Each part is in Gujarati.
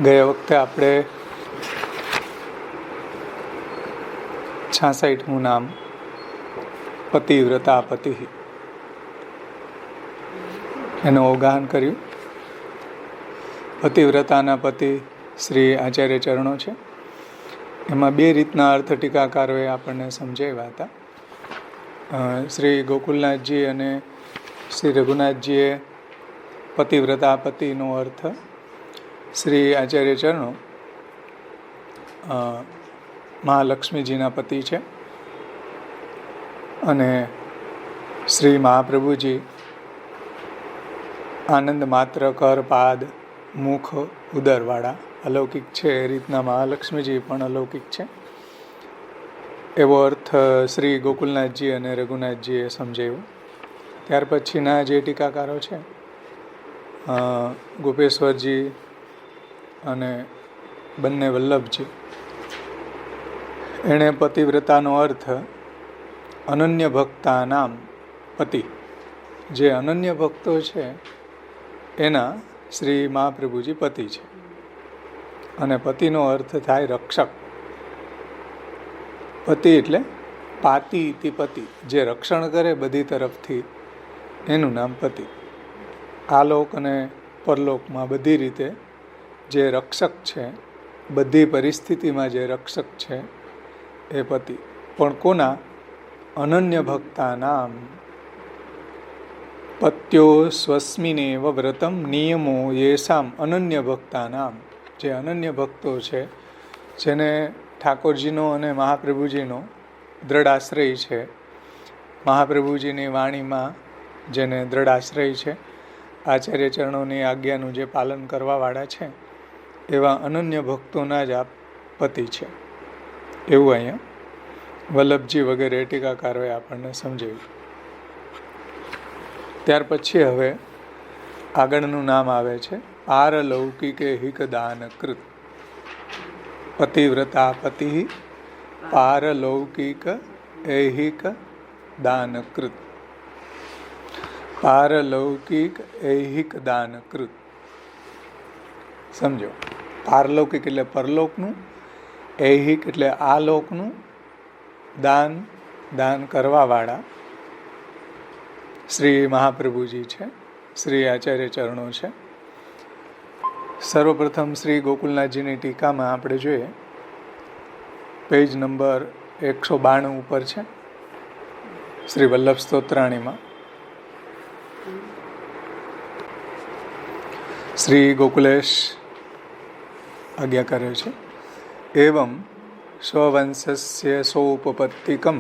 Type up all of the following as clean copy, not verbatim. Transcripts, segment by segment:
ગયા વખતે આપણે 66મું નામ પતિવ્રતા પતિ એનું અવગાહન કર્યું. પતિવ્રતાના પતિ શ્રી આચાર્ય ચરણો છે. એમાં બે રીતના અર્થ ટીકાકારોએ આપણને સમજાવ્યા હતા. શ્રી ગોકુલનાથજી અને શ્રી રઘુનાથજીએ પતિવ્રતા પતિનો અર્થ, શ્રી આચાર્ય ચરણો મહાલક્ષ્મીજીના પતિ છે અને શ્રી મહાપ્રભુજી આનંદ માત્ર કર પાદ મુખ ઉદરવાળા અલૌકિક છે. એ રીતના મહાલક્ષ્મીજી પણ અલૌકિક છે. એવો અર્થ શ્રી ગોકુલનાથજી અને રઘુનાથજીએ સમજાવ્યો. ત્યાર પછીના જે ટીકાકારો છે, ગોપેશ્વરજી અને બંને વલ્લભજી, એણે પતિવ્રતાનો અર્થ અનન્ય ભક્તા નામ પતિ, જે અનન્ય ભક્તો છે એના શ્રી મહાપ્રભુજી પતિ છે. અને પતિનો અર્થ થાય રક્ષક. પતિ એટલે પાતિ ઇતિ પતિ, જે રક્ષણ કરે બધી તરફથી, એનું નામ પતિ. આલોક અને પરલોકમાં બધી રીતે જે રક્ષક છે, બધી પરિસ્થિતિમાં જે રક્ષક છે એ પતિ. પણ કોના? અનન્ય ભક્તા નામ પત્યો સ્વસ્મિનેવ વ્રતમ નિયમો યેસામ અનન્ય ભક્તા નામ. જે અનન્ય ભક્તો છે, જેને ઠાકોરજીનો અને મહાપ્રભુજીનો દ્રઢ આશ્રય છે, મહાપ્રભુજીની વાણીમાં જેને દ્રઢ આશ્રય છે, આચાર્ય ચરણોની આજ્ઞાનું જે પાલન કરવાવાળા છે, એવા અનન્ય ભક્તોના જ આ પતિ છે. એવું અહીંયા વલ્લભજી વગેરે ટીકાકારોએ આપણને સમજાવ્યું. ત્યાર પછી હવે આગળનું નામ આવે છે પારલૌકિકે હિકદાન કૃત. પતિવ્રતા પતિ પારલૌકિક ऐहिक दान कृत. પારલૌકિક ऐहिक દાન કૃત. સમજો, પારલૌકિક એટલે પરલોકનું, ऐहिक એટલે આ લોકનું દાન કરવાવાળા શ્રી મહાપ્રભુજી છે, શ્રી આચાર્ય ચરણો છે. સર્વપ્રથમ શ્રી ગોકુલનાથજીની ટીકામાં આપણે જોઈએ, પેજ નંબર 192 ઉપર છે, શ્રી વલ્લભ સ્તોત્રાણીમાં શ્રી ગોકુલેશ આજ્ઞા કરે છે. એવં સ્વવંશસ્ય સોપપત્તિકમ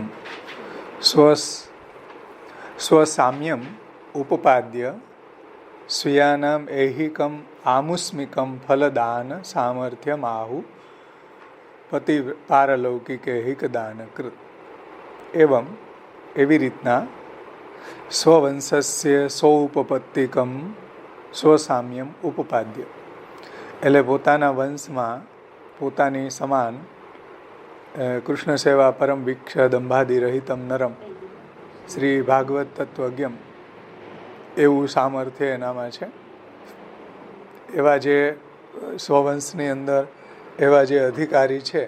સ્વસામ્યમ ઉપપાદ્ય સ્વીયાનામ ऐहिकम आमुष्मिकम फलदान सामर्थ्यम आहु પતિ પારલૌકિક ऐहिक દાન કૃત. એવં એવી રીતના સ્વવંશસ્ય સૌપપત્તિકમ સ્વસામ્યમ ઉપપાદ્ય, એટલે પોતાના વંશમાં પોતાની સમાન કૃષ્ણ સેવા પરમ વિક્ષ દંભાદિ રહિતમ નરમ શ્રી ભાગવત તત્વજ્ઞમ એવું સામર્થ્ય એનામાં છે. એવા જે સ્વવંશની અંદર એવા જે અધિકારી છે,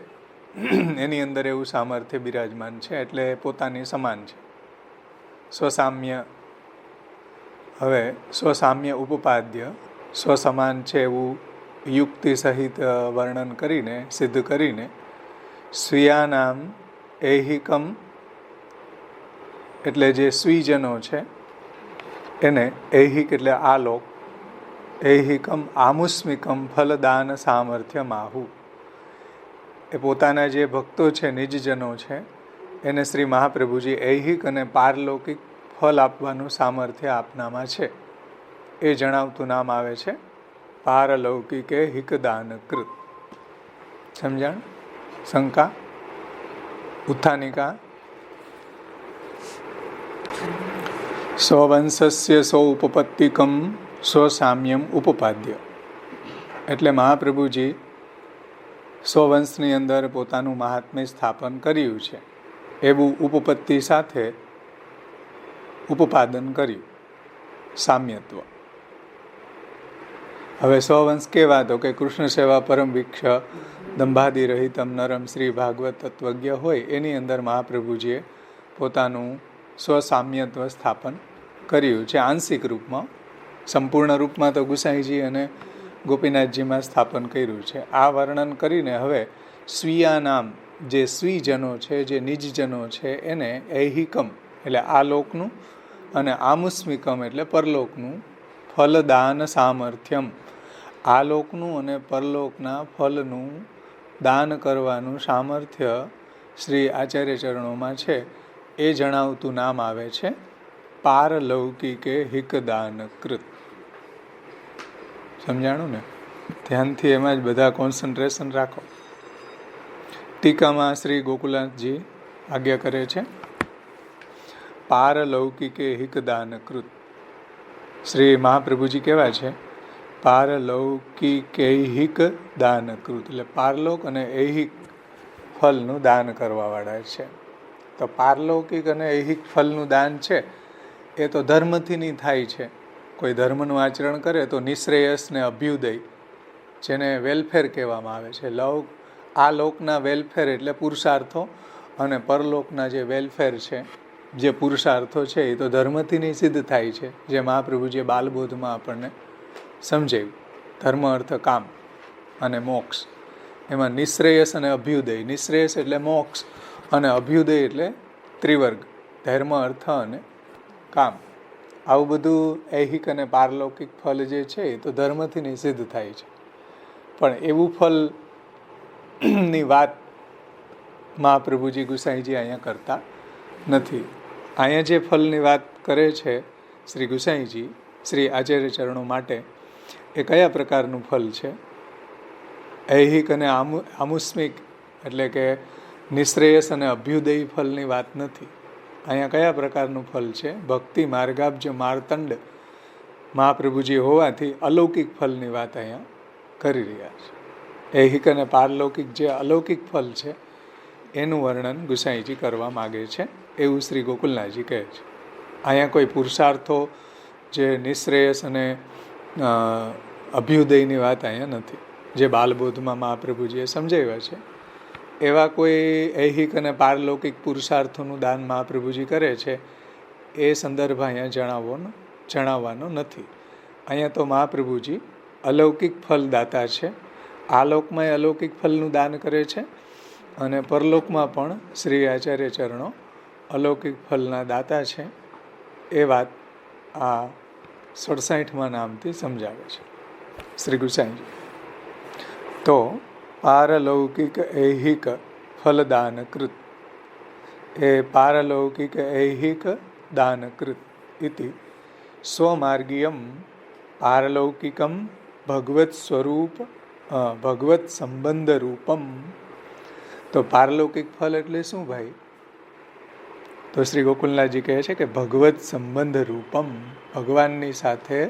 એની અંદર એવું સામર્થ્ય બિરાજમાન છે, એટલે પોતાની સમાન છે. સ્વસામ્ય, હવે સ્વસામ્ય ઉપપાદ્ય, સ્વસમાન છે એવું યુક્તિ સહિત વર્ણન કરીને, સિદ્ધ કરીને, સ્વીયાનામ ऐहिकम એટલે જે સ્વીજનો છે એને, ऐहिक એટલે આ લોક, ऐहिकम आमुष्मिकम फलदान सामर्थ्यम आहु, એ પોતાના જે ભક્તો છે, નિજજનો છે, એને શ્રી મહાપ્રભુજી ऐहिक અને પારલૌકિક ફલ આપવાનું સામર્થ્ય આપનામાં છે, એ જણાવતું નામ આવે છે પારલૌકિકે હિકદાન કૃત. સમજણ? શંકા? ઉત્થાનિકા? સ્વવંશસ્ય સૌપપત્તિકમ સ્વસામ્યમ ઉપપાદ્ય, એટલે મહાપ્રભુજી સ્વવંશની અંદર પોતાનું મહાત્મ્ય સ્થાપન કર્યું છે, એવું ઉપપત્તિ સાથે ઉપપાદન કર્યું, સામ્યત્વ. હવે સ્વવંશ કેવા તો કે કૃષ્ણ સેવા પરમ ભિક્ષ દંભાદી રહિતમ નરમ શ્રી ભાગવત તત્વજ્ઞ હોય એની અંદર મહાપ્રભુજીએ પોતાનું સ્વસામ્યત્વ સ્થાપન કર્યું છે આંશિક રૂપમાં. સંપૂર્ણ રૂપમાં તો ગુસાઈજી અને ગોપીનાથજીમાં સ્થાપન કર્યું છે. આ વર્ણન કરીને હવે સ્વીયા નામ જે સ્વીજનો છે, જે નિજજનો છે, એને ઐહિકમ એટલે આ લોકનું અને આમુસ્મિકમ એટલે પરલોકનું ફલદાન સામર્થ્યમ, આ લોકનું અને પરલોકના ફલનું દાન કરવાનું સામર્થ્ય શ્રી આચાર્ય ચરણોમાં છે. એ જણાવતું નામ આવે છે પારલૌકિકે હિકદાન કૃત. સમજાણું ને? ધ્યાનથી એમાં જ બધા કોન્સન્ટ્રેશન રાખો. ટીકામાં શ્રી ગોકુલનાથજી આજ્ઞા કરે છે પારલૌકિકે હિકદાન કૃત. શ્રી મહાપ્રભુજી કેવા છે? પારલૌકિકૈહિક દાન કૃત એટલે પારલોક અને ઐહિક ફલનું દાન કરવાવાળા છે. તો પારલૌકિક અને ઐહિક ફલનું દાન છે એ તો ધર્મથી નહીં થાય છે. કોઈ ધર્મનું આચરણ કરે તો નિશ્રેયસ ને અભ્યુદય, જેને વેલફેર કહેવામાં આવે છે. આ લોકના વેલફેર એટલે પુરુષાર્થો અને પરલોકના જે વેલફેર છે, જે પુરુષાર્થો છે એ તો ધર્મથી નહીં સિદ્ધ થાય છે. જે મહાપ્રભુજીએ બાલબોધમાં આપણને સમજાવ્યું. ધર્મ, અર્થ, કામ અને મોક્ષ. એમાં નિશ્રેયસ અને અભ્યુદય. નિશ્રેયસ એટલે મોક્ષ અને અભ્યુદય એટલે ત્રિવર્ગ, ધર્મ, અર્થ અને કામ. આવું બધું ઐહિક અને પારલૌકિક ફલ જે છે એ તો ધર્મથી નહીં સિદ્ધ થાય છે. પણ એવું ફલની વાત મહાપ્રભુજી ગુસાઈજી અહીંયા કરતા નથી. અહીંયા જે ફલની વાત કરે છે શ્રી ગુસાઈજી શ્રી આચાર્ય ચરણો માટે, એ કયા પ્રકારનું ફલ છે? ઐહિક અને આમુસ્મિક એટલે કે નિશ્રેયસ અને અભ્યુદય ફલની વાત નથી. અહીંયા કયા પ્રકારનું ફલ છે? ભક્તિ માર્ગાબ્જ માર્તંડ મહાપ્રભુજી હોવાથી અલૌકિક ફલની વાત અહીંયા કરી રહ્યા છે. ઐહિક અને પારલૌકિક જે અલૌકિક ફલ છે એનું વર્ણન ગુસાઈજી કરવા માગે છે, એવું શ્રી ગોકુલનાથજી કહે છે. અહીંયા કોઈ પુરુષાર્થો જે નિશ્રેયસ અને અભ્યુદયની વાત અહીંયા નથી. જે બાલબોધમાં મહાપ્રભુજીએ સમજાવ્યા છે એવા કોઈ ઐહિક અને પારલૌકિક પુરુષાર્થોનું દાન મહાપ્રભુજી કરે છે એ સંદર્ભ અહીંયા જણાવવાનો નથી. અહીંયા તો મહાપ્રભુજી અલૌકિક ફલ દાતા છે. આ લોકમાં અલૌકિક ફલનું દાન કરે છે અને પરલોકમાં પણ શ્રી આચાર્ય ચરણો અલૌકિક ફલના દાતા છે. એ વાત આ 67મા નામથી સમજાવે છે શ્રી ગુસાઈજી. તો પારલૌકિક ઐહિક ફલદાનકૃત એ પારલૌકિક ઐહિક દાનકૃત ઇતિ સ્વમાર્ગીયમ પારલૌકિકમ ભગવત સ્વરૂપ ભગવત સંબંધ રૂપમ. તો પારલૌકિક ફલ એટલે શું ભાઈ? તો શ્રી ગોકુલનાથજી કહે છે કે ભગવત સંબંધ રૂપમ, ભગવાનની સાથે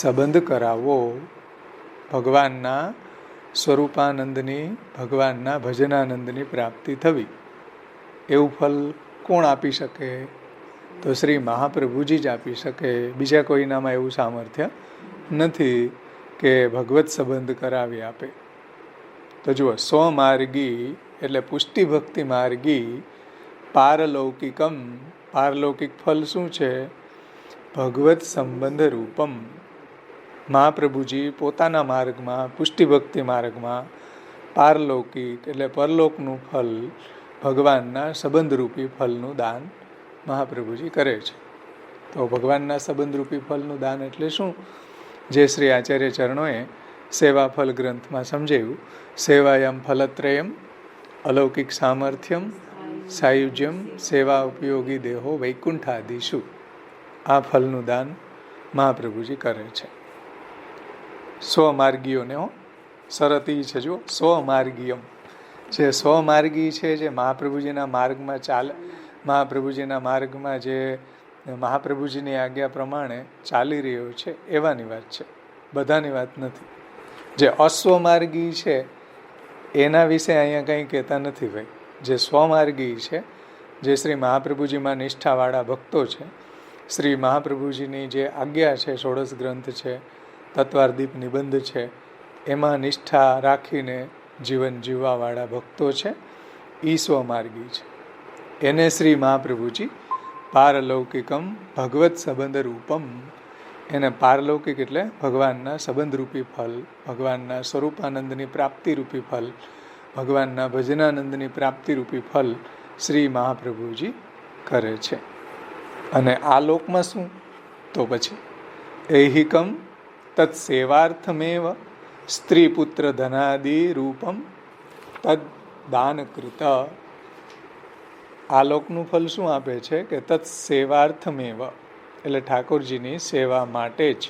સંબંધ કરાવવો, ભગવાનના સ્વરૂપાનંદની, ભગવાનના ભજનાનંદની પ્રાપ્તિ થવી. એવું ફલ કોણ આપી શકે? તો શ્રી મહાપ્રભુજી જ આપી શકે. બીજા કોઈનામાં એવું સામર્થ્ય નથી કે ભગવત સંબંધ કરાવી આપે. તો જુઓ, સ્વમાર્ગી એટલે પુષ્ટિ ભક્તિ માર્ગી પારલૌકિકમ, પારલૌકિક ફલ શું છે? ભગવત સંબંધ રૂપમ. મહાપ્રભુજી પોતાના માર્ગમાં, પુષ્ટિ ભક્તિ માર્ગમાં પારલૌકિક એટલે પરલોકનું ફલ, ભગવાનના સંબંધરૂપી ફલનું દાન મહાપ્રભુજી કરે છે. તો ભગવાનના સંબંધરૂપી ફલનું દાન એટલે શું? જે શ્રી આચાર્ય ચરણોએ સેવા ફલ ગ્રંથમાં સમજાવ્યું. સેવાયમ ફલત્રયમ અલૌકિક સામર્થ્યમ સાયુજ્યમ સેવા ઉપયોગી દેહો વૈકુંઠાદિશુ. આ ફલનું દાન મહાપ્રભુજી કરે છે સ્વમાર્ગીઓને. શરત એ છે, જો સ્વમાર્ગીયમ, જે સ્વમાર્ગી છે, જે મહાપ્રભુજીના માર્ગમાં ચાલે, મહાપ્રભુજીના માર્ગમાં જે મહાપ્રભુજીની આજ્ઞા પ્રમાણે ચાલી રહ્યો છે એવાની વાત છે, બધાની વાત નથી. જે અસ્વમાર્ગી છે એના વિશે અહીંયા કંઈ કહેતા નથી ભાઈ. જે સ્વમાર્ગી છે, જે શ્રી મહાપ્રભુજીમાં નિષ્ઠાવાળા ભક્તો છે, શ્રી મહાપ્રભુજીની જે આજ્ઞા છે, ષોડશ ગ્રંથ છે, તત્વાર્દીપ નિબંધ છે એમાં નિષ્ઠા રાખીને જીવન જીવવાવાળા ભક્તો છે ઈ સ્વમાર્ગી છે. એને શ્રી મહાપ્રભુજી પારલૌકિકમ ભગવત સંબંધ રૂપમ, એને પારલૌકિક એટલે ભગવાનના સંબંધરૂપી ફલ, ભગવાનના સ્વરૂપાનંદની પ્રાપ્તિરૂપી ફલ, ભગવાનના ભજનાનંદની પ્રાપ્તિરૂપી ફલ શ્રી મહાપ્રભુજી કરે છે. અને આ લોકમાં શું? તો પછી એહિકમ તત્સેવાર્થમેવ સ્ત્રી પુત્ર ધનાદિ રૂપમ તદ દાનકૃત. આ લોકનું ફલ શું આપે છે કે તત્સેવાર્થમેવ એટલે ઠાકોરજીની સેવા માટે જ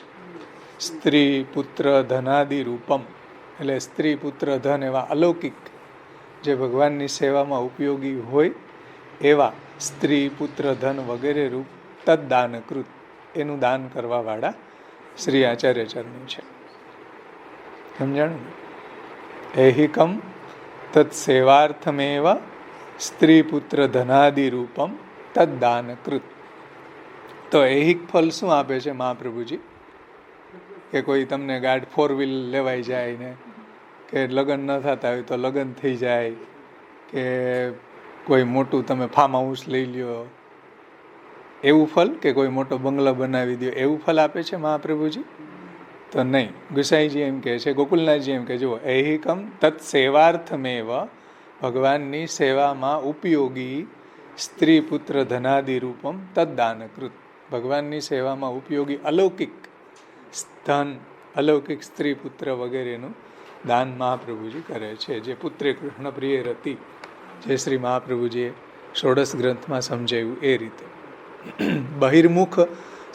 સ્ત્રી પુત્ર ધનાદિ રૂપમ એટલે સ્ત્રી પુત્ર ધન એવા અલૌકિક જે ભગવાનની સેવામાં ઉપયોગી હોય એવા સ્ત્રી પુત્ર ધન વગેરે રૂપ તદ દાનકૃત એનું દાન કરવાવાળા શ્રી આચાર્ય ચરણી છે. સમજાણું? એહિકમ તત્સેવાર્થમેવ સ્ત્રી પુત્ર ધનાદિ રૂપમ તદ દાનકૃત. તો એહિક ફલ શું આપે છે મહાપ્રભુજી? કે કોઈ તમને ગાડ 4 વ્હીલ લેવાઈ જાય ને, કે લગ્ન ન થતા હોય તો લગ્ન થઈ જાય, કે કોઈ મોટું તમે ફાર્મ હાઉસ લઈ લ્યો એવું ફલ, કે કોઈ મોટો બંગલો બનાવી દો એવું ફલ આપે છે મહાપ્રભુજી? તો નહીં. ગુસાઈજી એમ કહે છે, ગોકુલનાથજી એમ કે જુઓ, એહિકમ તત્સેવાર્થમેવ ભગવાનની સેવામાં ઉપયોગી સ્ત્રી પુત્ર ધનાદિ રૂપમ તદ્દાનકૃત. ભગવાનની સેવામાં ઉપયોગી અલૌકિક ધન, અલૌકિક સ્ત્રી પુત્ર વગેરેનું દાન મહાપ્રભુજી કરે છે. જે પુત્રે કૃષ્ણ પ્રિય રતિ, જે શ્રી મહાપ્રભુજીએ ષોડશ ગ્રંથમાં સમજાવ્યું એ રીતે. બહિર્મુખ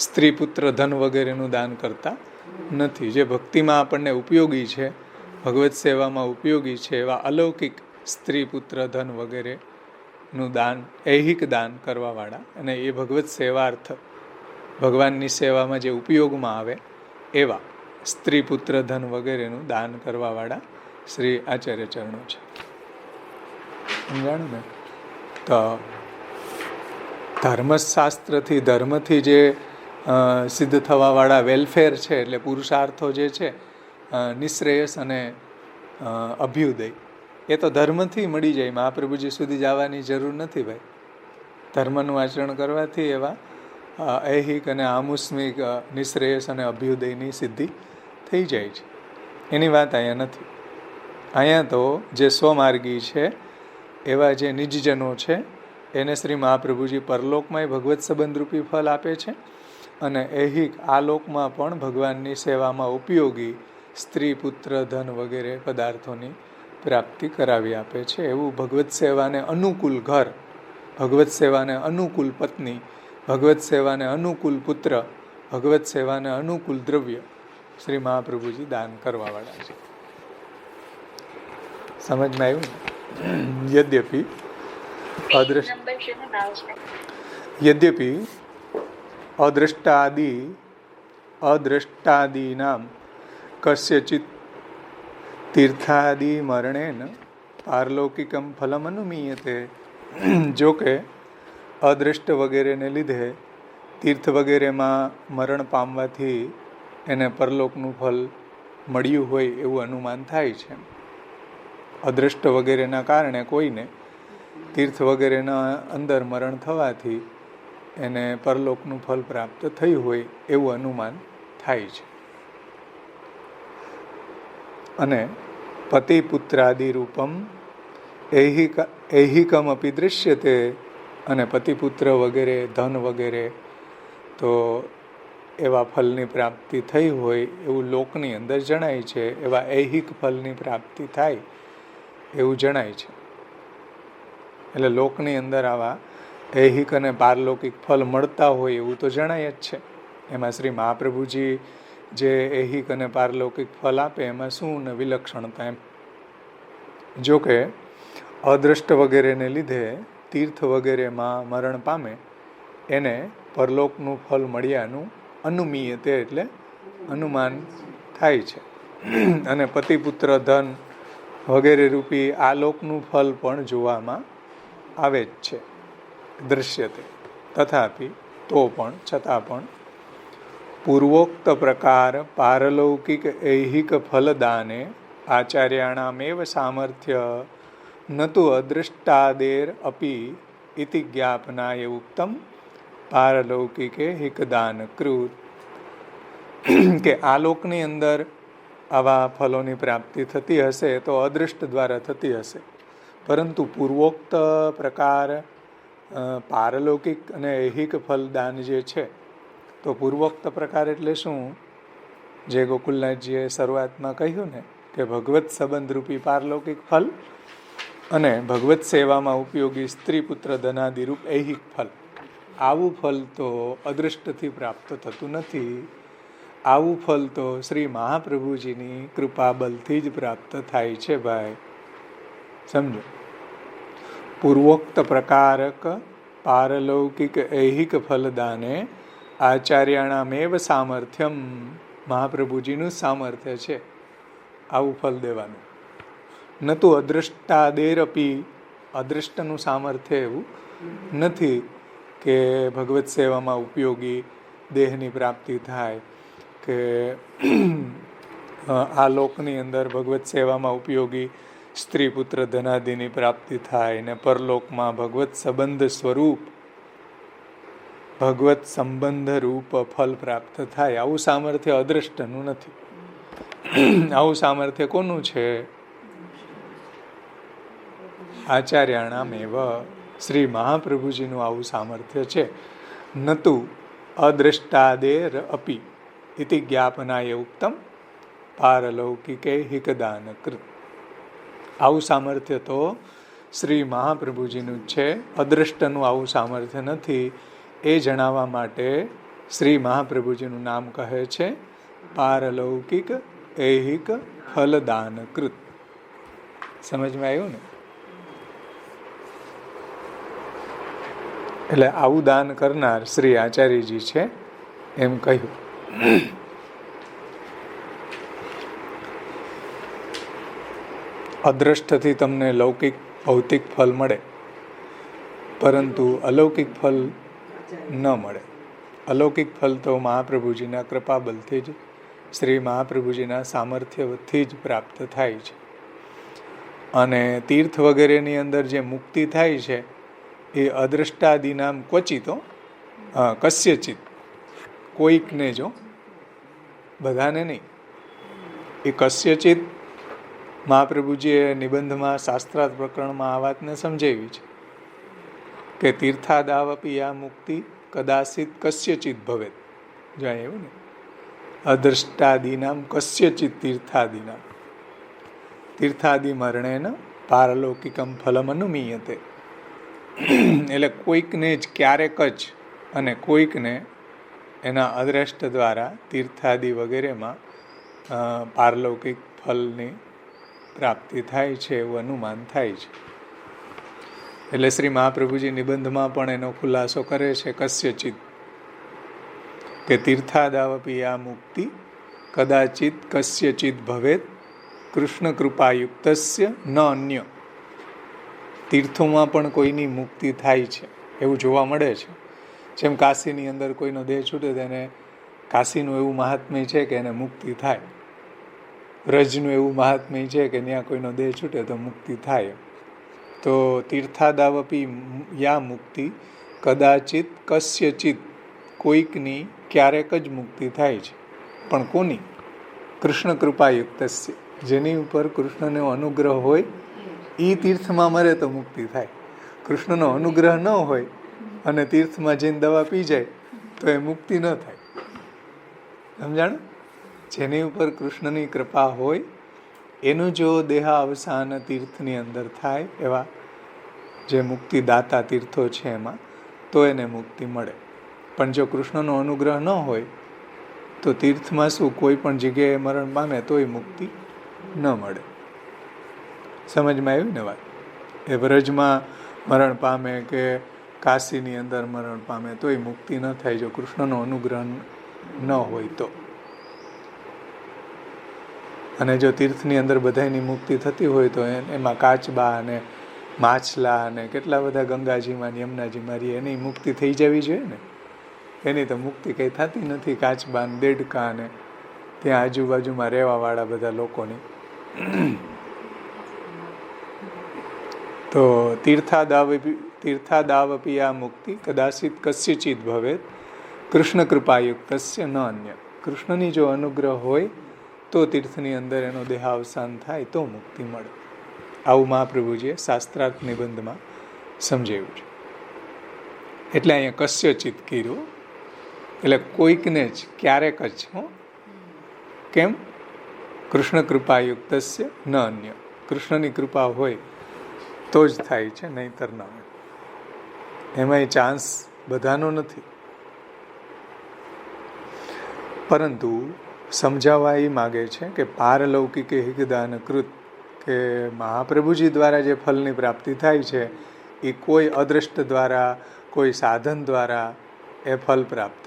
સ્ત્રી પુત્ર ધન વગેરેનું દાન કરતા નથી. જે ભક્તિમાં આપણને ઉપયોગી છે, ભગવત સેવામાં ઉપયોગી છે એવા અલૌકિક સ્ત્રી પુત્ર ધન વગેરેનું દાન, ઐહિક દાન કરવાવાળા, અને એ ભગવત સેવાર્થ ભગવાનની સેવામાં જે ઉપયોગમાં આવે એવા સ્ત્રી પુત્ર ધન વગેરેનું દાન કરવાવાળા શ્રી આચાર્ય ચરણો છે. સમજાણું ને? તો ધર્મશાસ્ત્રથી, ધર્મથી જે સિદ્ધ થવાવાળા વેલફેર છે, એટલે પુરુષાર્થો જે છે, નિશ્રેયસ અને અભ્યુદય, એ તો ધર્મથી મળી જાય. મહાપ્રભુજી સુધી જવાની જરૂર નથી ભાઈ. ધર્મનું આચરણ કરવાથી એવા ઐહિક અને આમુસ્મિક નિશ્રેયસ અને અભ્યુદયની સિદ્ધિ થઈ જાય છે. એની વાત અહીંયા નથી. અહીંયા તો જે સ્વમાર્ગી છે એવા જે નિજજનો છે એને શ્રી મહાપ્રભુજી પરલોકમાંય ભગવત સંબંધરૂપી ફલ આપે છે, અને ઐહિક આ લોકમાં પણ ભગવાનની સેવામાં ઉપયોગી સ્ત્રી પુત્ર ધન વગેરે પદાર્થોની પ્રાપ્તિ કરાવી આપે છે. એવું ભગવત સેવાને અનુકૂળ ઘર, ભગવત સેવાને અનુકૂળ પત્ની, ભગવત સેવાને અનુકૂળ પુત્ર, ભગવત સેવાને અનુકૂળ દ્રવ્ય શ્રી મહાપ્રભુજી દાન કરવાવાળા છે. સમજમાં આવ્યું? યદ્યપિ અદ્રષ્ટાદીનામ કસ્યચિત તીર્થાદિ મરણેન પારલૌકિકમ ફલમ અનુમીયતે. જો કે અદ્રષ્ટ વગેરેને લીધે તીર્થ વગેરેમાં મરણ પામવાથી એને પરલોકનું ફલ મળ્યું હોય એવું અનુમાન થાય છે. અદ્રષ્ટ વગેરેના કારણે કોઈને તીર્થ વગેરેના અંદર મરણ થવાથી એને પરલોકનું ફલ પ્રાપ્ત થયું હોય એવું અનુમાન થાય છે. અને પતિ પુત્રાદિ રૂપમ ઐહિકમ અપી દૃશ્યતે. અને પતિપુત્ર વગેરે ધન વગેરે તો એવા ફલની પ્રાપ્તિ થઈ હોય એવું લોકની અંદર જણાય છે. એવા ઐહિક ફલની પ્રાપ્તિ થાય એવું જણાય છે. એટલે લોકની અંદર આવા ઐહિક અને પારલૌકિક ફલ મળતા હોય એવું તો જણાય જ છે. એમાં શ્રી મહાપ્રભુજી જે ઐહિક અને પારલૌકિક ફલ આપે એમાં શું ને વિલક્ષણતા એમ. જોકે અદ્રષ્ટ વગેરેને લીધે તીર્થ વગેરેમાં મરણ પામે એને પરલોકનું ફલ મળ્યાનું અનુમીયતે એટલે અનુમાન થાય છે. અને પતિપુત્ર ધન વગેરે રૂપી આ લોકનું ફલ પણ જોવામાં આવે જ છે, દૃશ્યતે. તથાપિ તો પણ, છતાં પણ પૂર્વોક્ત પ્રકાર પારલૌકિક ઐહિક ફલદાને આચાર્યાણામેવ સામર્થ્ય ન તો અદૃષ્ટાદેર અપી ઇતિ જ્ઞાપનાય ઉક્તમ પારલૌકિકે હિકદાન કૃત. કે આ લોકની અંદર આવા ફલોની પ્રાપ્તિ થતી હશે તો અદૃષ્ટ દ્વારા થતી હશે, પરંતુ પૂર્વોક્ત પ્રકાર પારલૌકિક અને ઐહિક ફલદાન જે છે, તો પૂર્વોક્ત પ્રકાર એટલે શું? જે ગોકુલનાથજીએ શરૂઆતમાં કહ્યું ને કે ભગવત સંબંધરૂપી પારલૌકિક ફલ અને ભગવત સેવામાં ઉપયોગી સ્ત્રી પુત્ર ધનાદિરૂપ ઐહિક ફલ. આવું ફલ તો અદૃષ્ટથી પ્રાપ્ત થતું નથી. આવું ફલ તો શ્રી મહાપ્રભુજીની કૃપાબલથી જ પ્રાપ્ત થાય છે ભાઈ, સમજો. પૂર્વોક્ત પ્રકારક પારલૌકિક ઐહિક ફલદાને આચાર્યાણામેવ સામર્થ્યમ, મહાપ્રભુજીનું સામર્થ્ય છે આવું ફલ દેવાનું. ન તો અદૃષ્ટાદેરપી, અદૃષ્ટનું સામર્થ્ય એવું નથી કે ભગવત સેવામાં ઉપયોગી દેહની પ્રાપ્તિ થાય, કે આ લોકની અંદર ભગવત સેવામાં ઉપયોગી સ્ત્રી પુત્ર ધનાદિની પ્રાપ્તિ થાય ને પરલોકમાં ભગવત સંબંધ સ્વરૂપ ભગવત સંબંધ રૂપ ફલ પ્રાપ્ત થાય. આવું સામર્થ્ય અદૃષ્ટનું નથી. આવું સામર્થ્ય કોનું છે? આચાર્યાણામેવ, શ્રી મહાપ્રભુજીનું આવું સામર્થ્ય છે. નતુ અદૃષ્ટાદેર અપી ઇતિ જ્ઞાપનાય ઉક્તમ પારલૌકિકે હિકદાન કૃત. આવું સામર્થ્ય તો શ્રી મહાપ્રભુજીનું જ છે, અદૃષ્ટનું આવું સામર્થ્ય નથી. એ જણાવવા માટે શ્રી મહાપ્રભુજીનું નામ કહે છે પારલૌકિક ઐહિક ફલદાન કૃત. સમજમાં આવ્યું ને? એટલે આવું દાન કરનાર શ્રી આચાર્યજી છે એમ કહ્યું. અદ્રષ્ટથી તમને લૌકિક ભૌતિક ફલ મળે, પરંતુ અલૌકિક ફલ ન મળે. અલૌકિક ફલ તો મહાપ્રભુજીના કૃપાબલથી જ, શ્રી મહાપ્રભુજીના સામર્થ્યથી જ પ્રાપ્ત થાય છે. અને તીર્થ વગેરેની અંદર જે મુક્તિ થાય છે એ અદ્રષ્ટાદિનામ ક્વચિતો, કસ્યચિત, કોઈકને, જો બધાને નહીં. એ કસ્યચિત મહાપ્રભુજીએ નિબંધમાં શાસ્ત્રાર્થ પ્રકરણમાં આ વાતને સમજાવી છે કે તીર્થાદાવપી આ મુક્તિ કદાચિત કસ્યચિત ભવેત. જાય એવું ને, અદ્રષ્ટાદિનામ કસ્યચિત તીર્થાદિનામ, તીર્થાદિ મરણેન પારલૌકિકમ ફલમ અનુમીયતે. એટલે કોઈકને જ ક્યારેક જ અને કોઈકને એના અદ્રષ્ટ દ્વારા તીર્થાદિ વગેરેમાં પારલૌકિક ફલની પ્રાપ્તિ થાય છે એવું અનુમાન થાય છે. એટલે શ્રી મહાપ્રભુજી નિબંધમાં પણ એનો ખુલાસો કરે છે કસ્યચિત, કે તીર્થાદાવપી આ મુક્તિ કદાચિત કસ્યચિત ભવેત કૃષ્ણ કૃપાયુક્તસ્ય ન અન્ય. તીર્થોમાં પણ કોઈની મુક્તિ થાય છે એવું જોવા મળે છે. જેમ કાશીની અંદર કોઈનો દેહ છૂટે તેને કાશીનું એવું મહાત્મ્ય છે કે એને મુક્તિ થાય. વ્રજનું એવું મહાત્મ્ય છે કે ત્યાં કોઈનો દેહ છૂટે તો મુક્તિ થાય. તો તીર્થાદાવપી યા મુક્તિ કદાચિત કસ્યચિત, કોઈકની ક્યારેક જ મુક્તિ થાય છે. પણ કોની? કૃષ્ણ કૃપાયુક્તસ્ય, જેની ઉપર કૃષ્ણનો અનુગ્રહ હોય એ તીર્થમાં મરે તો મુક્તિ થાય. કૃષ્ણનો અનુગ્રહ ન હોય અને તીર્થમાં જઈને દવા પી જાય તો એ મુક્તિ ન થાય. સમજાણું? જેની ઉપર કૃષ્ણની કૃપા હોય એનું જો દેહાવસાન તીર્થની અંદર થાય, એવા જે મુક્તિદાતા તીર્થો છે એમાં, તો એને મુક્તિ મળે. પણ જો કૃષ્ણનો અનુગ્રહ ન હોય તો તીર્થમાં શું, કોઈ પણ જગ્યાએ મરણ પામે તોય મુક્તિ ન મળે. સમજમાં આવી ને વાત? એ વ્રજમાં મરણ પામે કે કાશીની અંદર મરણ પામે તોય મુક્તિ ન થાય જો કૃષ્ણનો અનુગ્રહ ન હોય તો. અને જો તીર્થની અંદર બધાની મુક્તિ થતી હોય તો એમાં કાચબા અને માછલા અને કેટલા બધા ગંગાજીમાં યમુનાજીમાં એની મુક્તિ થઈ જવી જોઈએ ને. એની તો મુક્તિ કંઈ થતી નથી. કાચબાન દેડકા ને ત્યાં આજુબાજુમાં રહેવાવાળા બધા લોકોની. તો તીર્થાદાવપી આ મુક્તિ કદાચિત કસ્યચિત ભવેત કૃષ્ણ કૃપાયુક્તસ્ય ન અન્ય. કૃષ્ણની જો અનુગ્રહ હોય તો તીર્થની અંદર એનો દેહાવસાન થાય તો મુક્તિ મળે. આવું મહાપ્રભુજીએ શાસ્ત્રાર્થ નિબંધમાં સમજાવ્યું છે. એટલે અહીંયા કસ્યચિત કીધું, એટલે કોઈકને જ, ક્યારેક જ. કેમ? કૃષ્ણ કૃપાયુક્તસ્ય ન અન્ય. કૃષ્ણની કૃપા હોય તો જ થાય છે, નહીંતર ન હોય. એમાંય ચાન્સ બધાનો નથી. પરંતુ સમજાવવા એ માગે છે કે પારલૌકિક હિતદાન કૃત, કે મહાપ્રભુજી દ્વારા જે ફલની પ્રાપ્તિ થાય છે એ કોઈ અદ્રષ્ટ દ્વારા, કોઈ સાધન દ્વારા એ ફલ પ્રાપ્ત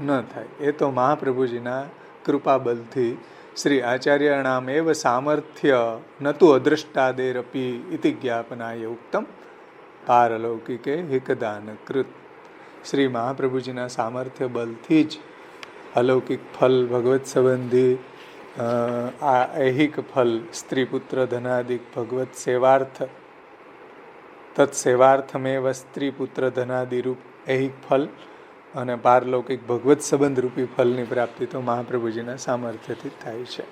ન થાય. એ તો મહાપ્રભુજીના કૃપાબલથી શ્રી આચાર્યાણામ એવ સામર્થ્ય નતુ અદ્રષ્ટાદેરપી ઇતિ જ્ઞાપનાય ઉક્તમ પારલૌકિકે હિકદાન કૃત. શ્રી મહાપ્રભુજીના સામર્થ્ય બલથી જ અલૌકિક ફલ, ભગવત સંબંધી આ ઐહિક ફલ, સ્ત્રી પુત્ર ધનાદિક ભગવત સેવાર્થ, તત્સેવાર્થમેવ સ્ત્રી પુત્ર ધનાદિરૂપ ઐહિક ફલ અને પારલૌકિક ભગવત સંબંધ રૂપી ફલની પ્રાપ્તિ તો મહાપ્રભુજીના સામર્થ્યથી થાય છે.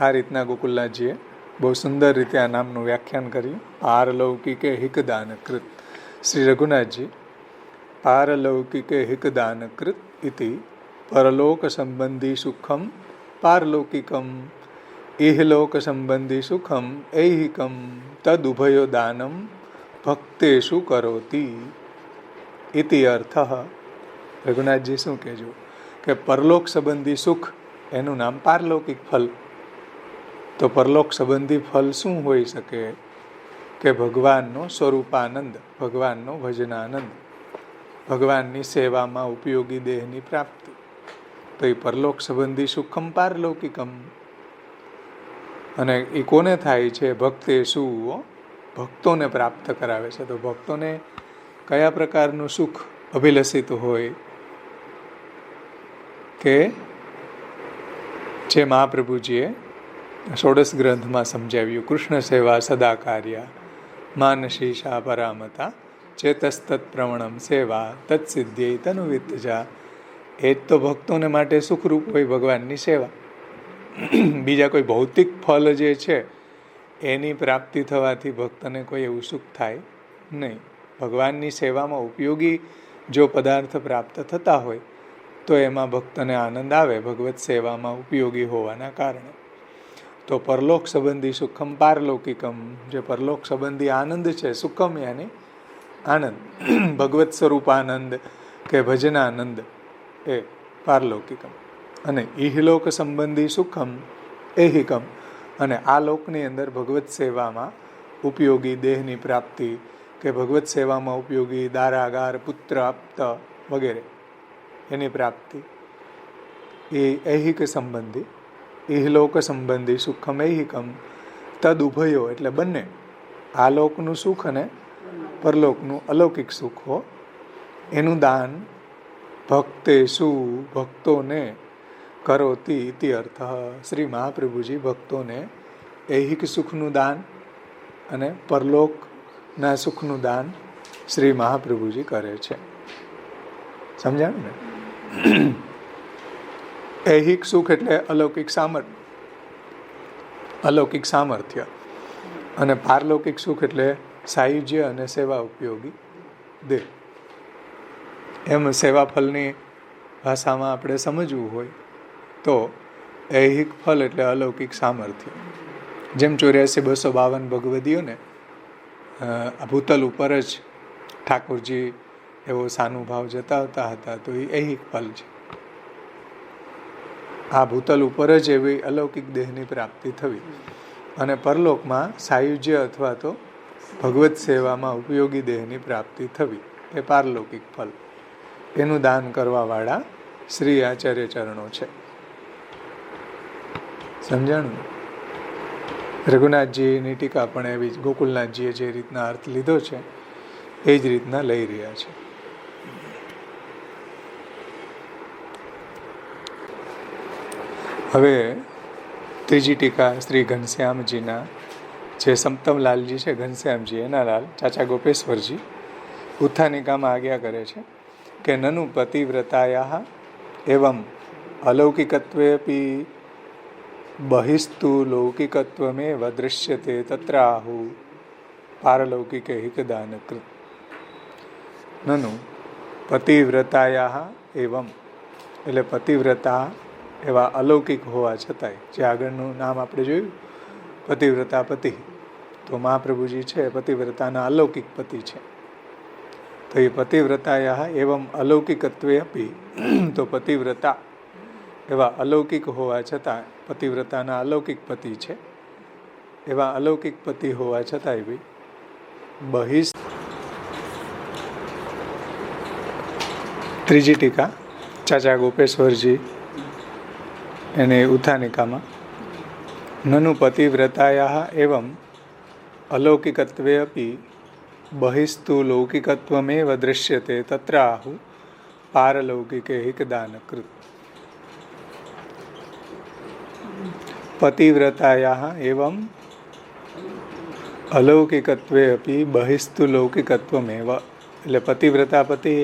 આ રીતના ગોકુલનાથજીએ બહુ સુંદર રીતે આ નામનું વ્યાખ્યાન કર્યું. પારલૌકિકે હિકદાન કૃત. શ્રી રઘુનાથજી પારલૌકિકે હિકદાન કૃત ઇતિ પરલોક સંબંધી સુખમ પારલૌકિકમ ઇહલોક સંબંધી સુખમ ઐહિકમ તદુભયો દાનમ ભક્તેષુ કરોતી ઇતિ અર્થ. રઘુનાથજી શું કહેજો કે પરલોક સંબંધી સુખ એનું નામ પારલૌકિક ફલ. તો પરલોક સંબંધી ફલ શું હોઈ શકે? કે ભગવાનનો સ્વરૂપાનંદ, ભગવાનનો ભજનાનંદ, ભગવાનની સેવામાં ઉપયોગી દેહની પ્રાપ્તિ. તો એ પરલોક સંબંધી સુખમ પારલૌકિકમ. અને એ કોને થાય છે? ભક્તે શું? ભક્તોને પ્રાપ્ત કરાવે છે. તો ભક્તોને કયા પ્રકારનું સુખ અભિલષિત હોય? કે જે મહાપ્રભુજીએ ષોડશ ગ્રંથમાં સમજાવ્યું, કૃષ્ણ સેવા સદા કાર્યા માનશીષા પરામતા ચેતસ્તત પ્રવણમ સેવા તત્સિદ્ધ્યૈ તનુવિત્તજા. એ જ તો ભક્તોને માટે સુખરૂપ હોય ભગવાનની સેવા. બીજા કોઈ ભૌતિક ફલ જે છે એની પ્રાપ્તિ થવાથી ભક્તને કોઈ એવું સુખ થાય નહીં. ભગવાનની સેવામાં ઉપયોગી જો પદાર્થ પ્રાપ્ત થતા હોય તો એમાં ભક્તને આનંદ આવે, ભગવત સેવામાં ઉપયોગી હોવાના કારણે. તો પરલોક સંબંધી સુખમ પારલૌકિકમ, જે પરલોક સંબંધી આનંદ છે, સુખમ યાની આનંદ, ભગવત સ્વરૂપ આનંદ કે ભજનાનંદ, એ પારલૌકિકમ. અને ઇહલોક સંબંધી સુખમ એહિકમ, અને આ લોકની અંદર ભગવત સેવામાં ઉપયોગી દેહની પ્રાપ્તિ કે ભગવત સેવામાં ઉપયોગી દારાગાર, પુત્ર, આપ્ત વગેરે એની પ્રાપ્તિ, એ ઐહિક સંબંધી, ઇહલોક સંબંધી સુખમ ઐહિકમ તદ ઉભયો, એટલે બંને આ લોકનું સુખ અને પરલોકનું અલૌકિક સુખ હો, એનું દાન ભક્તેષુ, ભક્તોને કરોતી ઇતિ અર્થ. શ્રી મહાપ્રભુજી ભક્તોને ઐહિક સુખનું દાન અને પરલોકના સુખનું દાન શ્રી મહાપ્રભુજી કરે છે. સમજાયું ને? ઐહિક સુખ એટલે અલૌકિક સામર્થ્ય, અને પારલૌકિક સુખ એટલે સાયુજ્ય અને સેવા ઉપયોગી દેહ. એમ સેવા ફલની ભાષામાં આપણે સમજવું હોય તો ઐહિક ફલ એટલે અલૌકિક સામર્થ્ય. જેમ 84,252 ભગવદીઓને ભૂતલ ઉપર જ ઠાકોરજી એવો સાનુભાવ જતાવતા હતા, તો એ ઐહિક ફલ છે. આ ભૂતલ ઉપર જ એવી અલૌકિક દેહની પ્રાપ્તિ થવી, અને પરલોકમાં સાયુજ્ય અથવા તો ભગવત સેવામાં ઉપયોગી દેહની પ્રાપ્તિ થવી, એ પારલૌકિક ફલ. એનું દાન કરવાવાળા શ્રી આચાર્ય ચરણો છે. સમજાણું? રઘુનાથજીની ટીકા પણ એવી જ, ગોકુલનાથજીએ જે રીતના અર્થ લીધો છે એ જ રીતના લઈ રહ્યા છે. હવે ત્રીજી ટીકા શ્રી ઘનશ્યામજીના જે સમતમલાલજી છે, ઘનશ્યામજી એના લાલ ચાચા ગોપેશ્વરજી ઉત્થાનિકામાં આજ્ઞા કરે છે કે નનુ પતિવ્રતાયા એવમ અલૌકિકત્વેપી બહિસ્તુ લૌકિકત્વમેવ દૃશ્યતે તત્રાહુ પારલૌકિકે હિતદાનકૃત. નનુ પતિવ્રતાયા એવમ, એટલે પતિવ્રતા એવા અલૌકિક હોવા છતાંય, જે આગળનું નામ આપણે જોયું પતિવ્રતા પતિ, તો મહાપ્રભુજી છે પતિવ્રતાના અલૌકિક પતિ છે. તો એ પતિવ્રતાયા એવમ અલૌકિકત્વે અપી, તો પતિવ્રતા એવા અલૌકિક હોવા છતાં, પતિવ્રતાના અલૌકિક પતિ છે, એવા અલૌકિક પતિ હોવા છતાંય બી ત્રીજી ટીકા ચાચા ગોપેશ્વરજી એને ઉત્થાનિકામાં નનુ પતિવ્રતાયા એવમ અલૌકિકત્વે અપી બહિસ્તુ લૌકિકત્વમેવ દૃશ્યતે તત્રાહુ પારલૌકિકે હિતદાનકૃત. પતિવ્રતાયા એવમ અલૌકિકત્વે અપી બહિસ્તુ લૌકિકત્વમેવ, એટલે પતિવ્રતા પતિ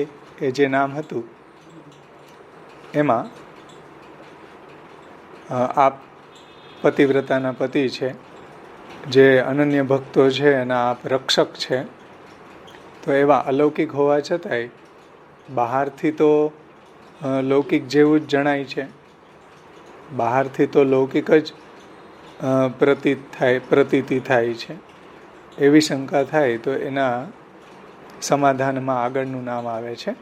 એ જે નામ હતું એમાં આ પતિવ્રતાના પતિ છે, જે અનન્ય ભક્તો છે એના આપ રક્ષક છે. તો એવા અલૌકિક હોવા છતાંય બહારથી તો લૌકિક જેવું જ જણાય છે, બહારથી તો લૌકિક જ પ્રતીતિ થાય છે. એવી શંકા થાય તો એના સમાધાનમાં આગળનું નામ આવે છે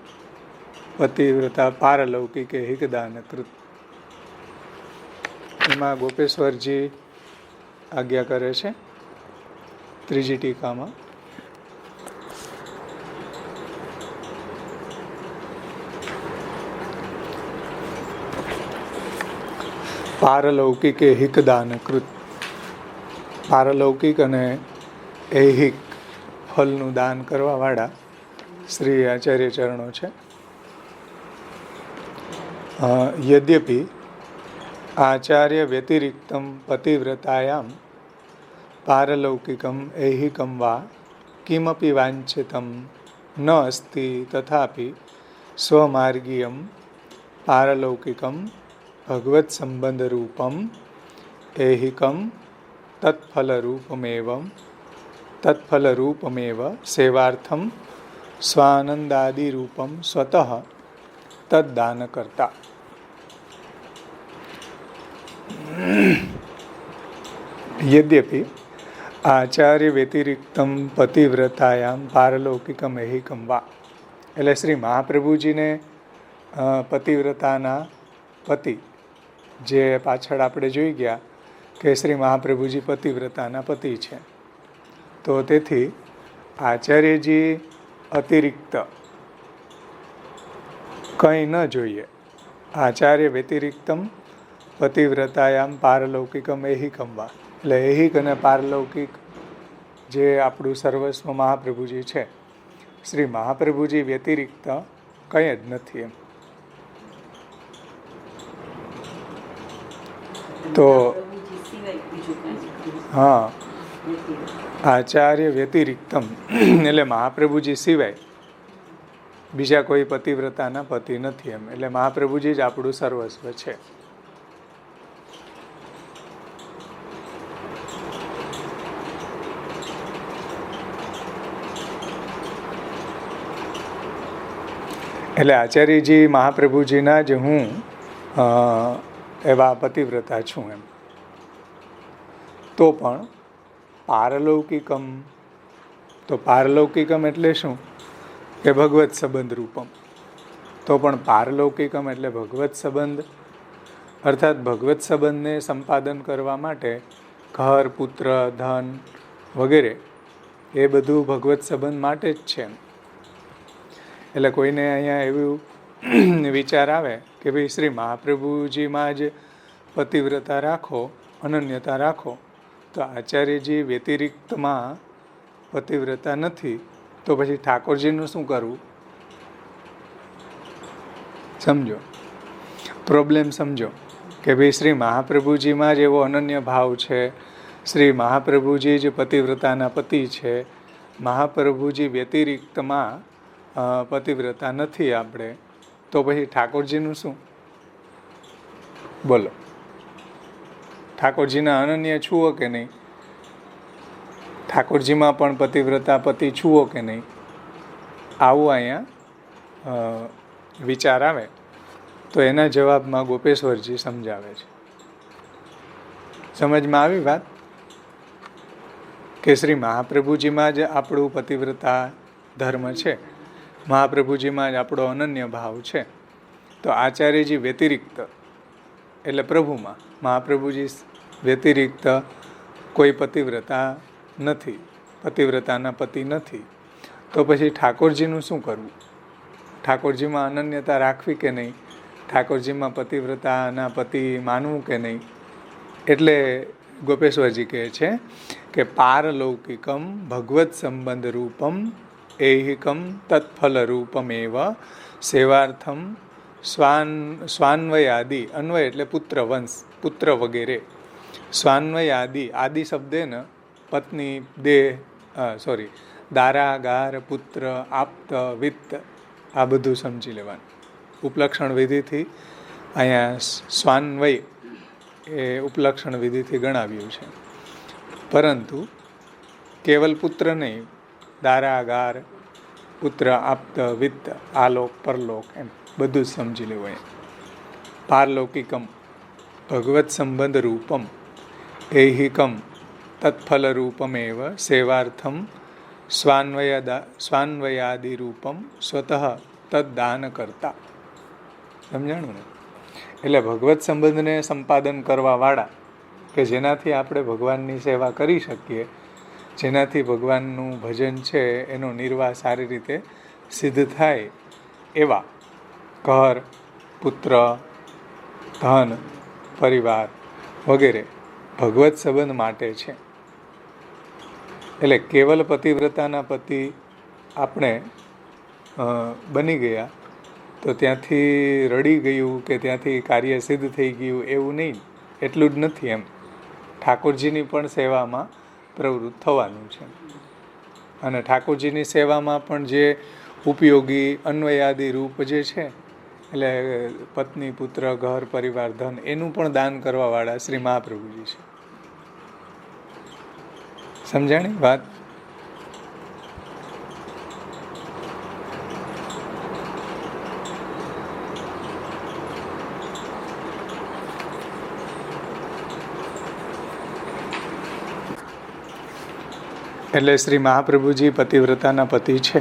પતિવ્રતા પારલૌકિકે હિતદાનકૃત. એમાં ગોપેશ્વરજી આજ્ઞા કરે છે ત્રીજી ટીકામાં પારલૌકિકે હિતદાનકૃત. પારલૌકિક અને ઐહિક ફલનું દાન કરવાવાળા શ્રી આચાર્ય ચરણો છે. યદ્યપિ આચાર્ય વ્યતિરિક્તમ પતિવ્રતાયામ પારલૌકિકમ ઐહિકમ વા કિમપી વાંછિતમ ન અસ્તિ તથાપિ સ્વમાર્ગીયમ પારલૌકિકમ ભગવત સંબંધ રૂપમ ઐહિકમ તત્ફલરૂપમેવ સેવાર્થમ સ્વાનંદાદિરૂપમ સ્વતઃ તદ્દાન કરતા. યદ્યપિ આચાર્ય વ્યતિરિક્તમ પતિવ્રતાયામ પારલૌકિકમ ઐહિકમ વા, એટલે શ્રી મહાપ્રભુજીને પતિવ્રતાના પતિ, જે પાછળ આપણે જોઈ ગયા કે શ્રી મહાપ્રભુજી પતિવ્રતાના પતિ છે, તો તેથી આચાર્યજી અતિરિક્ત કંઈ ન જોઈએ. આચાર્ય વ્યતિરિક્તમ પતિવ્રતાયામ પારલૌકિકમ ઐહિકમ વા, એટલે ઐહિક અને પારલૌકિક જે આપણું સર્વસ્વ મહાપ્રભુજી છે, શ્રી મહાપ્રભુજી વ્યતિરિક્ત કંઈ જ નથી એમ. તો હા, આચાર્ય વ્યતિરિક્તમ એટલે મહાપ્રભુજી સિવાય બીજા કોઈ પતિવ્રતાના પતિ નથી એમ, એટલે મહાપ્રભુજી જ આપણું સર્વસ્વ છે. એટલે આચાર્યજી મહાપ્રભુજીના જ હું એવા પતિવ્રતા છું એમ. તો પણ પારલૌકિકમ, તો પારલૌકિકમ એટલે શું કે ભગવત સંબંધ રૂપમ. તો પણ પારલૌકિકમ એટલે ભગવત સંબંધ, અર્થાત ભગવત સંબંધને સંપાદન કરવા માટે ઘર, પુત્ર, ધન વગેરે એ બધું ભગવત સંબંધ માટે જ છે. એટલે કોઈને અહીંયા એવું વિચાર આવે કે ભાઈ શ્રી મહાપ્રભુજીમાં જ પતિવ્રતા રાખો, અનન્યતા રાખો, તો આચાર્યજી વ્યતિરિક્તમાં પતિવ્રતા નથી, તો પછી ઠાકોરજીનું શું કરવું? સમજો પ્રોબ્લેમ, સમજો કે ભાઈ શ્રી મહાપ્રભુજીમાં જ એવો અનન્ય ભાવ છે, શ્રી મહાપ્રભુજી જ પતિવ્રતાના પતિ છે, મહાપ્રભુજી વ્યતિરિક્તમાં પતિવ્રતા નથી આપણે, તો પછી ઠાકોરજીનું શું? બોલો, ઠાકોરજીના અનન્ય છુઓ કે નહીં? ઠાકોરજીમાં પણ પતિવ્રતા પતિ છુઓ કે નહીં? આવું અહીંયા વિચાર આવે તો એના જવાબમાં ગોપેશ્વરજી સમજાવે છે. સમજમાં આવી વાત? કે શ્રી મહાપ્રભુજીમાં જ આપણું પતિવ્રતા ધર્મ છે, મહાપ્રભુજીમાં જ આપણો અનન્ય ભાવ છે. તો આચાર્યજી વ્યતિરિક્ત એટલે પ્રભુમાં, મહાપ્રભુજી વ્યતિરિક્ત કોઈ પતિવ્રતા નથી, પતિવ્રતાના પતિ નથી. તો પછી ઠાકોરજીનું શું કરવું? ઠાકોરજીમાં અનન્યતા રાખવી કે નહીં? ઠાકોરજીમાં પતિવ્રતાના પતિ માનવું કે નહીં? એટલે ગોપેશ્વરજી કહે છે કે પારલૌકિકમ ભગવત સંબંધ રૂપમ એહિકમ તત્ફલ રૂપમેવ સેવાર્થમ સ્વાન્વયાદિ, અન્વય એટલે પુત્ર વંશ, પુત્ર વગેરે, સ્વાન્વયાદિ, આદિ શબ્દેન પત્ની, દેહ, દારાગાર, પુત્ર, આપ્ત, વિત્ત, આ બધું સમજી લેવાનું. ઉપલક્ષણ વિધિથી અહીંયા સ્વાન્વય એ ઉપલક્ષણ વિધિથી ગણાવ્યું છે. પરંતુ કેવલ પુત્ર નહીં, દારાગાર, પુત્ર, આપ્ત, વિત્ત, આલોક, પરલોક, એમ બધું જ સમજી લેવું. અહીંયા પારલૌકિકમ ભગવત સંબંધ રૂપમ એહિકમ તત્ફલ રૂપમેવ સેવાર્થમ સ્વાન્વયાદિ રૂપમ સ્વતઃ તદ્દાન કરતા. સમજાણું ને? એટલે ભગવત સંબંધને સંપાદન કરવાવાળા, કે જેનાથી આપણે ભગવાનની સેવા કરી શકીએ, જેનાથી ભગવાનનું ભજન છે એનો નિર્વાહ સારી રીતે સિદ્ધ થાય, એવા ઘર, પુત્ર, ધન, પરિવાર વગેરે ભગવત સંબંધ માટે છે. એટલે કેવલ પતિવ્રતાના પતિ આપણે બની ગયા તો ત્યાંથી રડી ગયું કે ત્યાંથી કાર્ય સિદ્ધ થઈ ગયું એવું નહીં, એટલું જ નથી. એમ ઠાકોરજીની પણ સેવામાં પ્રવૃત્ત થવાનું છે. અને ઠાકોરજીની સેવામાં પણ જે ઉપયોગી અન્વયાદિ રૂપ જે છે, એટલે પત્ની, પુત્ર, ઘર, પરિવાર, ધન, એનું પણ દાન કરવાવાળા શ્રી મહાપ્રભુજી છે. સમજાણી વાત? એટલે શ્રી મહાપ્રભુજી પતિવ્રતાના પતિ છે,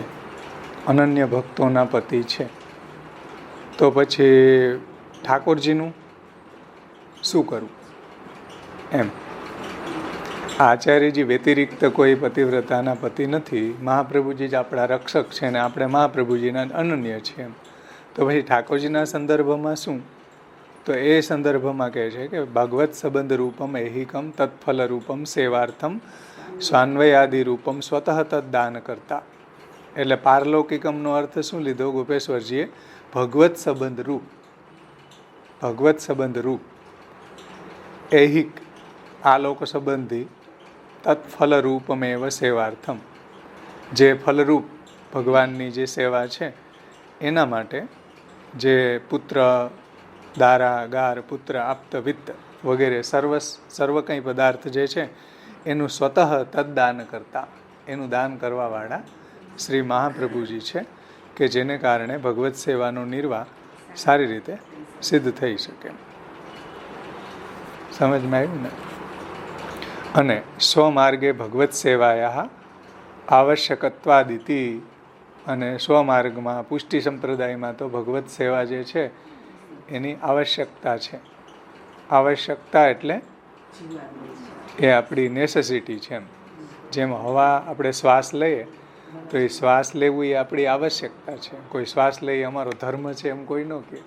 અનન્ય ભક્તોના પતિ છે. તો પછી ઠાકોરજીનું શું કરવું? એમ આચાર્યજી વ્યતિરિક્ત કોઈ પતિવ્રતાના પતિ નથી, મહાપ્રભુજી જ આપણા રક્ષક છે ને આપણે મહાપ્રભુજીના અનન્ય છે. એમ તો પછી ઠાકોરજીના સંદર્ભમાં શું? તો એ સંદર્ભમાં કહે છે કે ભગવત સંબંધ રૂપમ એહિકમ તત્ફલ રૂપમ સેવાર્થમ સ્વાન્વયાદિ રૂપમ સ્વતઃ તદ્દાન કરતા. એટલે પારલૌકિકમનો અર્થ શું લીધો ગોપેશ્વરજીએ? ભગવત સંબંધ રૂપ, ભગવત સંબંધ રૂપ, એહિક આલોક સંબંધી, તત્ફલ રૂપમેવ સેવાર્થમ, જે ફલરૂપ ભગવાનની જે સેવા છે એના માટે જે પુત્ર, દારા, ગાર, પુત્ર, આપ્ત, વિત્ત વગેરે સર્વ કંઈ પદાર્થ જે છે એનું સ્વતઃ તદ્દાન કરતા, એનું દાન કરવાવાળા શ્રી મહાપ્રભુજી છે, કે જેને કારણે ભગવત સેવાનો નિર્વાહ સારી રીતે સિદ્ધ થઈ શકે. સમજમાં આવ્યું ને? અને સ્વમાર્ગે ભગવત સેવાયા આવશ્યકત્વાદિતિ, અને સ્વમાર્ગમાં પુષ્ટિ સંપ્રદાયમાં તો ભગવત સેવા જે છે એની આવશ્યકતા છે. આવશ્યકતા એટલે એ આપણી નેસેસિટી છે. જેમ હવા આપણે શ્વાસ લઈએ તો એ શ્વાસ લેવું એ આપણી આવશ્યકતા છે. કોઈ શ્વાસ લઈએ અમારો ધર્મ છે એમ કોઈ ન કહે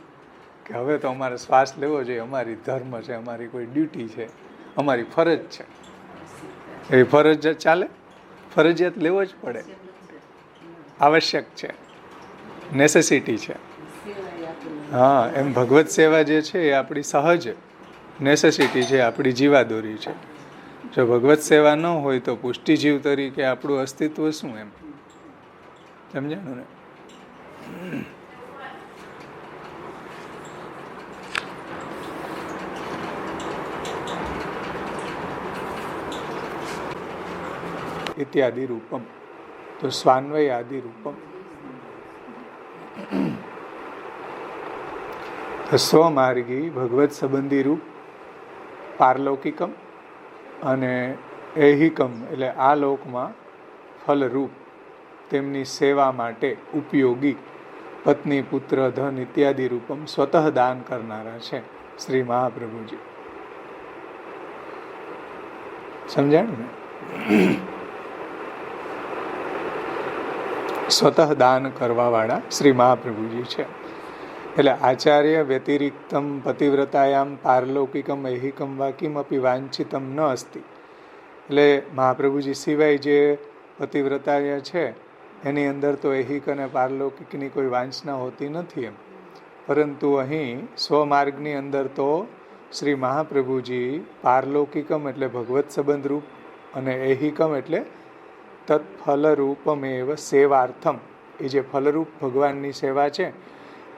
કે હવે તો અમારે શ્વાસ લેવો જોઈએ, અમારી ધર્મ છે, અમારી કોઈ ડ્યુટી છે, અમારી ફરજ છે. એ ફરજ ચાલે? ફરજિયાત લેવો જ પડે, આવશ્યક છે, નેસેસિટી છે. હા, એમ ભગવત સેવા જે છે એ આપણી સહજ નેસેસિટી છે, આપણી જીવાદોરી છે. જો ભગવત સેવા ન હોય તો પુષ્ટિજીવ તરીકે આપણું અસ્તિત્વ શું? એમ સમજાણું ને? ઇત્યાદિ રૂપમ, તો સ્વાન્વય આદિ રૂપમ. સ્વમાર્ગી ભગવત સંબંધી રૂપ પારલૌકિકમ અને ઐહિકમ એટલે આ લોકમાં ફલરૂપ તેમની સેવા માટે ઉપયોગી પત્ની, પુત્ર, ધન ઇત્યાદિ રૂપમ સ્વતઃ દાન કરનારા છે શ્રી મહાપ્રભુજી. સમજાણું ને? સ્વતઃ દાન કરવાવાળા શ્રી મહાપ્રભુજી છે. એટલે આચાર્ય વ્યતિરિક્તમ પતિવ્રતાયામ પારલૌકિકમ ઐહિકમ વા કિમપી વાંછિતમ ન અસ્તિ. એટલે મહાપ્રભુજી સિવાય જે પતિવ્રતાયા છે એની અંદર તો ઐહિક અને પારલૌકિકની કોઈ વાંછના હોતી નથી એમ. પરંતુ અહીં સ્વમાર્ગની અંદર તો શ્રી મહાપ્રભુજી પારલૌકિકમ એટલે ભગવત સંબંધ રૂપ અને ઐહિકમ એટલે તત્ફલરૂપમેવ સેવાર્થમ, એ જે ફલરૂપ ભગવાનની સેવા છે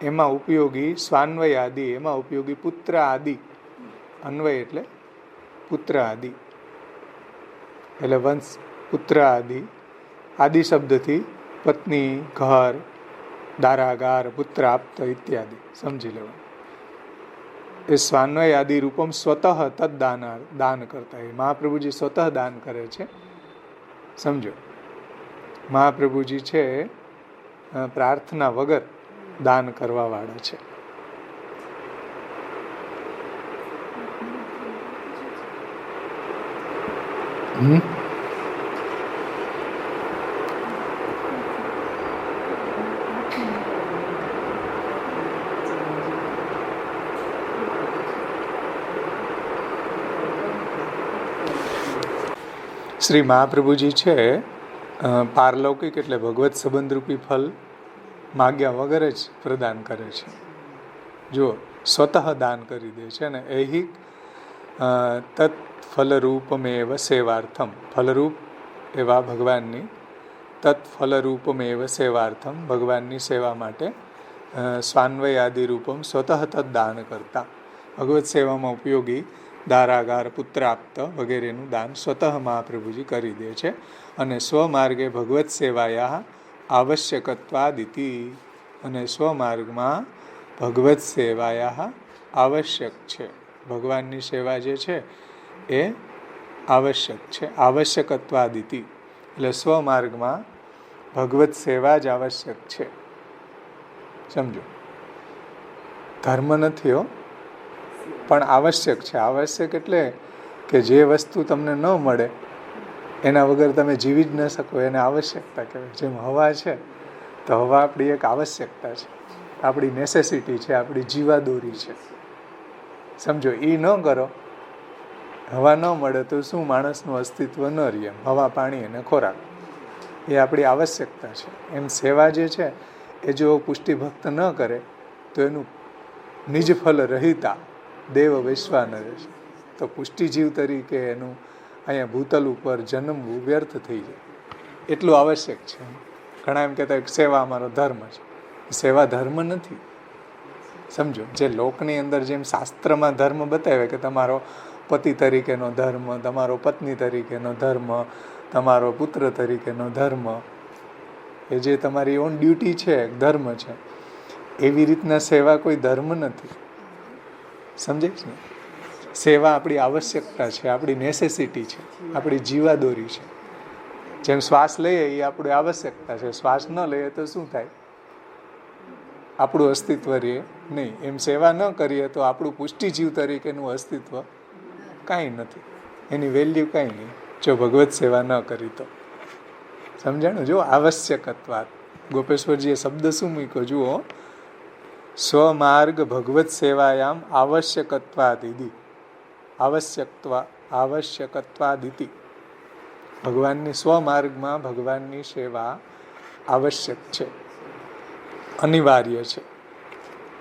એમાં ઉપયોગી સ્વાન્વય આદિ, એમાં ઉપયોગી પુત્ર આદિ. અન્વય એટલે પુત્ર આદિ એટલે વંશ, પુત્ર આદિ. આદિ શબ્દથી પત્ની, ઘર, દારાગાર, પુત્ર આપ્ત ઇત્યાદિ સમજી લેવાનું. એ સ્વાન્વય આદિ રૂપમ સ્વતઃ તદ દાન કરતા. એ મહાપ્રભુજી સ્વતઃ દાન કરે છે. સમજો, મહાપ્રભુજી છે પ્રાર્થના વગર દાન કરવા વાળા છે. શ્રી મહાપ્રભુજી છે પારલૌકિક એટલે ભગવત સંબંધરૂપી ફલ માગ્યા વગર જ પ્રદાન કરે છે. જો સ્વતઃ દાન કરી દે છે ને ઐહિક તત્ફલરૂપમેવ સેવાર્થમ, ફલરૂપ એવા ભગવાનની, તત્ફલરૂપમેવ સેવાર્થમ ભગવાનની સેવા માટે સ્વાન્વય આદિ રૂપમ સ્વતઃ તદ દાન કરતા. ભગવત સેવામાં ઉપયોગી દારાગાર, પુત્રાપ્ત વગેરેનું દાન સ્વતઃ મહાપ્રભુજી કરી દે છે. અને સ્વમાર્ગે ભગવત સેવાયા આવશ્યકત્વાદિતિ, અને સ્વમાર્ગમાં ભગવત સેવાયા આવશ્યક છે. ભગવાનની સેવા જે છે એ આવશ્યક છે. આવશ્યકત્વાદિતિ એટલે સ્વમાર્ગમાં ભગવત સેવા જ આવશ્યક છે. સમજો, ધર્મ નથી હો, પણ આવશ્યક છે. આવશ્યક એટલે કે જે વસ્તુ તમને ન મળે એના વગર તમે જીવી જ ન શકો, એને આવશ્યકતા કહેવાય. જેમ હવા છે તો હવા આપણી એક આવશ્યકતા છે, આપણી નેસેસિટી છે, આપણી જીવાદોરી છે. સમજો, એ ન કરો, હવા ન મળે તો શું માણસનું અસ્તિત્વ ન રહે. હવા, પાણી અને ખોરાક એ આપણી આવશ્યકતા છે. એમ સેવા જે છે એ જો પુષ્ટિભક્ત ન કરે તો એનું નિજ ફલ રહિતા દેવ વૈશ્વાનર છે. તો પુષ્ટિજીવ તરીકે એનું અહીંયા ભૂતલ ઉપર જન્મવું વ્યર્થ થઈ જાય, એટલું આવશ્યક છે. ઘણા એમ કહેતા સેવા અમારો ધર્મ છે. સેવા ધર્મ નથી. સમજો, જે લોકની અંદર જેમ શાસ્ત્રમાં ધર્મ બતાવે કે તમારો પતિ તરીકેનો ધર્મ, તમારો પત્ની તરીકેનો ધર્મ, તમારો પુત્ર તરીકેનો ધર્મ, એ જે તમારી ઓન ડ્યુટી છે, ધર્મ છે, એવી રીતના સેવા કોઈ ધર્મ નથી. સમજે છે ને? સેવા આપણી આવશ્યકતા છે, આપણી નેસેસિટી છે, આપણી જીવાદોરી છે. જેમ શ્વાસ લઈએ એ આપણી આવશ્યકતા છે, શ્વાસ ન લઈએ તો શું થાય? આપણું અસ્તિત્વ રહે નહીં. એમ સેવા ન કરીએ તો આપણું પુષ્ટિજીવ તરીકેનું અસ્તિત્વ કાંઈ નથી, એની વેલ્યુ કાંઈ નહીં જો ભગવત સેવા ન કરી તો. સમજાણું? જો આવશ્યકત્વાત, ગોપેશ્વરજીએ શબ્દ શું મૂક્યો જુઓ, સ્વમાર્ગ ભગવત સેવાયામ આવશ્યકત્વાદિતિ, આવશ્યકત્વાદિતિ. ભગવાનની સ્વમાર્ગમાં ભગવાનની સેવા આવશ્યક છે, અનિવાર્ય છે.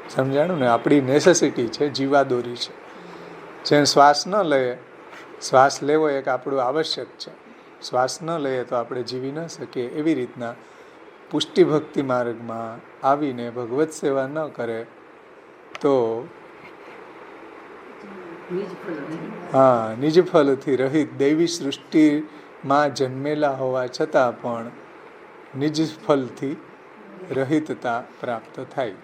સમજાણું ને? આપણી નેસેસિટી છે, જીવાદોરી છે. જેમ શ્વાસ ન લઈએ, શ્વાસ લેવો એક આપણું આવશ્યક છે, શ્વાસ ન લઈએ તો આપણે જીવી ન શકીએ. એવી રીતના પુષ્ટિ ભક્તિ માર્ગમાં આવીને ભગવત સેવા ન કરે તો નિજ ફલથી રહિત દૈવી સૃષ્ટિમાં જન્મેલા હોવા છતાં પણ નિજ ફલથી રહિતતા પ્રાપ્ત થાય.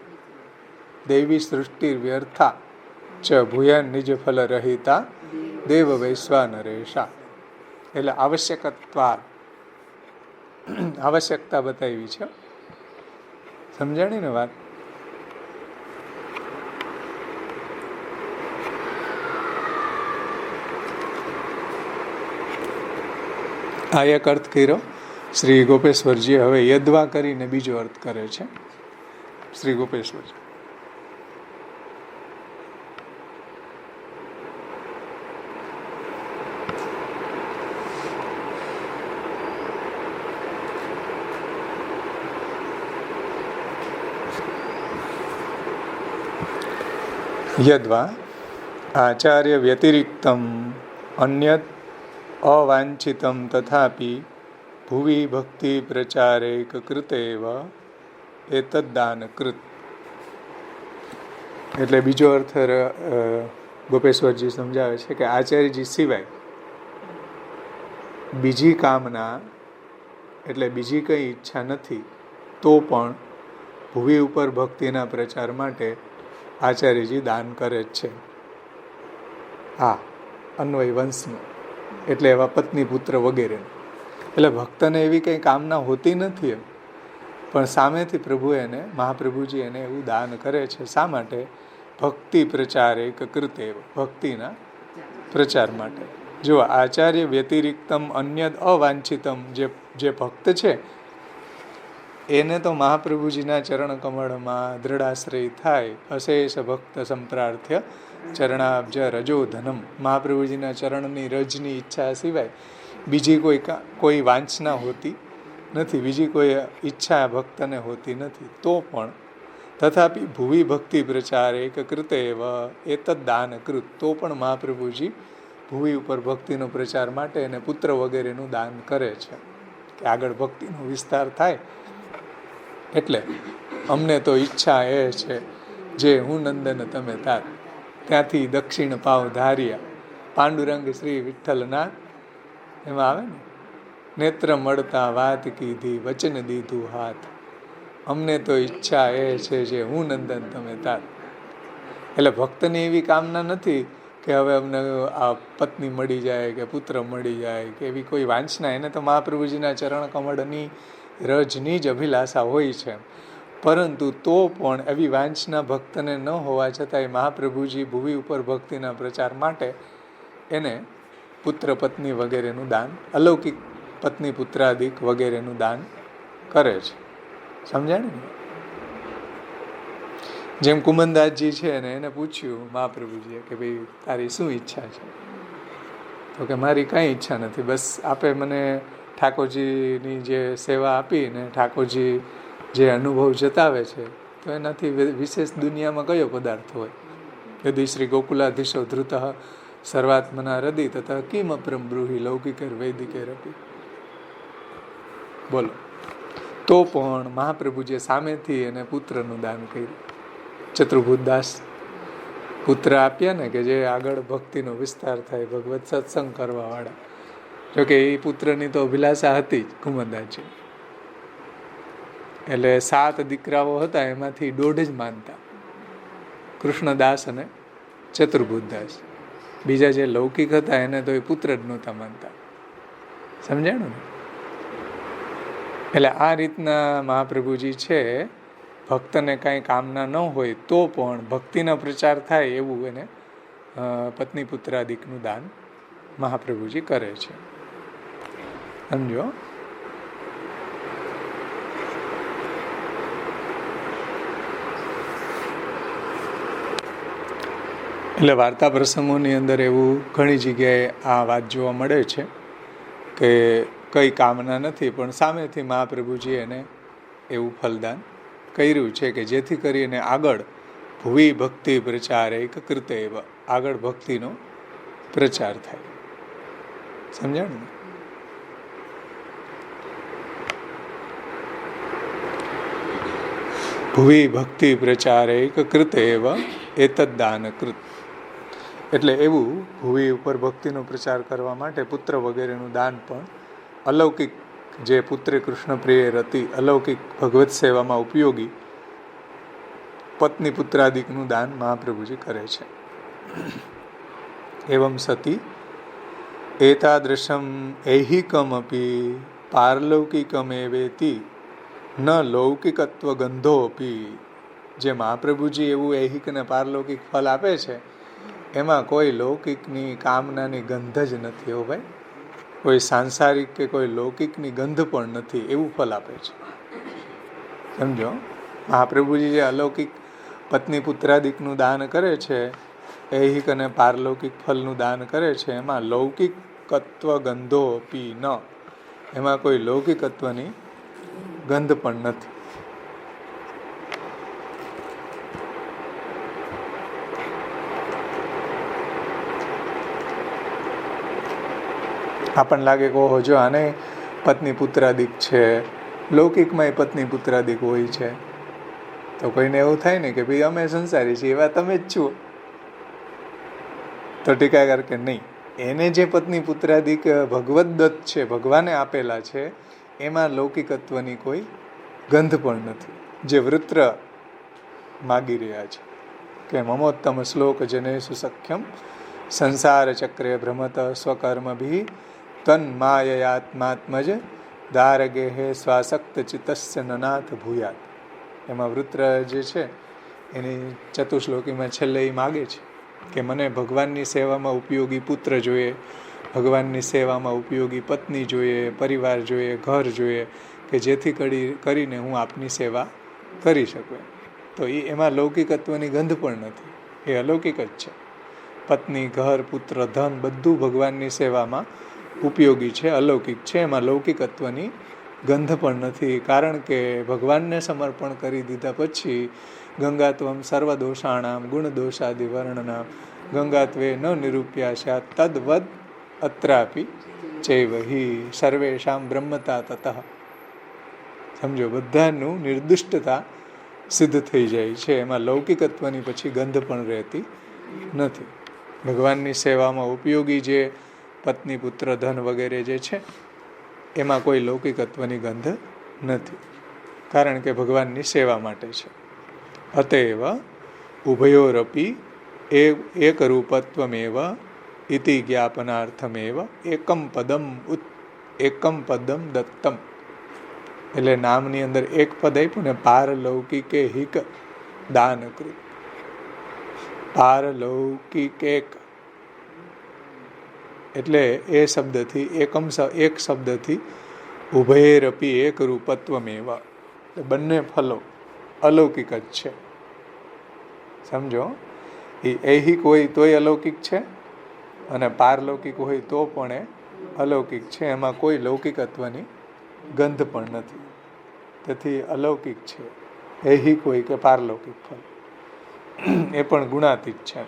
દૈવી સૃષ્ટિ વ્યર્થા ચ ભૂયાન નિજ ફલ રહિતા દેવ વૈશ્વાનરેશા. એટલે આવશ્યકતા બતાવી છે. સમજાણી ને વાત? આ એક અર્થ કર્યો શ્રી ગોપેશ્વરજી. હવે યદ્વા કરીને બીજો અર્થ કરે છે શ્રી ગોપેશ્વરજી. યદ્વા આચાર્ય વ્યતિરિક્તમ અન્યત અવાંછિતમ તથાપી ભુવિ ભક્તિ પ્રચારેક કૃતેવ એતદ્દાન કૃત. એટલે બીજો અર્થ ગોપેશ્વરજી સમજાવે છે કે આચાર્યજી સિવાય બીજી કામના એટલે બીજી કંઈ ઈચ્છા નથી તો પણ ભુવિ ઉપર ભક્તિના પ્રચાર માટે આચાર્યજી દાન કરે જ છે. હા, અન્વય વંશનું એટલે એવા પત્ની પુત્ર વગેરે. એટલે ભક્તને એવી કંઈ કામના હોતી નથી એમ, પણ સામેથી મહાપ્રભુજી એને એવું દાન કરે છે. શા માટે? ભક્તિ પ્રચાર એક કૃતે, ભક્તિના પ્રચાર માટે. જો આચાર્ય વ્યતિરિક્તમ અન્ય અવાંછિતમ, જે ભક્ત છે એને તો મહાપ્રભુજીના ચરણ કમળમાં દ્રઢાશ્રય થાય. અશેષ ભક્ત સંપ્રાર્થ્ય ચરણાબ્જ રજોધનમ. મહાપ્રભુજીના ચરણની રજની ઈચ્છા સિવાય બીજી કોઈ વાંછના હોતી નથી, બીજી કોઈ ઈચ્છા ભક્તને હોતી નથી. તો પણ તથાપી ભુવિ ભક્તિ પ્રચાર એક કૃતેવ એતદ દાન કૃત. તો પણ મહાપ્રભુજી ભુવિ ઉપર ભક્તિનો પ્રચાર માટે એને પુત્ર વગેરેનું દાન કરે છે કે આગળ ભક્તિનો વિસ્તાર થાય. એટલે અમને તો ઈચ્છા એ છે જે હું નંદન તમે તાર. ત્યાંથી દક્ષિણ પાવ ધાર્યા પાંડુરંગ શ્રી વિઠ્ઠલના એમાં આવે ને, નેત્ર મળતા વાત કીધી વચન દીધું હાથ. અમને તો ઈચ્છા એ છે જે હું નંદન તમે તાર. એટલે ભક્તની એવી કામના નથી કે હવે અમને આ પત્ની મળી જાય કે પુત્ર મળી જાય કે એવી કોઈ વાંછના. એને તો મહાપ્રભુજીના ચરણ કમળની રજની જ અભિલાષા હોય છે. પરંતુ તો પણ એવી વાંછના ભક્તને ન હોવા છતાંય મહાપ્રભુજી ભુવિ ઉપર ભક્તિના પ્રચાર માટે એને પુત્ર પત્ની વગેરેનું દાન, અલૌકિક પત્ની પુત્રાદિક વગેરેનું દાન કરે છે. સમજાય ને? જેમ કુમનદાસજી છે ને, એને પૂછ્યું મહાપ્રભુજીએ કે ભાઈ તારી શું ઈચ્છા છે? તો કે મારી કાંઈ ઈચ્છા નથી, બસ આપે મને ઠાકોરજીની જે સેવા આપીને ઠાકોરજી જે અનુભવ જતાવે છે તો એનાથી વિશેષ દુનિયામાં કયો પદાર્થ હોય? યદિ શ્રી ગોકુલાધીશો ધૃત સર્વાત્મના હૃદય તથા કિમ અપરમ બ્રૂહી લૌકિકેર વૈદિકેર અપી. બોલો. તો પણ મહાપ્રભુજીએ સામેથી એને પુત્રનું દાન કર્યું. ચતુર્ભુતદાસ પુત્ર આપ્યા ને, કે જે આગળ ભક્તિનો વિસ્તાર થાય, ભગવત સત્સંગ કરવા વાળા. જોકે એ પુત્રની તો અભિલાષા હતી જ કુમનદાસજી. એટલે 7 દીકરાઓ હતા, એમાંથી 1.5 જ માનતા, કૃષ્ણદાસ અને ચતુર્ભુતદાસ. બીજા જે લૌકિક હતા એને તો એ પુત્ર જ નહોતા માનતા. સમજાણું ને? એટલે આ રીતના મહાપ્રભુજી છે, ભક્તને કાંઈ કામના ન હોય તો પણ ભક્તિનો પ્રચાર થાય એવું એને પત્ની પુત્રાદિકનું દાન મહાપ્રભુજી કરે છે. સમજો? એટલે વાર્તા પ્રસંગોની અંદર એવું ઘણી જગ્યાએ આ વાત જોવા મળે છે કે કંઈ કામના નથી પણ સામેથી મહાપ્રભુજી એને એવું ફલદાન કર્યું છે કે જેથી કરીને આગળ ભુવિ ભક્તિ પ્રચાર એક કૃતે આગળ ભક્તિનો પ્રચાર થાય. સમજાણ ને? ભુવિ ભક્તિ પ્રચારૈક કૃતેવ એતદ દાન કૃત. એટલે એવું ભુવિ ઉપર ભક્તિનો પ્રચાર કરવા માટે પુત્ર વગેરેનું દાન પણ અલૌકિક, જે પુત્રી કૃષ્ણ પ્રિય રતિ, અલૌકિક ભગવત સેવામાં ઉપયોગી પત્ની પુત્રાદિકનું દાન મહાપ્રભુજી કરે છે. એવં સતી એતાદૃશમ ઐહિકમપી પારલૌકિકમેવેતિ ન લૌકિકત્વ ગંધોપી. જે મહાપ્રભુજી એવું ઐહિક અને પારલૌકિક ફલ આપે છે એમાં કોઈ લૌકિકની કામનાની ગંધ જ નથી. હો ભાઈ, કોઈ સાંસારિક કે કોઈ લૌકિકની ગંધ પણ નથી, એવું ફલ આપે છે. સમજો, મહાપ્રભુજી જે અલૌકિક પત્ની પુત્રાદિકનું દાન કરે છે, ઐહિક અને પારલૌકિક ફલનું દાન કરે છે, એમાં લૌકિકત્વ ગંધો પી ન, એમાં કોઈ લૌકિકત્વની ગંધ પણ નથી. આપણને લાગે કે ઓહો, જો આને પત્ની પુત્રાદિક છે, લૌકિકમાં પત્ની પુત્રાદિક હોય છે, તો કોઈને એવું થાય ને કે ભાઈ અમે સંસારી છીએ, એવા તમે જ છો. તો ટીકાકાર કે નહીં, એને જે પત્ની પુત્રાદિક ભગવદ દત્ત છે, ભગવાને આપેલા છે, એમાં લૌકિકત્વની કોઈ ગંધ પણ નથી. જે વૃત્ર માગી રહ્યા છે કે મમોત્તમ શ્લોક જનેષુ સખ્યમ સંસાર ચક્રે ભ્રમત સ્વકર્મભિ તન માયયાત્માત્મજ દારગેહે સ્વાસક્ત ચિત્તસ્ય નનાથ ભૂયાત. એમાં વૃત્ર જે છે એની ચતુશ્લોકીમાં છેલ્લે એ માગે છે કે મને ભગવાનની સેવામાં ઉપયોગી પુત્ર જોઈએ, ભગવાનની સેવામાં ઉપયોગી પત્ની જોઈએ, પરિવાર જોઈએ, ઘર જોઈએ, કે જેથી કરીને હું આપની સેવા કરી શકું. તો એમાં લૌકિકત્વની ગંધ પણ નથી, એ અલૌકિક જ છે. પત્ની, ઘર, પુત્ર, ધન બધું ભગવાનની સેવામાં ઉપયોગી છે, અલૌકિક છે, એમાં લૌકિકત્વની ગંધ પણ નથી. કારણ કે ભગવાનને સમર્પણ કરી દીધા પછી ગંગાત્વમ સર્વદોષાણામ ગુણદોષાદિ વર્ણનામ ગંગાત્વે ન નિરૂપ્યા તદ્વદ અત્રાપી ચૈવહિ સર્વેષામ બ્રહ્મતા તતઃ. સમજો, બધાનું નિર્દુષ્ટતા સિદ્ધ થઈ જાય છે, એમાં લૌકિકત્વની પછી ગંધ પણ રહેતી નથી. ભગવાનની સેવામાં ઉપયોગી જે પત્ની, પુત્ર, ધન વગેરે જે છે એમાં કોઈ લૌકિકત્વની ગંધ નથી, કારણ કે ભગવાનની સેવા માટે છે. અતએવ ઉભયોરપી એક રૂપત્વમેવ ઇતિ જ્ઞાપનાર્થમેવ એકમ પદમ દત્તમ. એટલે નામની અંદર એક પદ આપ્યું ને, પારલૌકિકે હિક દાનકૃત. પારલૌકિક એટલે એ શબ્દથી એક શબ્દથી ઉભયેરપી એક રૂપત્વમેવ, બંને ફલો અલૌકિક જ છે. સમજો, એ ઐહિક હોય તોય અલૌકિક છે અને પારલૌકિક હોય તો પણ એ અલૌકિક છે, એમાં કોઈ લૌકિકત્વની ગંધ પણ નથી. તેથી અલૌકિક છે, ઐહિક હોય કે પારલૌકિક ફળ, એ પણ ગુણાતીત છે.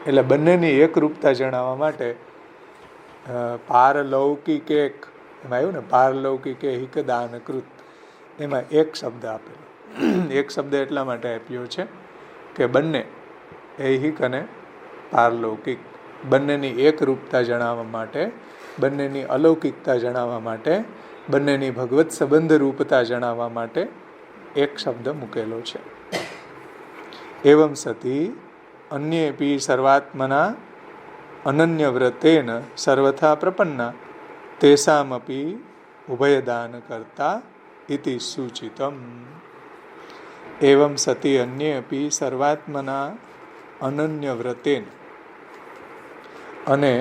એટલે બંનેની એકરૂપતા જણાવવા માટે પારલૌકિક એક એમાં આવ્યું ને, પારલૌકિક હિક દાનકૃત, એમાં એક શબ્દ આપેલો. એક શબ્દ એટલા માટે આપ્યો છે કે બંને ઐહિક અને પારલૌકિક બંનેની એકરૂપતા જણાવવા માટે, બંનેની અલૌકિકતા જણાવવા માટે, બંનેની ભગવત સંબંધ રૂપતા જણાવવા માટે એક શબ્દ મૂકેલો છે. એવં સતી અન્યેપી સર્વાત્મના અનન્ય વ્રતેન સર્વથા પ્રપન્ના તેસામપી ઉભયદાન કરતા ઇતિ સૂચિતમ. એવં સતી અન્યેપી સર્વાત્મના અનન્ય વ્રતેન, અને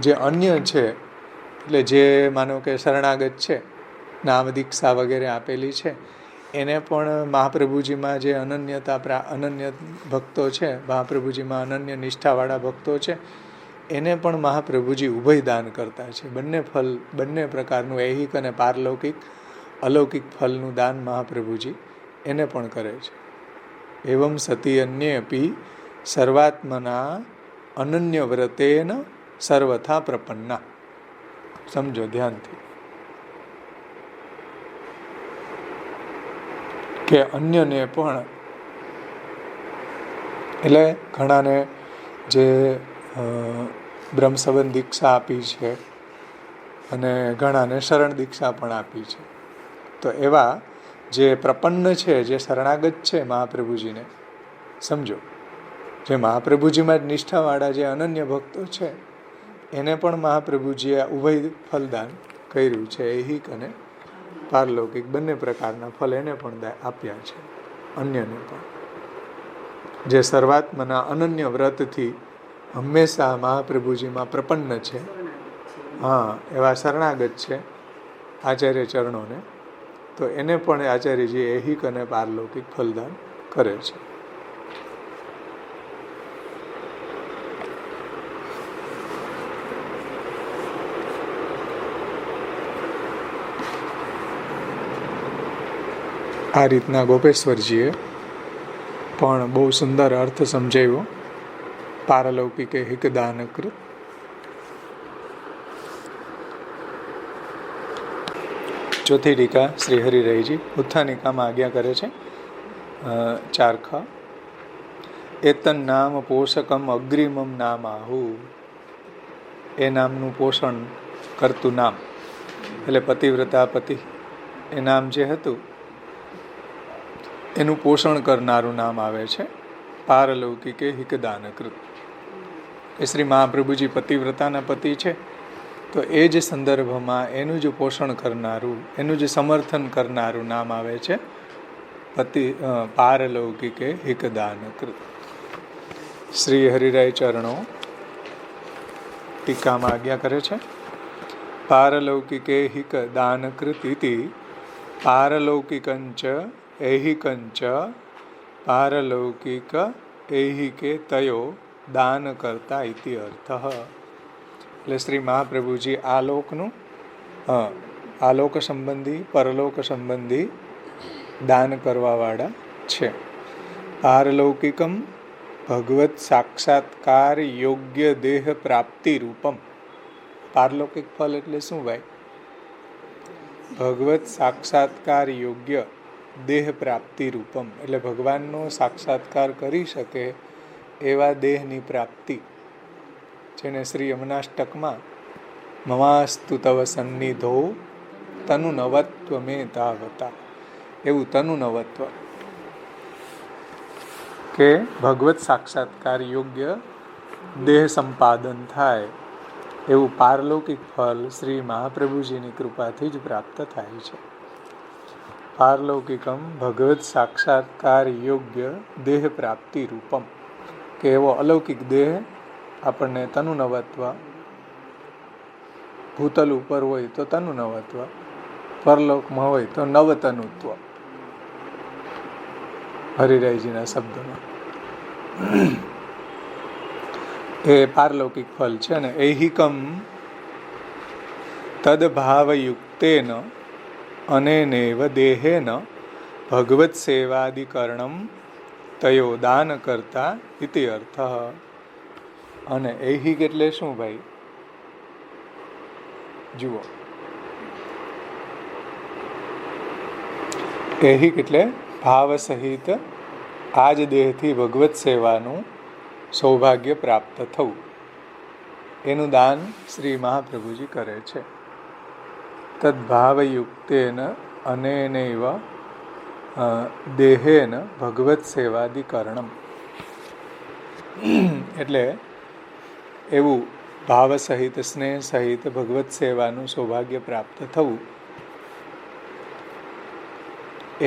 જે અન્ય છે એટલે જે માનો કે શરણાગત છે, નામ દીક્ષા વગેરે આપેલી છે, એને પણ મહાપ્રભુજીમાં જે અનન્ય ભક્તો છે, મહાપ્રભુજીમાં અનન્ય નિષ્ઠાવાળા ભક્તો છે, એને પણ મહાપ્રભુજી ઉભય દાન કરતા છે. બંને પ્રકારનું ઐહિક અને પારલૌકિક અલૌકિક ફલનું દાન મહાપ્રભુજી એને પણ કરે છે. એવં સતી અન્યેપી સર્વાત્મના અનન્ય વ્રતેન સર્વથા પ્રપન્ના. સમજો ધ્યાનથી કે અન્યને પણ, એટલે ઘણાને જે બ્રહ્મસંબંધ દીક્ષા આપી છે અને ઘણાને શરણ દીક્ષા પણ આપી છે, તો એવા જે પ્રપન્ન છે, જે શરણાગત છે મહાપ્રભુજીને, સમજો જે મહાપ્રભુજીમાં જ નિષ્ઠાવાળા જે અનન્ય ભક્તો છે, એને પણ મહાપ્રભુજીએ ઉભય ફલદાન કર્યું છે. ઐહિક અને પારલૌકિક બંને પ્રકારના ફલ એને પણ આપ્યા છે, અન્યને પણ. જે સર્વાત્મના અનન્ય વ્રતથી હંમેશા મહાપ્રભુજીમાં પ્રપન્ન છે, એવા શરણાગત છે આચાર્ય ચરણોને, તો એને પણ આચાર્યજી ઐહિક અને પારલૌકિક ફલદાન કરે છે. આ રીતના ગોપેશ્વરજીએ પણ બહુ સુંદર અર્થ સમજાવ્યો પારલૌકિકે હિકદાનકૃત. ચોથી ટીકા શ્રી હરિરાયજી ઉત્થાનિકામાં આજ્ઞા કરે છે, 4ખ. એતન નામ પોષકમ અગ્રિમમ નામ આહુ. એ નામનું પોષણ કરતું નામ, એટલે પતિવ્રતા પતિ એ નામ જે હતું એનું પોષણ કરનારું નામ આવે છે પારલૌકિકે હિકદાનકૃત. એ શ્રી મહાપ્રભુજી પતિવ્રતાના પતિ છે, તો એ જ સંદર્ભમાં એનું જ પોષણ કરનારું, એનું જ સમર્થન કરનારું નામ આવે છે પારલૌકિકે હિકદાનકૃત. શ્રી હરિરાય ચરણો ટીકામાં આજ્ઞા કરે છે, પારલૌકિકે હિકદાનકૃત ઇતિ પારલૌકિકંચ ઐહિકંચ પારલૌકિક ઐહિકે તયો દાન કરતા ઇતિ અર્થ. એટલે શ્રી મહાપ્રભુજી આલોકનું આલોક સંબંધી પરલોક સંબંધી દાન કરવાવાળા છે. પારલૌકિકમ ભગવત સાક્ષાત્કાર યોગ્ય દેહ પ્રાપ્તિ રૂપમ. પારલૌકિક ફલ એટલે શું ભાઈ? ભગવત સાક્ષાત્કાર યોગ્ય દેહ પ્રાપ્તિ રૂપમ, એટલે ભગવાનનો સાક્ષાત્કાર કરી શકે એવા દેહની પ્રાપ્તિ, જેને શ્રી યમનાષ્ટકમાં મમાસ્તુ તવ સન્નિધો તનુ નવત્વ મે તાવતા, એવું તનુ નવત્વ કે ભગવત સાક્ષાત્કાર યોગ્ય દેહ સંપાદન થાય એવું પારલૌકિક ફલ શ્રી મહાપ્રભુજીની કૃપાથી જ પ્રાપ્ત થાય છે. પારલૌકિકમ ભગવત સાક્ષાત્કાર યોગ્ય દેહ પ્રાપ્તિ રૂપમ, કે એવો અલૌકિક દેહ આપણને તનુ નવત્વ, ભૂતલ ઉપર હોય તો તનુ નવત્વ, પરલોકમાં હોય તો નવતનુત્વ, હરિરાયજીના શબ્દમાં એ પારલૌકિક ફલ છે. ને ઐહિકમ તદભાવયુક્તેન અનેનેવ દેહેન ભગવત સેવાદિકરણમ તયો દાન કરતા ઇતિ અર્થ. અને ઐહિક એટલે શું ભાઈ? જુઓ, ઐહિક એટલે ભાવ સહિત આ જ દેહથી ભગવત સેવાનું સૌભાગ્ય પ્રાપ્ત થવું, એનું દાન શ્રી મહાપ્રભુજી કરે છે. તદ્ભાવયુક્તેન અનેનૈવ દેહેન ભગવત સેવાદિકરણમ, એટલે એવું ભાવ સહિત સ્નેહ સહિત ભગવત સેવાનું સૌભાગ્ય પ્રાપ્ત થવું,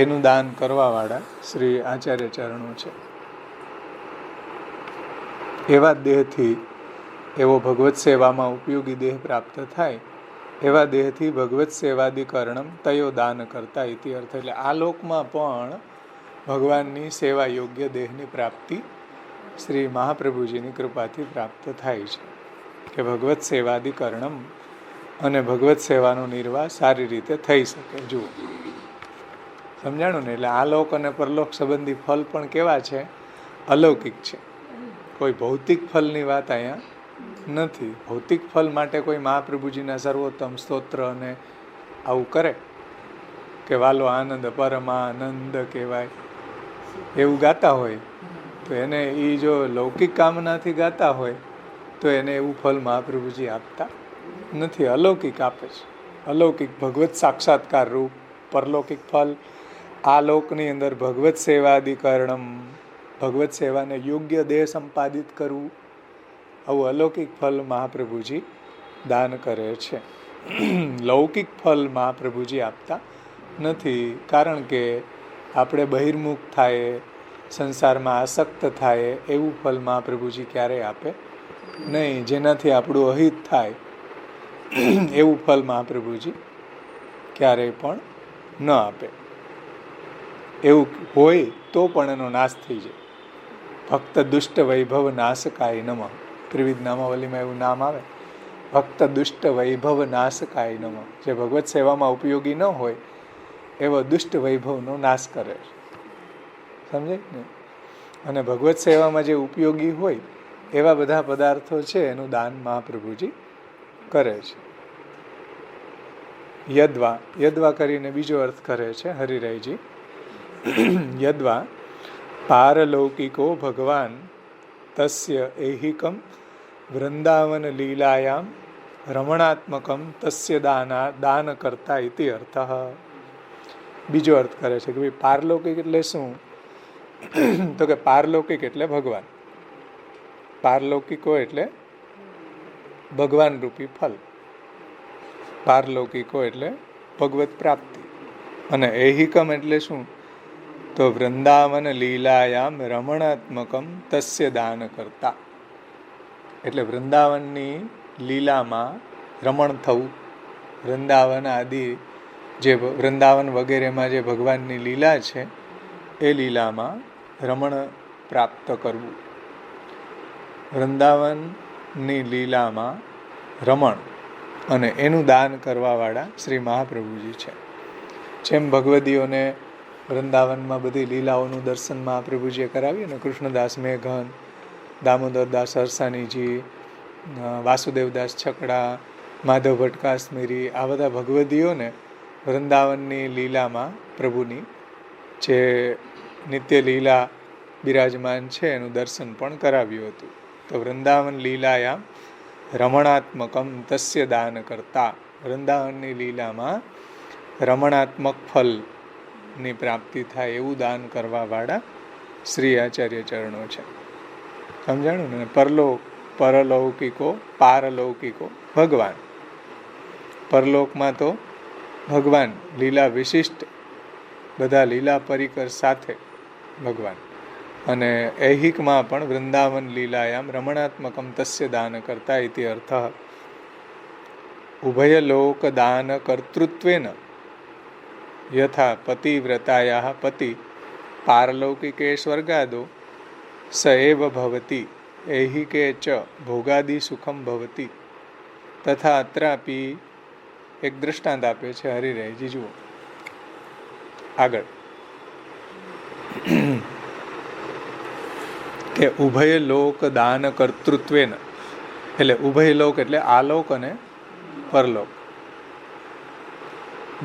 એનું દાન કરવાવાળા શ્રી આચાર્ય ચરણો છે. એવા દેહથી એવો ભગવત સેવામાં ઉપયોગી દેહ પ્રાપ્ત થાય, એવા દેહથી ભગવત સેવાદિકરણમ તયો દાન કરતા ઇતિ અર્થ. એટલે આ લોકમાં પણ ભગવાનની સેવા યોગ્ય દેહની પ્રાપ્તિ શ્રી મહાપ્રભુજીની કૃપાથી પ્રાપ્ત થાય છે, કે ભગવત સેવાદિકરણમ, અને ભગવત સેવાનો નિર્વાહ સારી રીતે થઈ શકે. જુઓ, સમજાણું ને? એટલે આ લોક અને પરલોક સંબંધી ફલ પણ કેવા છે? અલૌકિક છે. કોઈ ભૌતિક ફલની વાત અહીંયા નથી. ભૌતિક ફલ માટે કોઈ મહાપ્રભુજીના સર્વોત્તમ સ્તોત્ર અને આવું કરે કે વાલો આનંદ પરમાનંદ કહેવાય એવું ગાતા હોય તો એને એ જો લૌકિક કામનાથી ગાતા હોય તો એને એવું ફલ મહાપ્રભુજી આપતા નથી, અલૌકિક આપે છે. અલૌકિક ભગવત સાક્ષાત્કાર રૂપ પરલૌકિક ફલ આ લોકની અંદર ભગવત સેવાધિકરણમ, ભગવત સેવાને યોગ્ય દેહ સંપાદિત કરવું, આવું અલૌકિક ફલ મહાપ્રભુજી દાન કરે છે. લૌકિક ફલ મહાપ્રભુજી આપતા નથી, કારણ કે આપણે બહિર્મુખ થાય, સંસારમાં આસક્ત થાય એવું ફલ મહાપ્રભુજી ક્યારેય આપે નહીં. જેનાથી આપણું અહિત થાય એવું ફલ મહાપ્રભુજી ક્યારેય પણ ન આપે. એવું હોય તો પણ એનો નાશ થઈ જાય. ભક્ત દુષ્ટ વૈભવ નાશકાય નમઃ, ત્રિવિધ નામાવલીમાં એવું નામ આવે, ભક્ત દુષ્ટ વૈભવ નાશકાય નમઃ. જે ભગવત સેવામાં ઉપયોગી ન હોય એવો દુષ્ટ વૈભવનો નાશ કરે છે, સમજાય ને. અને ભગવત સેવામાં જે ઉપયોગી હોય એવા બધા પદાર્થો છે એનું દાન મહાપ્રભુજી કરે છે. યદ્વા, યદ્વા કરીને બીજો અર્થ કરે છે હરિરાયજી. યદ્વા પારલૌકિકો ભગવાન તસ્ય એહિકમ વૃંદાવન લીલાયામ રમણાત્મકમ તસ્ય દાન કરતા ઇતિ અર્થ. બીજો અર્થ કરે છે કે ભાઈ પારલૌકિક એટલે શું? તો કે પારલૌકિક એટલે ભગવાન, પારલૌકિકો એટલે ભગવાન રૂપી ફલ, પારલૌકિકો એટલે ભગવત પ્રાપ્તિ. અને એહિકમ એટલે શું? તો વૃંદાવન લીલાયામ રમણાત્મકમ તસ્ય દાન કરતા, એટલે વૃંદાવનની લીલામાં રમણ થવું, વૃંદાવન આદિ જે વૃંદાવન વગેરેમાં જે ભગવાનની લીલા છે એ લીલામાં રમણ પ્રાપ્ત કરવું. વૃંદાવનની લીલામાં રમણ અને એનું દાન કરવાવાળા શ્રી મહાપ્રભુજી છે. જેમ ભગવદીઓને વૃંદાવનમાં બધી લીલાઓનું દર્શન મહાપ્રભુજીએ કરાવ્યું ને, કૃષ્ણદાસ મેઘન, દામોદરદાસ હરસાનીજી, વાસુદેવદાસ છકડા, માધવ ભટ્ટ કાશ્મીરી, આ બધા ભગવદીઓને વૃંદાવનની લીલામાં પ્રભુની જે નિત્ય લીલા બિરાજમાન છે એનું દર્શન પણ કરાવ્યું હતું. તો વૃંદાવન લીલાયામ રમણાત્મકમ તસ્ય દાન કરતા, વૃંદાવનની લીલામાં રમણાત્મક ફલની પ્રાપ્તિ થાય એવું દાન કરવાવાળા શ્રી આચાર્ય ચરણો છે. સમજાણું ને? પરલૌકિકો પારલૌકિકો ભગવાન, પરલોકમાં તો ભગવાન લીલા વિશિષ્ટ, બધા લીલા પરિકર સાથે ભગવાન, અને ઐહિકમાં પણ વૃંદાવન લીલાયામ રમણાત્મકમ તસ્ય દાન કરતા ઇતિ અર્થ. ઉભય લોક દાન કર્તૃત્વેન યથા પતિવ્રતાયાઃ પતિ પારલૌકિકે સ્વર્ગાદો સ એવ ભવતિ ઐહિકે ચ ભોગાદિ સુખમ ભવતિ તથા અત્રાપી. એક દૃષ્ટાંત આપે છે હરિરાયજી, જુઓ આગળ કે ઉભય લોક દાન કર્તૃત્વેન, એટલે ઉભય લોક એટલે આલોક અને પરલોક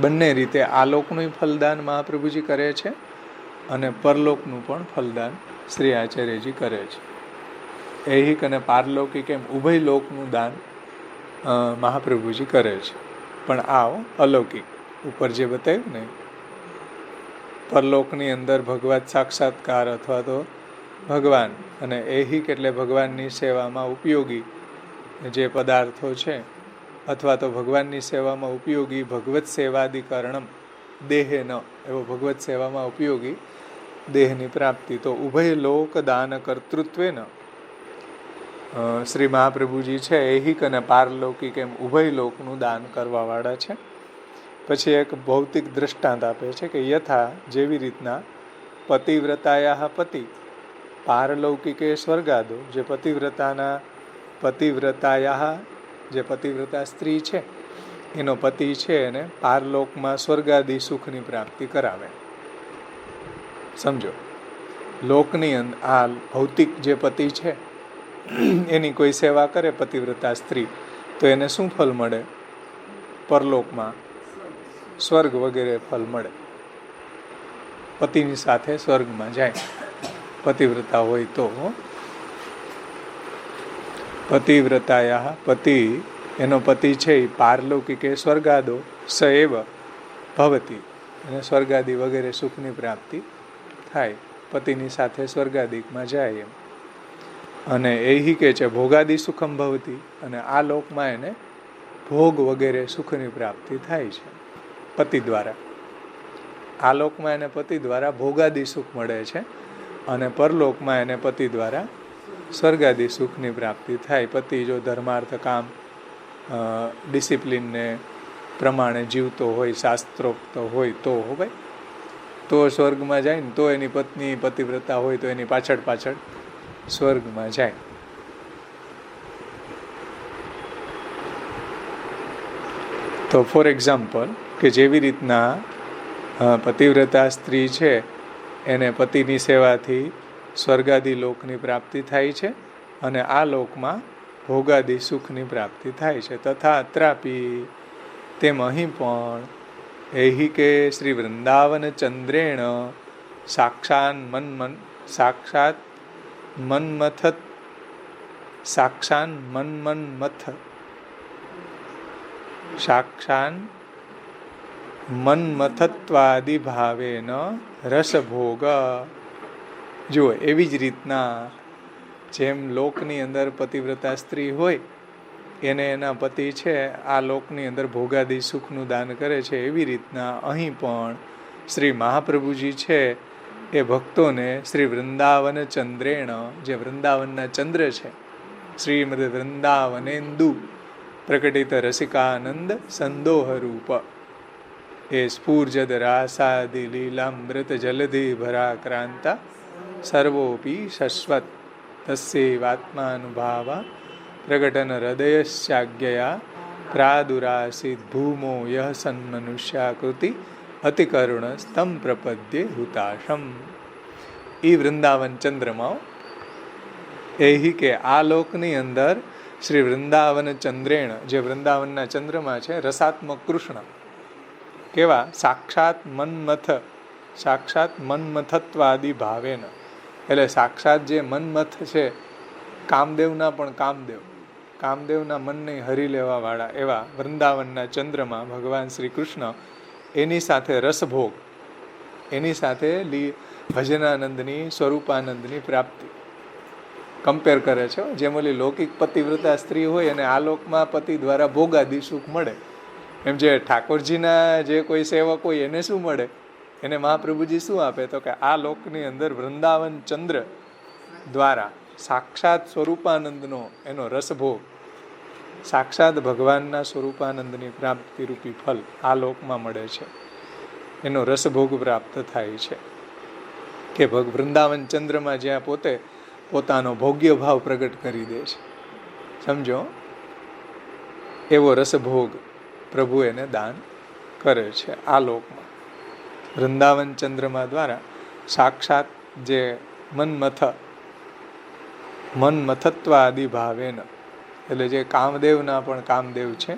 બંને રીતે આલોકનું ફલદાન મહાપ્રભુજી કરે છે અને પરલોકનું પણ ફલદાન શ્રી આચાર્યજી કરે છે. ઐહિક અને પારલૌકિક એમ ઉભય લોકનું દાન મહાપ્રભુજી કરે છે. પણ આવ અલૌકિક ઉપર જે બતાવ્યું ને, પરલોકની અંદર ભગવત સાક્ષાત્કાર અથવા તો ભગવાન, અને ઐહિક એટલે ભગવાનની સેવામાં ઉપયોગી જે પદાર્થો છે અથવા તો ભગવાનની સેવામાં ઉપયોગી ભગવત સેવાધિકરણમ દેહે ન, એવો ભગવત સેવામાં ઉપયોગી દેહની પ્રાપ્તિ. તો ઉભય લોક દાન કર્તૃત્વેન શ્રી મહાપ્રભુજી છે ઐહિક અને પારલૌકિક એમ ઉભય લોકનું દાન કરવાવાળા છે. પછી એક ભૌતિક દૃષ્ટાંત આપે છે કે યથા, જેવી રીતના પતિવ્રતાયાઃ પતિ પારલૌકિકે સ્વર્ગાદો, જે પતિવ્રતાયાઃ જે પતિવ્રતા સ્ત્રી છે એનો પતિ છે એને પારલોકમાં સ્વર્ગાદી સુખની પ્રાપ્તિ કરાવે. સમજો, લોકની અંદર આ ભૌતિક જે પતિ છે એની કોઈ સેવા કરે પતિવ્રતા સ્ત્રી તો એને શું ફલ મળે? પરલોકમાં સ્વર્ગ વગેરે ફલ મળે. પતિની સાથે સ્વર્ગમાં જાય પતિવ્રતા હોય તો. પતિવ્રતાયા પતિ, એનો પતિ છે એ પારલૌકિકે સ્વર્ગાદો સ એવ ભવતી, અને સ્વર્ગાદી વગેરે સુખની પ્રાપ્તિ થાય. પતિની સાથે સ્વર્ગાદિકમાં જાય એમ. અને એ કે છે ભોગાદી સુખમ ભવતી, અને આ લોકમાં એને ભોગ વગેરે સુખની પ્રાપ્તિ થાય છે પતિ દ્વારા. આ લોકમાં એને પતિ દ્વારા ભોગાદી સુખ મળે છે, અને પરલોકમાં એને પતિ દ્વારા સ્વર્ગાદી સુખની પ્રાપ્તિ થાય. પતિ જો ધર્માર્થ કામ ડિસિપ્લિનને પ્રમાણે જીવતો હોય, શાસ્ત્રોક્ત હોય તો ભાઈ, તો સ્વર્ગમાં જાય ને. તો એની પત્ની પતિવ્રતા હોય તો એની પાછળ પાછળ સ્વર્ગમાં જાય. તો ફોર એક્ઝામ્પલ, કે જેવી રીતના પતિવ્રતા સ્ત્રી છે એને પતિની સેવાથી સ્વર્ગાદી લોકની પ્રાપ્તિ થાય છે, અને આ લોકમાં ભોગાદી સુખની પ્રાપ્તિ થાય છે. તથા અત્રાપી, તેમ અહીં પણ એહી કે શ્રી વૃંદાવન ચંદ્રેણ સાક્ષાત મન્મથત્વાદિ ભાવેન રસભોગ. જુઓ, એવી જ રીતના જેમ લોકની અંદર પતિવ્રતા સ્ત્રી હોય એને એના પતિ છે આ લોકની અંદર ભોગાદી સુખનું દાન કરે છે, એવી રીતના અહીં પણ શ્રી મહાપ્રભુજી છે એ ભક્તોને શ્રી વૃંદાવન ચંદ્રેણ, જે વૃંદાવનના ચંદ્ર છે, શ્રીમદ વૃંદાવનેન્દુ પ્રકટિત રસિકાનંદ સંદોહ રૂપ, એ સ્ફૂર્જદ રાસાદિ લીલામૃત જલધિ ભરાક્રાંતા સર્વોપી શશ્વત તસ્યૈવાત્માનુભાવા પ્રગટન હૃદયશ્ચાજ્ઞયા પ્રાદુરાસીદ ભૂમો યહ સન્મનુષ્યાકૃતિ અતિકરુણ સ્તમ પ્રપદ્યે હુતાશમ. ઈ વૃંદાવન ચંદ્રમા એહી કે આ લોકની અંદર શ્રી વૃંદાવન ચંદ્રેણ, જે વૃંદાવનના ચંદ્રમાં છે, રસાત્મક કૃષ્ણ કેવા? સાક્ષાત મન્મથત્વાદિ ભાવેન, એટલે સાક્ષાત જે મન્મથ છે, કામદેવના પણ કામદેવના મનને હરી લેવા વાળા એવા વૃંદાવનના ચંદ્રમાં ભગવાન શ્રી કૃષ્ણ, એની સાથે રસભોગ, એની સાથે ભજનાનંદની સ્વરૂપાનંદની પ્રાપ્તિ કમ્પેર કરે છે. જેમ ઓલી લૌકિક પતિવ્રતા સ્ત્રી હોય અને આ લોકમાં પતિ દ્વારા ભોગાદી સુખ મળે, એમ જે ઠાકોરજીના જે કોઈ સેવક હોય એને શું મળે? એને મહાપ્રભુજી શું આપે? તો કે આ લોકની અંદર વૃંદાવન ચંદ્ર દ્વારા સાક્ષાત સ્વરૂપાનંદનો એનો રસભોગ, સાક્ષાત ભગવાનના સ્વરૂપાનંદની પ્રાપ્તિ રૂપી ફલ આ લોકમાં મળે છે, એનો રસભોગ પ્રાપ્ત થાય છે. કે વૃંદાવન ચંદ્રમાં જ્યાં પોતે પોતાનો ભોગ્ય ભાવ પ્રગટ કરી દે છે, સમજો, એવો રસભોગ પ્રભુ એને દાન કરે છે આ લોકમાં. વૃંદાવન ચંદ્રમા દ્વારા સાક્ષાત જે મન્મથત્વાદિ ભાવેન, એટલે જે કામદેવના પણ કામદેવ છે,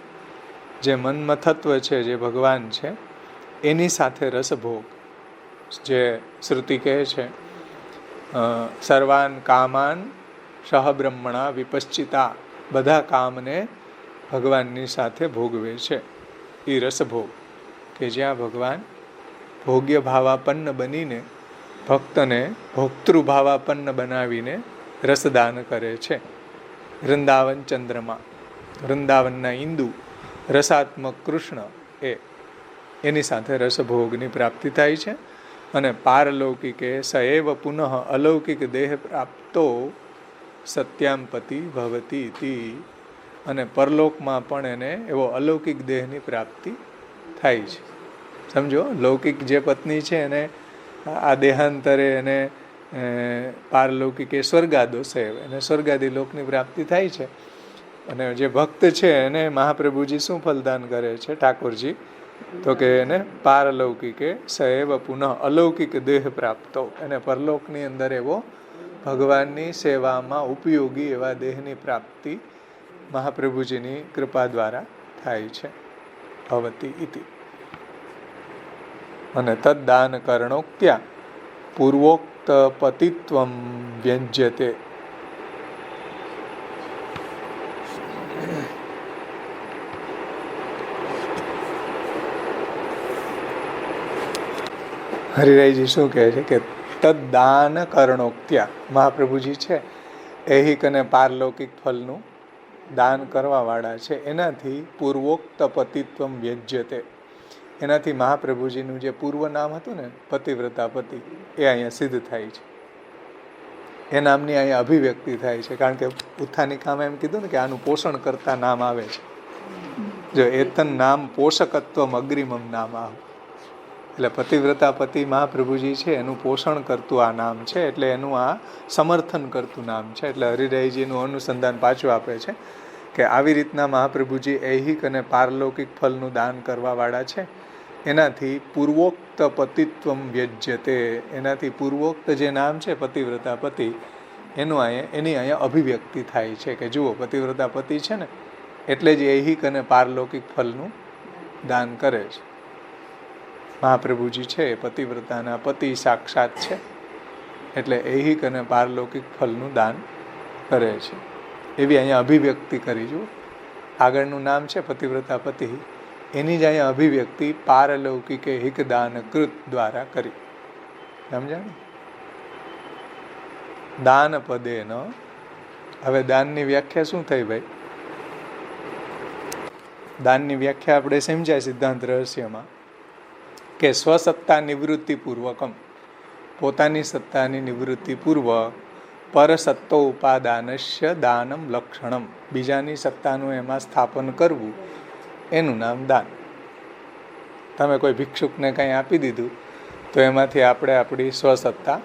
જે મન્મથત્વ છે, જે ભગવાન છે, એની સાથે રસભોગ, જે શ્રુતિ કહે છે સર્વાન કામાન સહબ્રહ્મણા વિપશ્ચિતા, બધા કામને ભગવાનની સાથે ભોગવે છે. એ રસભોગ કે જ્યાં ભગવાન ભોગ્ય ભાવાપન્ન બનીને ભક્તને ભોક્તૃભાવાપન્ન બનાવીને રસદાન કરે છે. વૃંદાવન ચંદ્રમાં વૃંદાવનના ઇન્દુ રસાત્મક કૃષ્ણ એની સાથે રસભોગની પ્રાપ્તિ થાય છે. અને પારલૌકિકે સએવ પુનઃ અલૌકિક દેહ પ્રાપ્તો સત્યાંપતિ ભવતી ઇતિ, અને પરલોકમાં પણ એને એવો અલૌકિક દેહની પ્રાપ્તિ થાય છે. સમજો, લૌકિક જે પત્ની છે એને આ દેહાંતરે એને પારલૌકિકે સ્વર્ગાદો સેવ, એને સ્વર્ગાદી લોકની પ્રાપ્તિ થાય છે. અને જે ભક્ત છે એને મહાપ્રભુજી શું ફલદાન કરે છે ઠાકોરજી? તો કે એને પારલૌકિકે સએવ પુનઃ અલૌકિક દેહ પ્રાપ્તો, એને પરલોકની અંદર એવો ભગવાનની સેવામાં ઉપયોગી એવા દેહની પ્રાપ્તિ મહાપ્રભુજીની કૃપા દ્વારા થાય છે. ભવતી ઇતિ. અને તદ્દાન કરણોક્ત્યા પૂર્વોક્ત પતિત્વમ વ્યંજ્યતે. હરિરાયજી શું કહે છે કે તદ્દાન કરણોક્ત્યા, મહાપ્રભુજી છે ઐહિક અને પારલૌકિક ફલનું દાન કરવાવાળા છે, એનાથી પૂર્વોક્ત પતિત્વમ વ્યજ્યતે, એનાથી મહાપ્રભુજીનું જે પૂર્વ નામ હતું ને પતિવ્રતા પતિ, એ અહીંયા સિદ્ધ થાય છે. એ નામની અહીંયા અભિવ્યક્તિ થાય છે. કારણ કે ઉત્થાનિકામાં એમ કીધું ને કે આનું પોષણ કરતા નામ આવે છે. જો એતન નામ પોષકત્વમ અગ્રિમમ નામ આવું, એટલે પતિવ્રતા પતિ મહાપ્રભુજી છે એનું પોષણ કરતું આ નામ છે, એટલે એનું આ સમર્થન કરતું નામ છે. એટલે હરિરાયજીનું અનુસંધાન પાછું આપે છે કે આવી રીતના મહાપ્રભુજી ઐહિક અને પારલૌકિક ફલનું દાન કરવાવાળા છે, એનાથી પૂર્વોક્ત પતિત્વમ વ્યજ્યતે, એનાથી પૂર્વોક્ત જે નામ છે પતિવ્રતા પતિ, એની અહીંયા અભિવ્યક્તિ થાય છે કે જુઓ પતિવ્રતા પતિ છે ને એટલે જ ઐહિક અને પારલૌકિક ફલનું દાન કરે છે. મહાપ્રભુજી છે એ પતિવ્રતાના પતિ સાક્ષાત છે, એટલે ઐહિક અને પારલૌકિક ફલનું દાન કરે છે. એવી અહીંયા અભિવ્યક્તિ કરી. જુઓ આગળનું નામ છે પતિવ્રતા પતિ, એની જ અહીંયા અભિવ્યક્તિ પારલૌકિક હિક દાન કૃત દ્વારા કરી. સમજ્યા ને? દાન પદે ન. હવે દાનની વ્યાખ્યા શું થઈ ભાઈ? દાનની વ્યાખ્યા આપણે સમજ્યા સિદ્ધાંત રહસ્યમાં કે સ્વસત્તા નિવૃત્તિ પૂર્વકમ, પોતાની સત્તાની નિવૃત્તિ પૂર્વક, પરસત્તો ઉપાદાનસ્ય દાનમ લક્ષણમ, બીજાની સત્તાનું એમાં સ્થાપન કરવું, એનું નામ દાન. તમે કોઈ ભિક્ષુકને કંઈ આપી દીધું તો એમાંથી આપણે આપણી સ્વસત્તા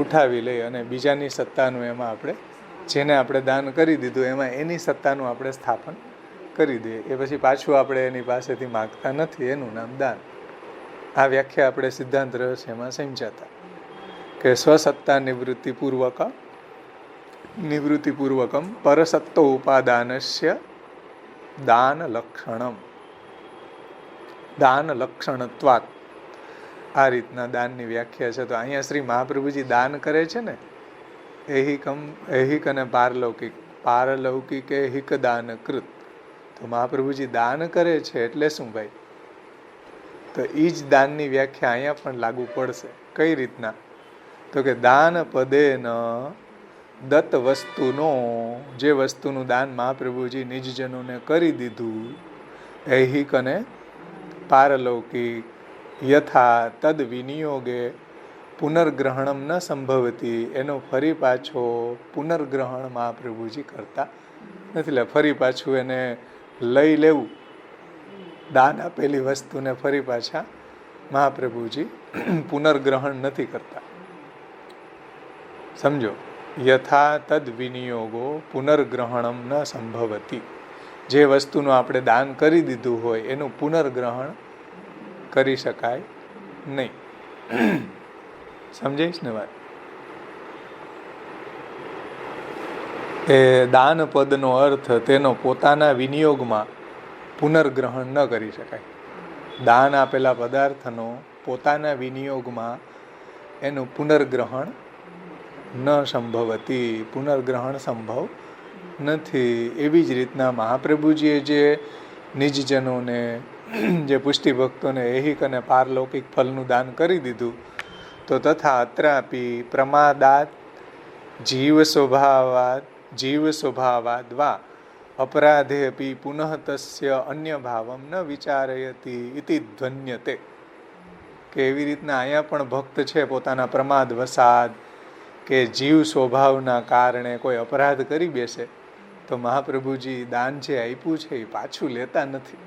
ઉઠાવી લઈ અને બીજાની સત્તાનું એમાં આપણે, જેને આપણે દાન કરી દીધું એમાં એની સત્તાનું આપણે સ્થાપન કરી દઈએ. એ પછી પાછું આપણે એની પાસેથી માગતા નથી, એનું નામ દાન. આ વ્યાખ્યા આપણે સિદ્ધાંત રહસ્યમાં સમજાતા કે સ્વસત્તા નિવૃત્તિપૂર્વકમ પરસત્તો ઉપાદાનસ્ય દાન લક્ષણમ, દાન લક્ષણત્વાત, આ રીતના દાનની વ્યાખ્યા છે. તો અહીંયા શ્રી મહાપ્રભુજી દાન કરે છે ને ઐહિક અને પારલૌકિક ઐહિક દાન કૃત. તો મહાપ્રભુજી દાન કરે છે એટલે શું ભાઈ? તો એ જ દાનની વ્યાખ્યા અહીંયા પણ લાગુ પડશે. કઈ રીતના? તો કે દાન પદે ન દત્ત વસ્તુનો, જે વસ્તુનું દાન મહાપ્રભુજી નિજજનોને કરી દીધું ઐહિક અને પારલૌકિક, યથા તદ વિનિયોગે પુનર્ગ્રહણમ ન સંભવતી, એનો ફરી પાછો પુનર્ગ્રહણ મહાપ્રભુજી કરતા નથી. એટલે ફરી પાછું એને લઈ લેવું, દાન આપેલી વસ્તુને ફરી પાછા મહાપ્રભુજી પુનર્ગ્રહણ નથી કરતા. સમજો, યથા તદ વિનિયોગો પુનર્ગ્રહણમ ન સંભવતી, જે વસ્તુનું આપણે દાન કરી દીધું હોય એનું પુનર્ગ્રહણ કરી શકાય નહીં. સમજાઈશ ને વાત? એ દાન પદનો અર્થ તેનો પોતાના વિનિયોગમાં પુનર્ગ્રહણ ન કરી શકાય. દાન આપેલા પદાર્થનો પોતાના વિનિયોગમાં એનું પુનર્ગ્રહણ ન સંભવતી, પુનર્ગ્રહણ સંભવ નથી. એવી જ રીતના મહાપ્રભુજીએ જે નિજજનોને, જે પુષ્ટિભક્તોને ઐહિક અને પારલૌકિક ફલનું દાન કરી દીધું, તો તથા અત્રાપી પ્રમાદાત જીવ સ્વભાવાદ વા અપરાધે અપી પુનઃ તસ્ય અન્ય ભાવમ ન વિચારયતી ઇતિ ધ્વન્યતે. કે એવી રીતના અહીંયા પણ ભક્ત છે પોતાના પ્રમાદ વસાદ કે જીવ સ્વભાવના કારણે કોઈ અપરાધ કરી બેસે તો મહાપ્રભુજી દાન જે આપ્યું છે એ પાછું લેતા નથી.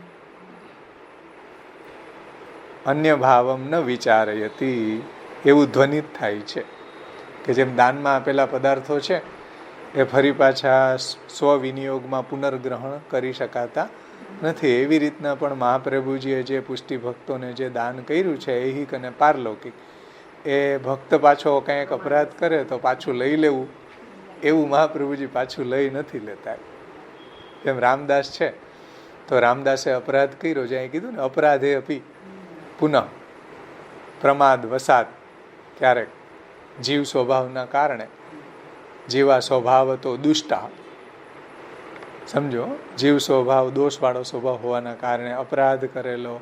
અન્ય ભાવમ ન વિચારયતી, એવું ધ્વનિત થાય છે કે જેમ દાનમાં આપેલા પદાર્થો છે એ ફરી પાછા સ્વવિનિયોગમાં પુનર્ગ્રહણ કરી શકાતા નથી. એવી રીતના પણ મહાપ્રભુજીએ જે પુષ્ટિ ભક્તોને જે દાન કર્યું છે ઐહિક અને પારલૌકિક, એ ભક્ત પાછો કંઈક અપરાધ કરે તો પાછું લઈ લેવું, એવું મહાપ્રભુજી પાછું લઈ નથી લેતા. જેમ રામદાસ છે, તો રામદાસે અપરાધ કર્યો, જ્યાં કીધું ને અપરાધે અપી પુનઃ પ્રમાદ વસાત, ક્યારેક જીવ સ્વભાવના કારણે, જીવા સ્વભાવ તો દુષ્ટા, સમજો, જીવ સ્વભાવ દોષવાળો સ્વભાવ હોવાના કારણે અપરાધ કરેલો,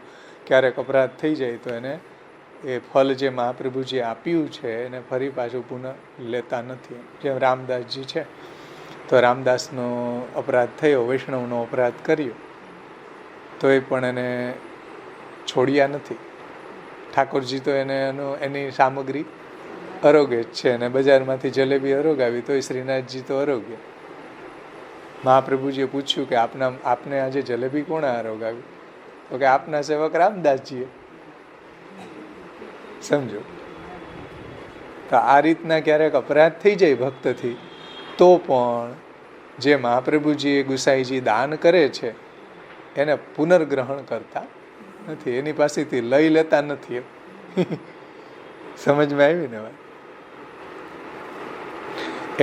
ક્યારેક અપરાધ થઈ જાય તો એને એ ફલ જે મહાપ્રભુજીએ આપ્યું છે એને ફરી પાછું પુનઃ લેતા નથી. જેમ રામદાસજી છે, તો રામદાસનો અપરાધ થયો, વૈષ્ણવનો અપરાધ કર્યો, તો એ પણ એને છોડ્યા નથી. ઠાકોરજી તો એની સામગ્રી અરોગે જ છે, અને બજારમાંથી જલેબી અરોગાવી તો શ્રીનાથજી તો અરોગ્ય. મહાપ્રભુજીએ પૂછ્યું કે આપને આજે જલેબી કોણે અરોગાવી? તો કે આપના સેવક રામદાસજીએ. સમજો, તો આ રીતના ક્યારેક અપરાધ થઈ જાય ભક્તથી, તો પણ જે મહાપ્રભુજી ગુસાઈજી દાન કરે છે એને પુનર્ગ્રહણ કરતા નથી, એની પાસેથી લઈ લેતા નથી. સમજમાં આવી ને વાત?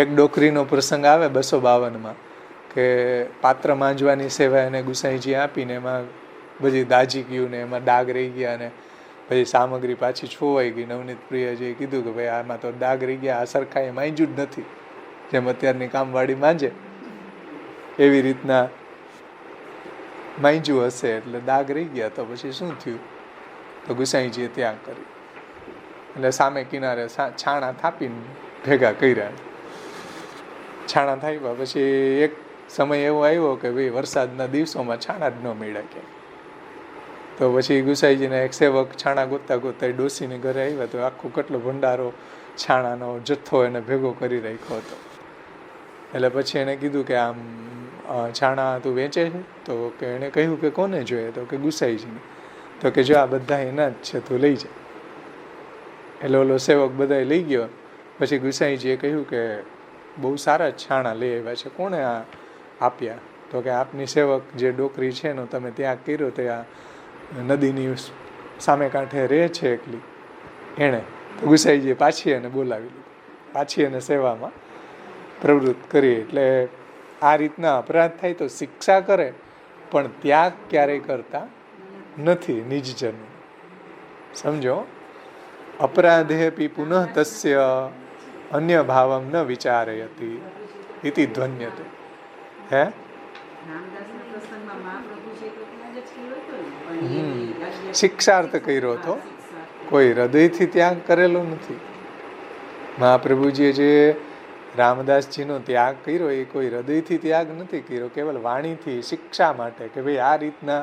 એક ડોકરીનો પ્રસંગ આવે 252માં, કે પાત્ર માંજવાની સેવા એને ગુસાઈજી આપીને એમાં બધી દાજી ગયું ને એમાં ડાઘ રહી ગયા, ને પછી સામગ્રી પાછી છોવાઈ ગઈ. નવનીત પ્રિયજીએ કીધું કે ભાઈ આમાં તો ડાઘ રહી ગયા, આ સરખાએ માંજ્યું જ નથી, જેમ અત્યારની કામવાળી માંજે એવી રીતના માંજ્યું હશે, એટલે ડાઘ રહી ગયા. તો પછી શું થયું? તો ગુસાઈજીએ ત્યાગ કર્યું, એટલે સામે કિનારે છાણા થાપીને ભેગા કર્યા. છાણા થાપ્યા પછી એક સમય એવો આવ્યો કે ભાઈ વરસાદના દિવસોમાં છાણા જ ન મળ્યા કે, તો પછી ગુસાઈજીના એક સેવક છાણા ગોતતા ગોતતા ડોસીને ઘરે આવ્યા, તો આખું કેટલો ભંડારો છાણાનો જથ્થો એને ભેગો કરી રાખ્યો હતો. એટલે પછી એને કીધું કે આમ છાણા તું વેચે છે? તો કે એણે કહ્યું કે કોને જોઈએ? તો કે ગુસાઈજીને. તો કે જો આ બધા એના જ છે, તું લઈ જા. એટલે ઓલો સેવક બધા લઈ ગયો. પછી ગુસાઈજીએ કહ્યું કે બહુ સારા છાણા લઈ આવ્યા છે, કોણે આ આપ્યા? તો કે આપની સેવક જે ડોકરી છે એનો તમે ત્યાગ કર્યો, તે આ નદીની સામે કાંઠે રહે છે એકલી, એણે. તો ગુસાઈજીએ પાછી એને બોલાવી લીધી, પાછી એને સેવામાં પ્રવૃત્ત કરી. એટલે આ રીતના અપરાધ થાય તો શિક્ષા કરે, પણ ત્યાગ ક્યારેય કરતા નથી નિજજન. સમજો, અપરાધેપી પુનઃ તસ્ય અન્ય ભાવમ ન વિચારયતિ ઇતિ ધ્વન્યતે. હે શિક્ષાર્થ કર્યો હતો, કોઈ હૃદયથી ત્યાગ કરેલો નથી. મહાપ્રભુજીએ જે રામદાસજીનો ત્યાગ કર્યો એ કોઈ હૃદયથી ત્યાગ નથી કર્યો, કેવલ વાણીથી, શિક્ષા માટે, કે ભાઈ આ રીતના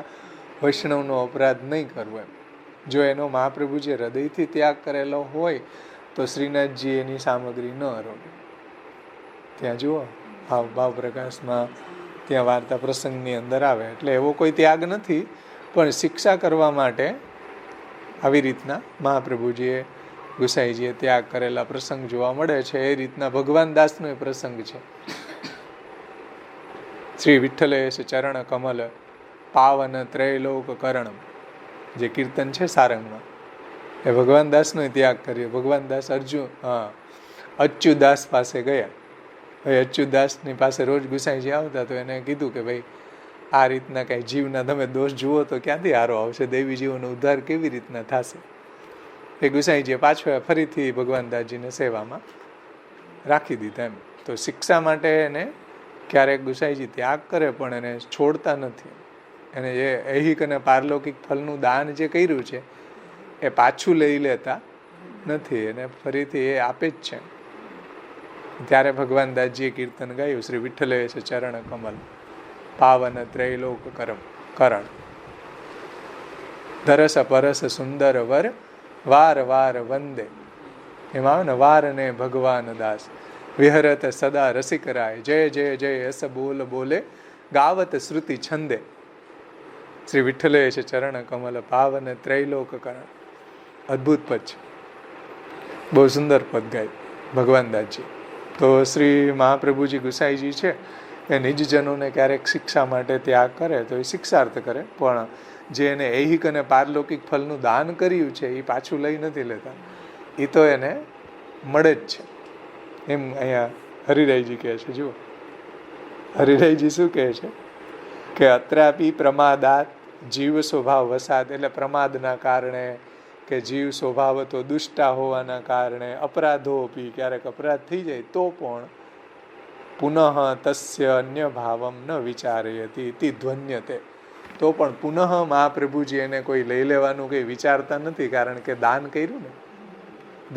વૈષ્ણવનો અપરાધ નહીં કરવો એમ. જો એનો મહાપ્રભુજીએ હૃદયથી ત્યાગ કરેલો હોય તો શ્રીનાથજી એની સામગ્રી ન અરોગે. ત્યાં જુઓ ભાવ પ્રકાશમાં ત્યાં વાર્તા પ્રસંગની અંદર આવે. એટલે એવો કોઈ ત્યાગ નથી, પણ શિક્ષા કરવા માટે આવી રીતના મહાપ્રભુજીએ ગુસાઈજીએ ત્યાગ કરેલા પ્રસંગ જોવા મળે છે. એ રીતના ભગવાન દાસનો એ પ્રસંગ છે. શ્રી વિઠ્ઠલેશ ચરણ કમલ પાવન ત્રૈલોક કરણમ, જે કીર્તન છે સારંગમાં, એ ભગવાન દાસનો ત્યાગ કર્યો. ભગવાન દાસ અચ્યુદાસ પાસે ગયા. ભાઈ અચ્યુદાસની પાસે રોજ ગુસાઈજી આવતા, તો એને કીધું કે ભાઈ આ રીતના કાંઈ જીવના તમે દોષ જુઓ તો ક્યાંથી હારો આવશે, દેવી જીવોનો ઉદ્ધાર કેવી રીતના થશે? એ ગુસાઈજીએ પાછો ફરીથી ભગવાન દાસજીને સેવામાં રાખી દીધા એમ. તો શિક્ષા માટે એને ક્યારેક ગુસાઈજી ત્યાગ કરે, પણ એને છોડતા નથી. એને જે ઐહિક અને પારલૌકિક ફલનું દાન જે કર્યું છે એ પાછું લઈ લેતા નથી, એને ફરીથી એ આપે જ છે. ત્યારે ભગવાન દાસજીએ કીર્તન ગાયું, શ્રી વિઠ્ઠલેશ ચરણ કમલ પાવન ત્રૈલોક કરણ ધરસ પરસ સુંદર વર વાર વાર વંદે. એમાં આવે ને વાર ને ભગવાન દાસ વિહરત સદા રસિકરાય, જય જય જય અસ બોલ બોલે ગાવત શ્રુતિ છંદે. શ્રી વિઠ્ઠલેશ ચરણ કમલ પાવન ત્રૈલોક કરણ. અદ્ભુત પદ છે, બહુ સુંદર પદ ગાય ભગવાન દાસજી. તો શ્રી મહાપ્રભુજી ગુસાઈજી છે એ નિજજનોને ક્યારેક શિક્ષા માટે ત્યાગ કરે તો એ શિક્ષાર્થ કરે, પણ જે એને ઐહિક અને પારલૌકિક ફલનું દાન કર્યું છે એ પાછું લઈ નથી લેતા. એ તો એને મળે જ છે. એમ અહીંયા હરિરાયજી કહે છે. જુઓ હરિરાયજી શું કહે છે કે અત્રાપી પ્રમાદાત જીવ સ્વભાવ વસાદ, એટલે પ્રમાદના કારણે કે જીવ સ્વભાવ તો દુષ્ટા હોવાના કારણે અપરાધો પી, ક્યારેક અપરાધ થઈ જાય તો પણ પુનઃ તસ્ય અન્ય ભાવમ ન વિચારયતી ઇતિ ધ્વન્યતે, તો પણ પુનઃ મહાપ્રભુજી એને કોઈ લઈ લેવાનું કંઈ વિચારતા નથી, કારણ કે દાન કર્યું ને.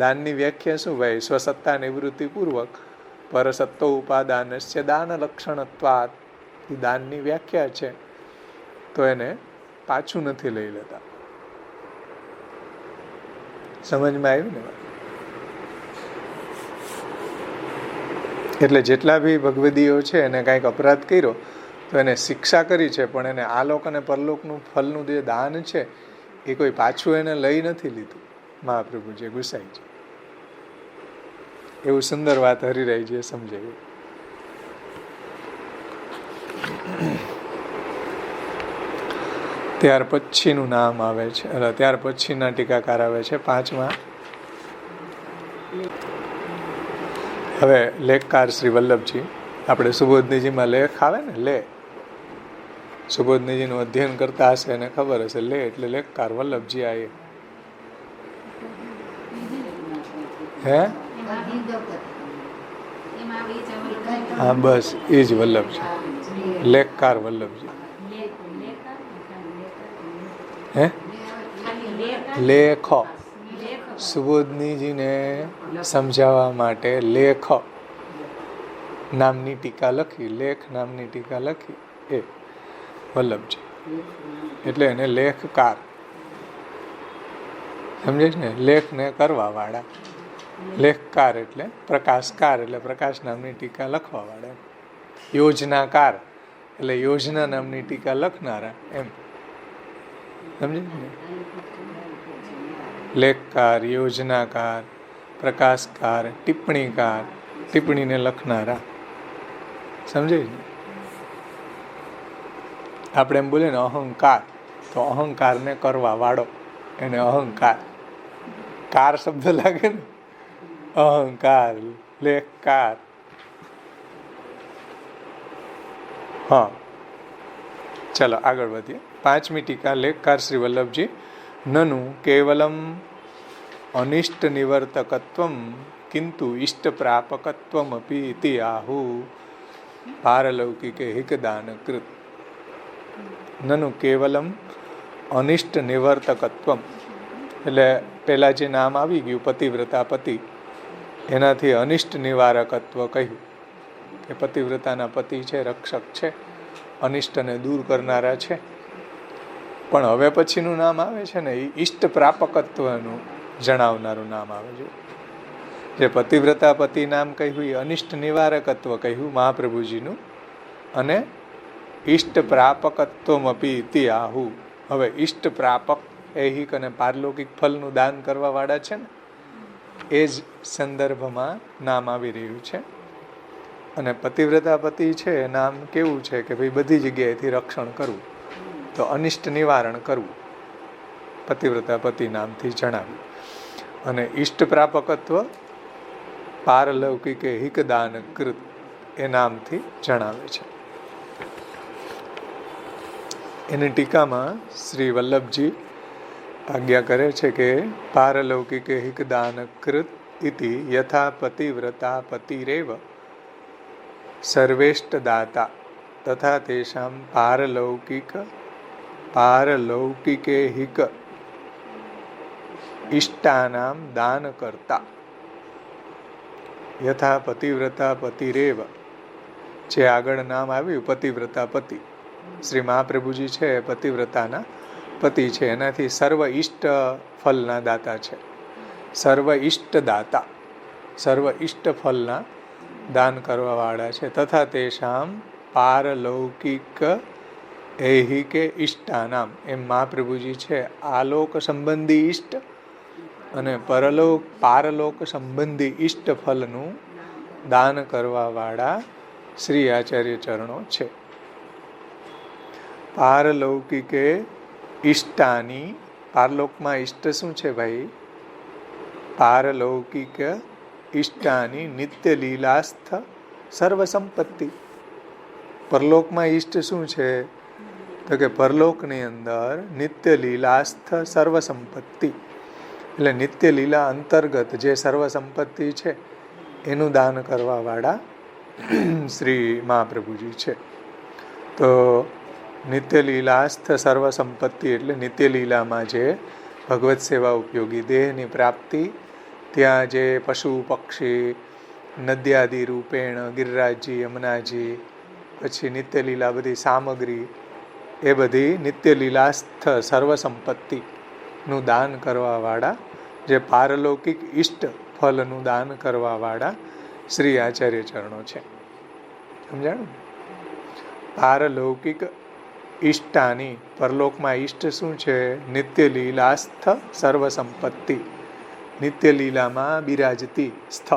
દાનની વ્યાખ્યા શું ભાઈ? સ્વસત્તા નિવૃત્તિ પૂર્વક પરસત્તો ઉપાદાનસ્ય દાન લક્ષણત્વાત, એ દાનની વ્યાખ્યા છે. તો એને પાછું નથી લઈ લેતા. સમજમાં આવ્યું ને? એટલે જેટલા બી ભગવદીઓ છે એને કાંઈક અપરાધ કર્યો તો એને શિક્ષા કરી છે, પણ એને આલોક અને પરલોકનું ફલનું જે દાન છે એ કોઈ પાછું એને લઈ નથી લીધું મહાપ્રભુજીએ, ગુસાઈજી. એવું સુંદર વાત હરિરાયજીએ સમજાવી. ત્યાર પછીનું નામ આવે છે, ત્યાર પછીના ટીકાકાર આવે છે 5માં. હવે લેખકાર શ્રી વલ્લભજી, આપણે સુબોધનીજીમાં લેખ આવે ને, લે, સુબોધનીજીનું અધ્યયન કરતા હશે એને ખબર હશે. લે એટલે લેખકાર વલ્લભજી. આ હે હા બસ એ જ વલ્લભજી, લેખકાર વલ્લભજી. હે લેખ, સુબોધનીજીને સમજાવવા માટે લેખ નામની ટીકા લખી, લેખ નામની ટીકા લખી એ વલ્લભજી, એટલે એને લેખકાર સમજે છે ને. લેખને કરવા વાળા, લેખકાર એટલે પ્રકાશકાર, એટલે પ્રકાશ નામની ટીકા લખવા વાળા. યોજનાકાર એટલે યોજના નામની ટીકા લખનારા, એમ સમજે ને. લેખકાર, યોજનાકાર, પ્રકાશકાર, ટિપ્પણીકાર, ટિપ્પણીને લખનારા, સમજે ને. આપણે એમ બોલીએ ને અહંકાર, તો અહંકારને કરવા વાળો એને અહંકાર. કાર શબ્દ લાગે ને, અહંકાર, લેખકાર. હા ચલો આગળ વધીએ. 5મી ટીકા લેખકાર શ્રી વલ્લભજી. નનુ કેવલમ અનિષ્ટ નિવર્તકત્વમ કિંતુ ઇષ્ટ પ્રાપકત્વમપી ઇતિ આહુ પારલૌકિકે હિકદાન કૃત. નનુ કેવલમ અનિષ્ટ નિવર્તકત્વમ, એટલે પહેલાં જે નામ આવી ગયું પતિવ્રતા પતિ, એનાથી અનિષ્ટ નિવારકત્વ કહ્યું કે પતિવ્રતાના પતિ છે, રક્ષક છે, અનિષ્ટને દૂર કરનારા છે. પણ હવે પછીનું નામ આવે છે ને એ ઇષ્ટ પ્રાપકત્વનું જણાવનારું નામ આવે છે. જે પતિવ્રતા પતિ નામ કહ્યું એ અનિષ્ટ નિવારકત્વ કહ્યું મહાપ્રભુજીનું, અને ઇષ્ટ પ્રાપકત્વમપી ઇતિ આહુ. હવે ઇષ્ટ પ્રાપક ઐહિક અને પારલૌકિક ફલનું દાન કરવા વાળા છે ને, એ જ સંદર્ભમાં નામ આવી રહ્યું છે. અને પતિવ્રતા પતિ છે નામ કેવું છે કે ભાઈ બધી જગ્યાએથી રક્ષણ કરવું, તો અનિષ્ટ નિવારણ કરવું, પતિવ્રતા પતિ નામથી જણાવ્યું. અને ઇષ્ટ પ્રાપકત્વ પારલૌકિકે હિકદાન કૃત એ નામથી જણાવે છે. એની ટીકામાં શ્રી વલ્લભજી આજ્ઞા કરે છે કે પારલૌકિકે હિકદાન કૃત ઇતિ યથા પતિવ્રતા પતિરેવ સર્વેષ્ટ દાતા તથા તેષાં પારલૌકિકે હિક ઇષ્ટાનામ દાન કરતા. યથા પતિવ્રતા પતિરેવ, જે આગળ નામ આવ્યું પતિવ્રતા પતિ, શ્રી મહાપ્રભુજી છે પતિવ્રતાના પતિ છે, એનાથી સર્વ ઇષ્ટ ફલના દાતા છે. સર્વ ઇષ્ટ દાતા, સર્વ ઇષ્ટ ફલના દાન કરવા વાળા છે. તથા તેષામ પારલૌકિક ઐહિકે ઇષ્ટાનામ, એમ મહાપ્રભુજી છે આલોક સંબંધી ઇષ્ટ અને પારલોક સંબંધી ઇષ્ટ ફલનું દાન કરવા વાળા શ્રી આચાર્ય ચરણો છે. પારલૌકિકે ઇષ્ટાની, પારલોકમાં ઇષ્ટ શું છે ભાઈ? પારલૌકિક ઈષ્ટાની નિત્ય લીલાસ્થ સર્વસંપત્તિ. પરલોકમાં ઈષ્ટ શું છે? તો કે પરલોકની અંદર નિત્ય લીલાસ્થ સર્વસંપત્તિ, એટલે નિત્ય લીલા અંતર્ગત જે સર્વસંપત્તિ છે એનું દાન કરવાવાળા શ્રી મહાપ્રભુજી છે. તો નિત્ય લીલાસ્થ સર્વસંપત્તિ એટલે નિત્ય લીલામાં જે ભગવત સેવા ઉપયોગી દેહની પ્રાપ્તિ, ત્યાં જે પશુ પક્ષી નદ્યાદિ રૂપેણ ગિરિરાજજી યમુનાજી, પછી નિત્ય લીલા બધી સામગ્રી, એ બધી નિત્ય લીલાસ્થ સર્વસંપત્તિનું દાન કરવાવાળા, જે પારલૌકિક ઈષ્ટ ફલનું દાન કરવાવાળા શ્રી આચાર્ય ચરણો છે. સમજાણું? પારલૌકિક ઈષ્ટાની, પરલોકમાં ઈષ્ટ શું છે? નિત્ય લીલાસ્થ સર્વસંપત્તિ, નિત્ય લીલામાં બિરાજતી સ્થ,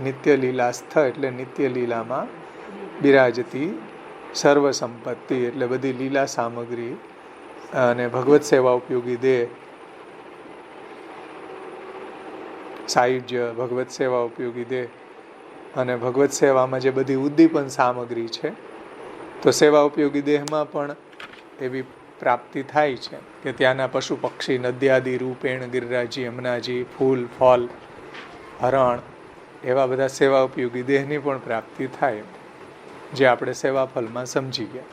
નિત્ય લીલા સ્થ એટલે નિત્ય લીલામાં બિરાજતી સર્વસંપત્તિ, એટલે બધી લીલા સામગ્રી અને ભગવત સેવા ઉપયોગી દેહ, સાયુજ્ય, ભગવત સેવા ઉપયોગી દેહ અને ભગવત સેવામાં જે બધી ઉદ્દીપન સામગ્રી છે, તો સેવા ઉપયોગી દેહમાં પણ એવી પ્રાપ્તિ થાય છે કે ત્યાંના પશુ પક્ષી નદ્યાદિ રૂપેણ ગિરિરાજી યમુનાજી, ફૂલ ફળ હરણ, એવા બધા સેવા ઉપયોગી દેહની પણ પ્રાપ્તિ થાય, જે આપણે સેવા ફલમાં સમજી ગયા.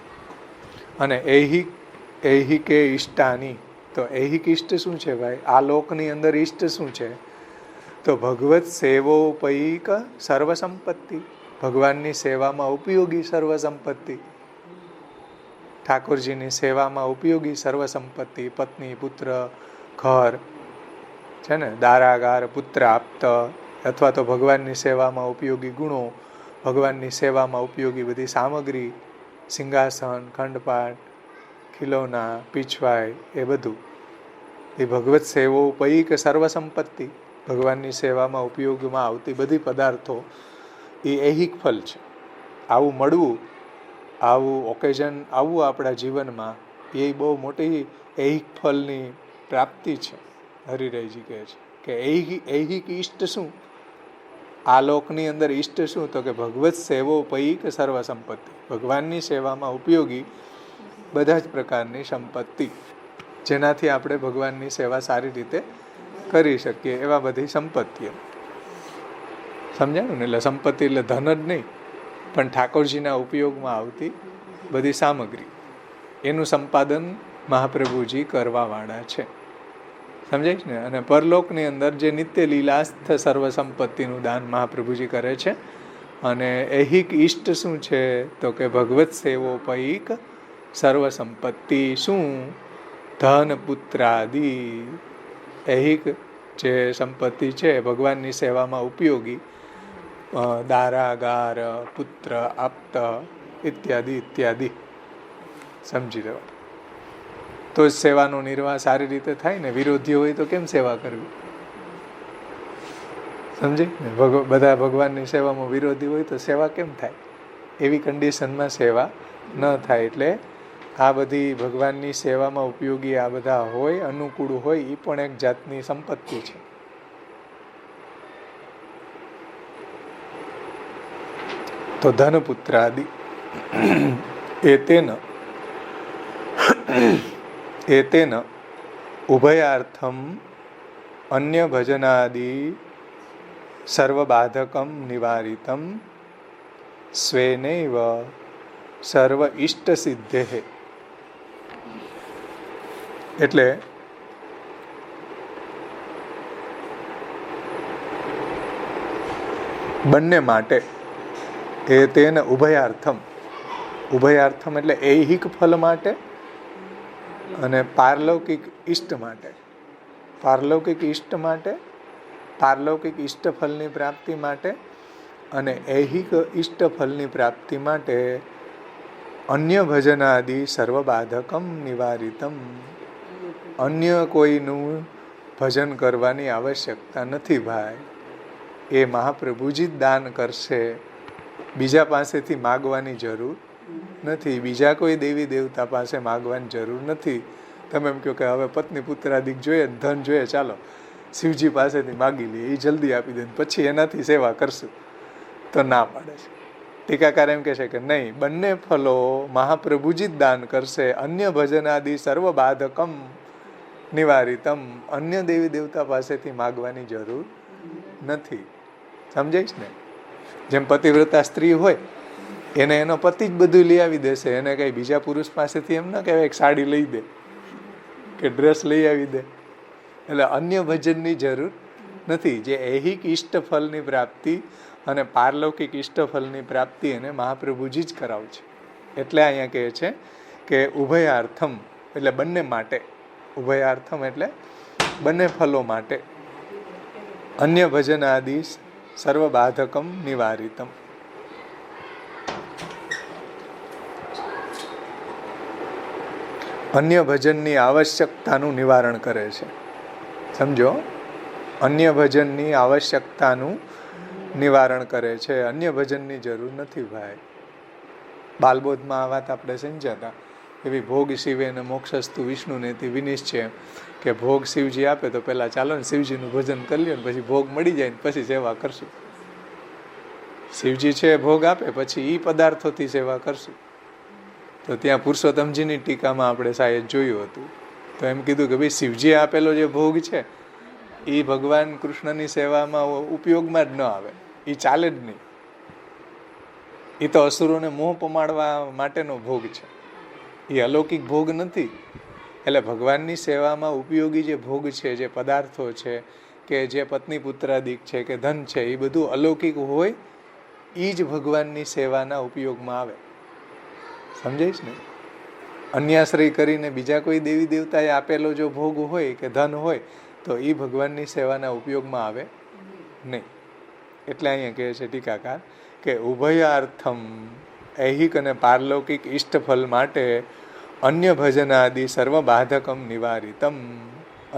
અને ઐહિકે ઈષ્ટાની, તો ઐહિક ઈષ્ટ શું છે ભાઈ? આ લોકની અંદર ઈષ્ટ શું છે? તો ભગવત સેવોપૈક સર્વસંપત્તિ, ભગવાનની સેવામાં ઉપયોગી સર્વસંપત્તિ, ઠાકોરજીની સેવામાં ઉપયોગી સર્વસંપત્તિ, પત્ની, પુત્ર, ઘર છે ને, દારાગાર, પુત્ર આપ્ત, અથવા તો ભગવાનની સેવામાં ઉપયોગી ગુણો, ભગવાનની સેવામાં ઉપયોગી બધી સામગ્રી, સિંહાસન, ખંડપાટ, ખિલોના, પીછવાઈ, એ બધું એ ભગવત સેવોપૈક સર્વસંપત્તિ, ભગવાનની સેવામાં ઉપયોગમાં આવતી બધી પદાર્થો એ ઐહિક ફલ છે. આવું મળવું, આવું ઓકેઝન આવવું આપણા જીવનમાં, એ બહુ મોટી ઐહિક ફલની પ્રાપ્તિ છે. હરિરાયજી કહે છે કે ઐહિક ઈષ્ટ શું? આ લોકની અંદર ઈષ્ટ શું? તો કે ભગવત સેવોપૈક સર્વસંપત્તિ, ભગવાનની સેવામાં ઉપયોગી બધા જ પ્રકારની સંપત્તિ, જેનાથી આપણે ભગવાનની સેવા સારી રીતે કરી શકીએ, એવા બધી સંપત્તિઓ. સમજાણું ને? એટલે સંપત્તિ એટલે ધન જ નહીં, પણ ઠાકોરજીના ઉપયોગમાં આવતી બધી સામગ્રી, એનું સંપાદન મહાપ્રભુજી કરવાવાળા છે. સમજાય છે ને? અને પરલોકની અંદર જે નિત્ય લીલાસ્થ સર્વસંપત્તિનું દાન મહાપ્રભુજી કરે છે. અને ઐહિક ઈષ્ટ શું છે? તો કે ભગવત સેવોપૈક સર્વસંપત્તિ. શું? ધન પુત્રાદિ. ઐહિક જે સંપત્તિ છે ભગવાનની સેવામાં ઉપયોગી, દારાગાર, પુત્ર, આપ્ત ઇત્યાદિ ઇત્યાદિ. સમજી લેવા તો જ સેવાનો નિર્વાહ સારી રીતે થાય ને. વિરોધી હોય તો કેમ સેવા કરવી? સમજી ને? બધા ભગવાનની સેવામાં વિરોધી હોય તો સેવા કેમ થાય? એવી કન્ડિશનમાં સેવા ન થાય. એટલે આ બધી ભગવાનની સેવામાં ઉપયોગી આ બધા હોય, અનુકૂળ હોય, એ પણ એક જાતની સંપત્તિ છે. તો ધનપુત્રાદિ એતેન ઉભયાર્થમ અન્ય ભજનાદિ સર્વબાધકમ નિવારિતમ સ્વેનૈવ સર્વ ઇષ્ટ સિદ્ધે. એટલે બંને માટે એ તેને ઉભયાર્થમ, ઉભયાર્થમ એટલે ઐહિક ફલ માટે અને પારલૌકિક ઈષ્ટ માટે. પારલૌકિક ઈષ્ટ માટે, પારલૌકિક ઈષ્ટ ફલની પ્રાપ્તિ માટે અને ઐહિક ઈષ્ટ ફલની પ્રાપ્તિ માટે અન્ય ભજનાદિ સર્વબાધકમ નિવારિતમ. અન્ય કોઈનું ભજન કરવાની આવશ્યકતા નથી ભાઈ. એ મહાપ્રભુજી જ દાન કરશે, બીજા પાસેથી માગવાની જરૂર નથી, બીજા કોઈ દેવી દેવતા પાસે માગવાની જરૂર નથી. તમે એમ કહો કે હવે પત્ની પુત્રાદિક જોઈએ, ધન જોઈએ, ચાલો શિવજી પાસેથી માગી લઈએ, એ જલ્દી આપી દે, પછી એનાથી સેવા કરશું, તો ના પાડે છે. ટીકાકાર એમ કહે છે કે નહીં, બંને ફલો મહાપ્રભુજી જ દાન કરશે. અન્ય ભજનાદિ સર્વ બાધકમ નિવારિતમ. અન્ય દેવી દેવતા પાસેથી માગવાની જરૂર નથી. સમજાય ને? જેમ પતિવ્રતા સ્ત્રી હોય, એને એનો પતિ જ બધું લઈ આવી દેશે, એને કઈ બીજા પુરુષ પાસેથી એમ ના કહેવાય એક સાડી લઈ દે કે ડ્રેસ લઈ આવી દે. એટલે અન્ય ભજનની જરૂર નથી. જે ઐહિક ઇષ્ટફળની પ્રાપ્તિ અને પારલૌકિક ઇષ્ટફળની પ્રાપ્તિ એને મહાપ્રભુજી જ કરાવે છે. એટલે અહીંયા કહે છે કે ઉભયાર્થમ, એટલે બંને માટે. ઉભયાર્થમ એટલે બંને ફલો માટે. અન્ય ભજન આદિ સર્વ બાધકમ નિવારિતમ. અન્ય ભજનની આવશ્યકતાનું નિવારણ કરે છે. સમજો, અન્ય ભજનની આવશ્યકતાનું નિવારણ કરે છે. અન્ય ભજનની જરૂર નથી ભાઈ. બાલબોધમાં આ વાત આપણે સમજ્યા હતા. એવી ભોગ શિવે ને મોક્ષસ્તુ વિષ્ણુને તે વિનિશ્ચય, કે ભોગ શિવજી આપે તો પહેલાં ચાલો ને શિવજીનું ભજન કરી લ્યો ને પછી ભોગ મળી જાય ને પછી સેવા કરશું. શિવજી છે ભોગ આપે પછી એ પદાર્થોથી સેવા કરશું. તો ત્યાં પુરુષોત્તમજીની ટીકામાં આપણે શાયદ જોયું હતું, તો એમ કીધું કે ભાઈ શિવજીએ આપેલો જે ભોગ છે એ ભગવાન કૃષ્ણની સેવામાં ઉપયોગમાં જ ન આવે, એ ચાલે જ નહીં. એ તો અસુરોને મોહ પમાડવા માટેનો ભોગ છે, એ અલૌકિક ભોગ નથી. એટલે ભગવાનની સેવામાં ઉપયોગી જે ભોગ છે, જે પદાર્થો છે, કે જે પત્ની પુત્રાદિક છે કે ધન છે, એ બધું અલૌકિક હોય, એ જ ભગવાનની સેવાના ઉપયોગમાં આવે. સમજાય છે ને? અન્યાશ્રય કરીને બીજા કોઈ દેવી દેવતાએ આપેલો જો ભોગ હોય કે ધન હોય તો એ ભગવાનની સેવાના ઉપયોગમાં આવે નહીં. એટલે અહીંયા કહે છે ટીકાકાર કે ઉભયાર્થમ, ઐહિક અને પારલૌકિક ઇષ્ટફળ માટે અન્ય ભજન આદિ સર્વ બાધકમ નિવારિતમ.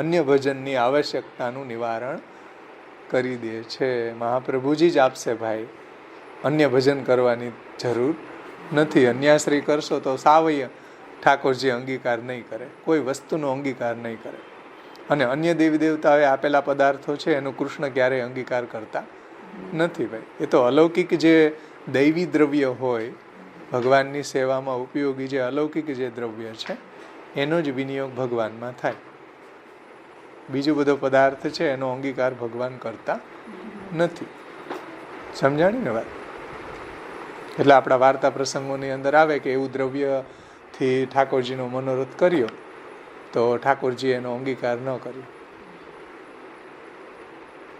અન્ય ભજનની આવશ્યકતાનું નિવારણ કરી દે છે. મહાપ્રભુજી જ આપશે ભાઈ, અન્ય ભજન કરવાની જરૂર નથી. અન્યાશ્રય કરશો તો સાવય ઠાકોરજી અંગીકાર નહીં કરે, કોઈ વસ્તુનો અંગીકાર નહીં કરે. અને અન્ય દેવી દેવતાઓએ આપેલા પદાર્થો છે એનો કૃષ્ણ ક્યારેય અંગીકાર કરતા નથી ભાઈ. એ તો અલૌકિક જે દૈવી દ્રવ્ય હોય, ભગવાનની સેવામાં ઉપયોગી જે અલૌકિક જે દ્રવ્ય છે એનો જ વિનિયોગ ભગવાનમાં થાય. બીજો બધો પદાર્થ છે એનો અંગીકાર ભગવાન કરતા નથી. સમજાણી ને વાત? એટલે આપણા વાર્તા પ્રસંગોની અંદર આવે કે એવું દ્રવ્યથી ઠાકોરજીનો મનોરથ કર્યો તો ઠાકોરજી એનો અંગીકાર ન કર્યો.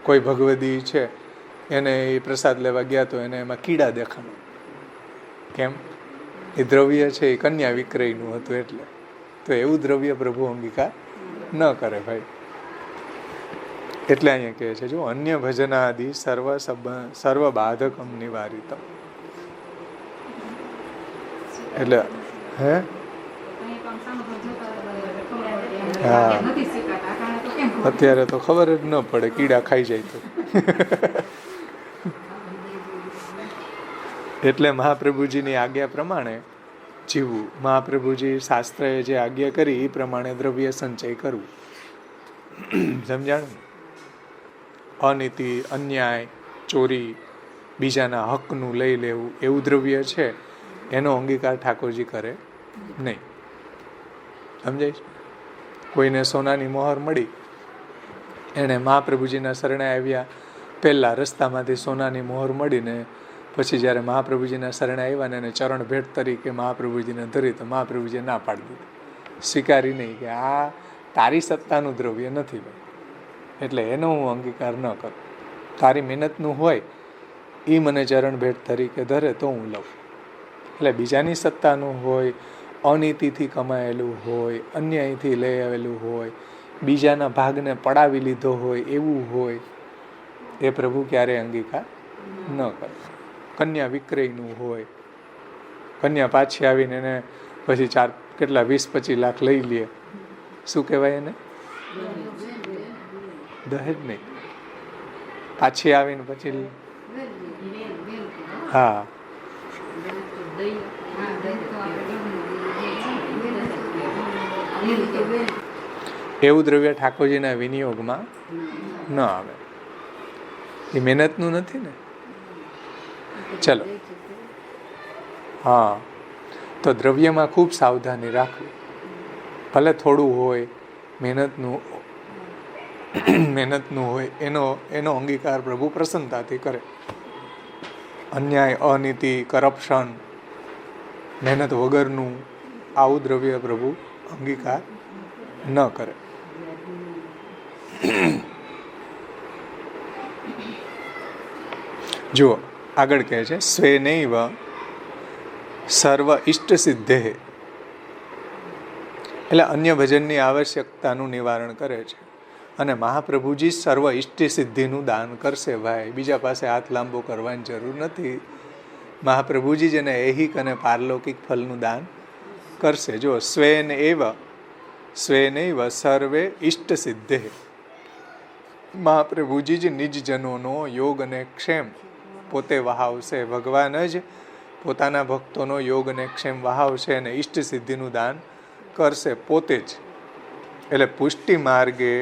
કોઈ ભગવદી છે એને એ પ્રસાદ લેવા ગયા તો એને એમાં કીડા દેખાણા. કેમ? એ દ્રવ્ય છે એ કન્યા વિક્રયનું હતું એટલે. તો એવું દ્રવ્ય પ્રભુ અંગીકાર ન કરે ભાઈ. એટલે અહીંયા કહે છે જો અન્ય ભજનાદિ સર્વ બાધકમ નિવારિતમ. એટલે હે હા, અત્યારે તો ખબર જ ન પડે, કીડા ખાઈ જાય તો. એટલે મહાપ્રભુજીની આજ્ઞા પ્રમાણે જીવવું. મહાપ્રભુજી શાસ્ત્રએ જે આજ્ઞા કરી એ પ્રમાણે દ્રવ્ય સંચય કરવું. સમજાણું? અનીતિ, અન્યાય, ચોરી, બીજાના હકનું લઈ લેવું, એવું દ્રવ્ય છે એનો અંગીકાર ઠાકોરજી કરે નહીં. સમજાય? કોઈને સોનાની મોહર મળી, એણે મહાપ્રભુજીના શરણે આવ્યા પહેલાં રસ્તામાંથી સોનાની મોહર મળીને પછી જ્યારે મહાપ્રભુજીના શરણે આવ્યા ને એને ચરણ ભેટ તરીકે મહાપ્રભુજીને ધરી તો મહાપ્રભુજીએ ના પાડી દીધી, સ્વીકારી નહીં કે આ તારી સત્તાનું દ્રવ્ય નથી ભાઈ, એટલે એનો હું અંગીકાર ન કરું. તારી મહેનતનું હોય એ મને ચરણ ભેટ તરીકે ધરે તો હું લઉં. એટલે બીજાની સત્તાનું હોય, અનીતિથી કમાયેલું હોય, અન્યાયથી લઈ આવેલું હોય, બીજાના ભાગને પડાવી લીધો હોય એવું હોય, એ પ્રભુ ક્યારેય અંગીકાર ન કરે. કન્યા વિક્રયનું હોય, કન્યા પાછી આવીને એને પછી કેટલા 20-25 લાખ લઈ લે, શું કહેવાય એને? દહેજ નહીં. પાછી આવીને પછી હા એવું દ્રવ્ય ઠાકોરજીના વિનિયોગમાં ન આવે. એ મહેનતનું નથી ને. ચલો, હા, તો દ્રવ્યમાં ખૂબ સાવધાની રાખવી. ભલે થોડું હોય, મહેનતનું હોય, એનો અંગીકાર પ્રભુ પ્રસન્નતાથી કરે. અન્યાય, અનીતિ, કરપ્શન, મહેનત વગરનું આવું દ્રવ્ય પ્રભુ અંગીકાર ન કરે. જુઓ, આગળ કહે છે, સ્વેનૈવ સર્વ ઇષ્ટ સિદ્ધે, એટલે અન્ય ભજનની આવશ્યકતાનું નિવારણ કરે છે. અને મહાપ્રભુજી સર્વ ઇષ્ટ સિદ્ધિનું દાન કરશે. ભાઈ, બીજા પાસે હાથ લાંબો કરવાની જરૂર નથી. મહાપ્રભુજી જ એને ઐહિક અને પારલૌકિક ફલનું દાન કરશે. જો સ્વેનૈવ સર્વે ઇષ્ટ સિદ્ધે, મહાપ્રભુજી જ નિજજનોનો યોગ અને ક્ષેમ પોતે વહાવશે. ભગવાન જ પોતાના ભક્તોનો યોગ અને ક્ષેમ વહાવશે અને ઇષ્ટ સિદ્ધિનું દાન કરશે પોતે જ. એટલે પુષ્ટિ માર્ગે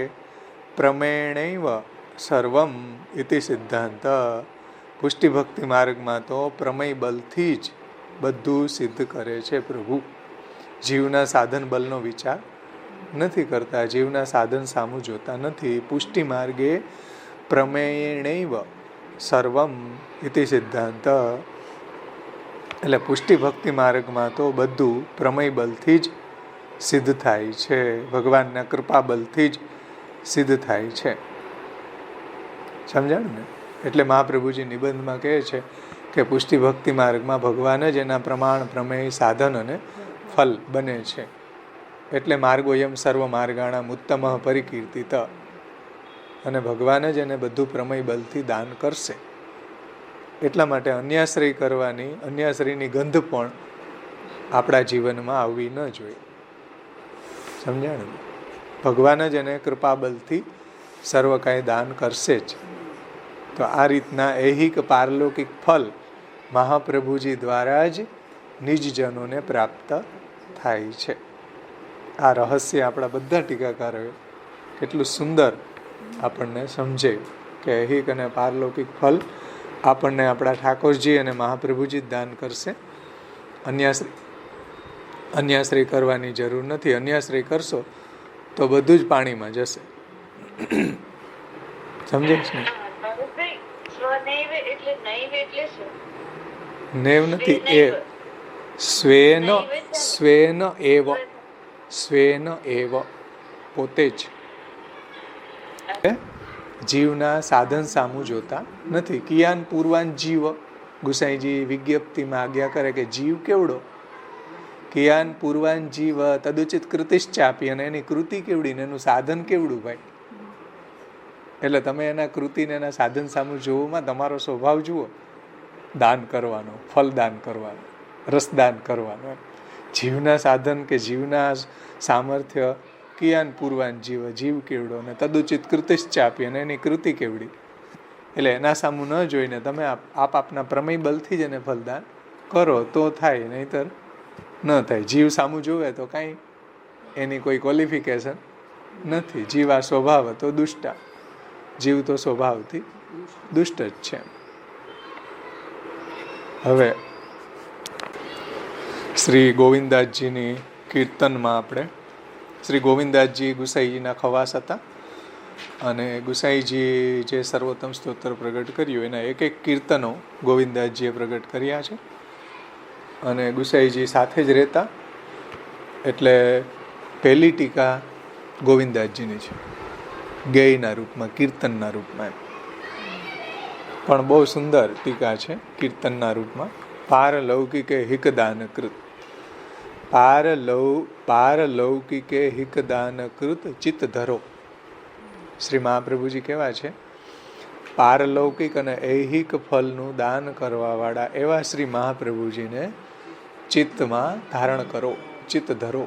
પ્રમેણૈવ સર્વમ ઇતિ સિદ્ધાંત. પુષ્ટિ ભક્તિ માર્ગમાં તો પ્રમેય બલથી જ બધું સિદ્ધ કરે છે પ્રભુ. જીવના સાધન બલનો વિચાર નથી કરતા, જીવના સાધન સામું જોતા નથી. પુષ્ટિ માર્ગે પ્રમેણૈવ સર્વમ ઇતિ સિદ્ધાંત. એટલે પુષ્ટિ ભક્તિ માર્ગમાં તો બધું પ્રમેય બલથી જ સિદ્ધ થાય છે, ભગવાનના કૃપા બલથી જ સિદ્ધ થાય છે. સમજાયું ને? એટલે મહાપ્રભુજી નિબંધમાં કહે છે કે પુષ્ટિ ભક્તિ માર્ગમાં ભગવાન જ એના પ્રમાણ, પ્રમેય, સાધન અને ફલ બને છે. એટલે માર્ગોયમ સર્વ માર્ગાણામ ઉત્તમ પરિકીર્તિત. અને ભગવાન જ એને બધું પ્રમેય બલથી દાન કરશે. એટલા માટે અન્યાશ્રય કરવાની, અન્યાશ્રયની ગંધ પણ આપણા જીવનમાં આવવી ન જોઈએ. સમજાણું? ભગવાન જ એને કૃપાબલથી સર્વ કાંઈ દાન કરશે જ. તો આ રીતના ઐહિક પારલૌકિક ફલ મહાપ્રભુજી દ્વારા જ નિજજનોને પ્રાપ્ત થાય છે. આ રહસ્ય આપણા બધા ટીકાકારોએ કેટલું સુંદર આપણને સમજે કે ઐહિક અને પારલૌકિક ફલ આપણને આપણા ઠાકોરજી અને મહાપ્રભુજી જ દાન કરશે. અન્યાશ્રય કરવાની જરૂર નથી. અન્યાશ્રય કરશો તો બધું જ પાણીમાં જશે. સમજે છે ને? નેવ નથી, એ સ્વેન એવ પોતે જ. જીવના સાધન સામું જોતા નથી. કિયાન પૂર્વાન જીવ, ગુસાઈજી વિજ્ઞપ્તિમાં આજ્ઞા કરે કે જીવ કેવડો? કિયાન પૂર્વાન જીવ તદુચિત કૃતિશ્ચાપી, અને એની કૃતિ કેવડી ને એનું સાધન કેવડું ભાઈ. એટલે તમે એના કૃતિને એના સાધન સામું જોવામાં તમારો સ્વભાવ જુઓ, દાન કરવાનો, ફલદાન કરવાનો, રસદાન કરવાનો. જીવના સાધન કે જીવના સામર્થ્ય કિયાન પૂર્વાન જીવ કેવડો અને તદુચિત કૃતિશ્ચાપી, અને એની કૃતિ કેવડી. એટલે એના સામું ન જોઈને તમે આપના પ્રમેય બલથી જ એને ફલદાન કરો તો થાય, નહીતર ન થાય. જીવ સામું જોવે તો કાંઈ એની કોઈ ક્વોલિફિકેશન નથી. જીવ આ સ્વભાવ હતો દુષ્ટા, જીવ તો સ્વભાવથી દુષ્ટ જ છે. હવે શ્રી ગોવિંદાસજીની કીર્તનમાં આપણે, શ્રી ગોવિંદાસજી ગુસાઈજીના ખવાસ હતા અને ગુસાઈજી જે સર્વોત્તમ સ્તોત્ર પ્રગટ કર્યું એના એક એક કીર્તનો ગોવિંદાસજીએ પ્રગટ કર્યા છે. અને ગુસાઈજી સાથે જ રહેતા, એટલે પહેલી ટીકા ગોવિંદાસજીની છે, ગેયના રૂપમાં, કીર્તનના રૂપમાં. પણ બહુ સુંદર ટીકા છે કીર્તનના રૂપમાં. પારલૌકિકે હિકદાનકૃત, પારલૌકિકે હિકદાનકૃત ચિત્ત ધરો. શ્રી મહાપ્રભુજી કેવા છે? પારલૌકિક અને ઐહિક ફલનું દાન કરવાવાળા એવા શ્રી મહાપ્રભુજીને ચિત્તમાં ધારણ કરો, ચિત્ત ધરો.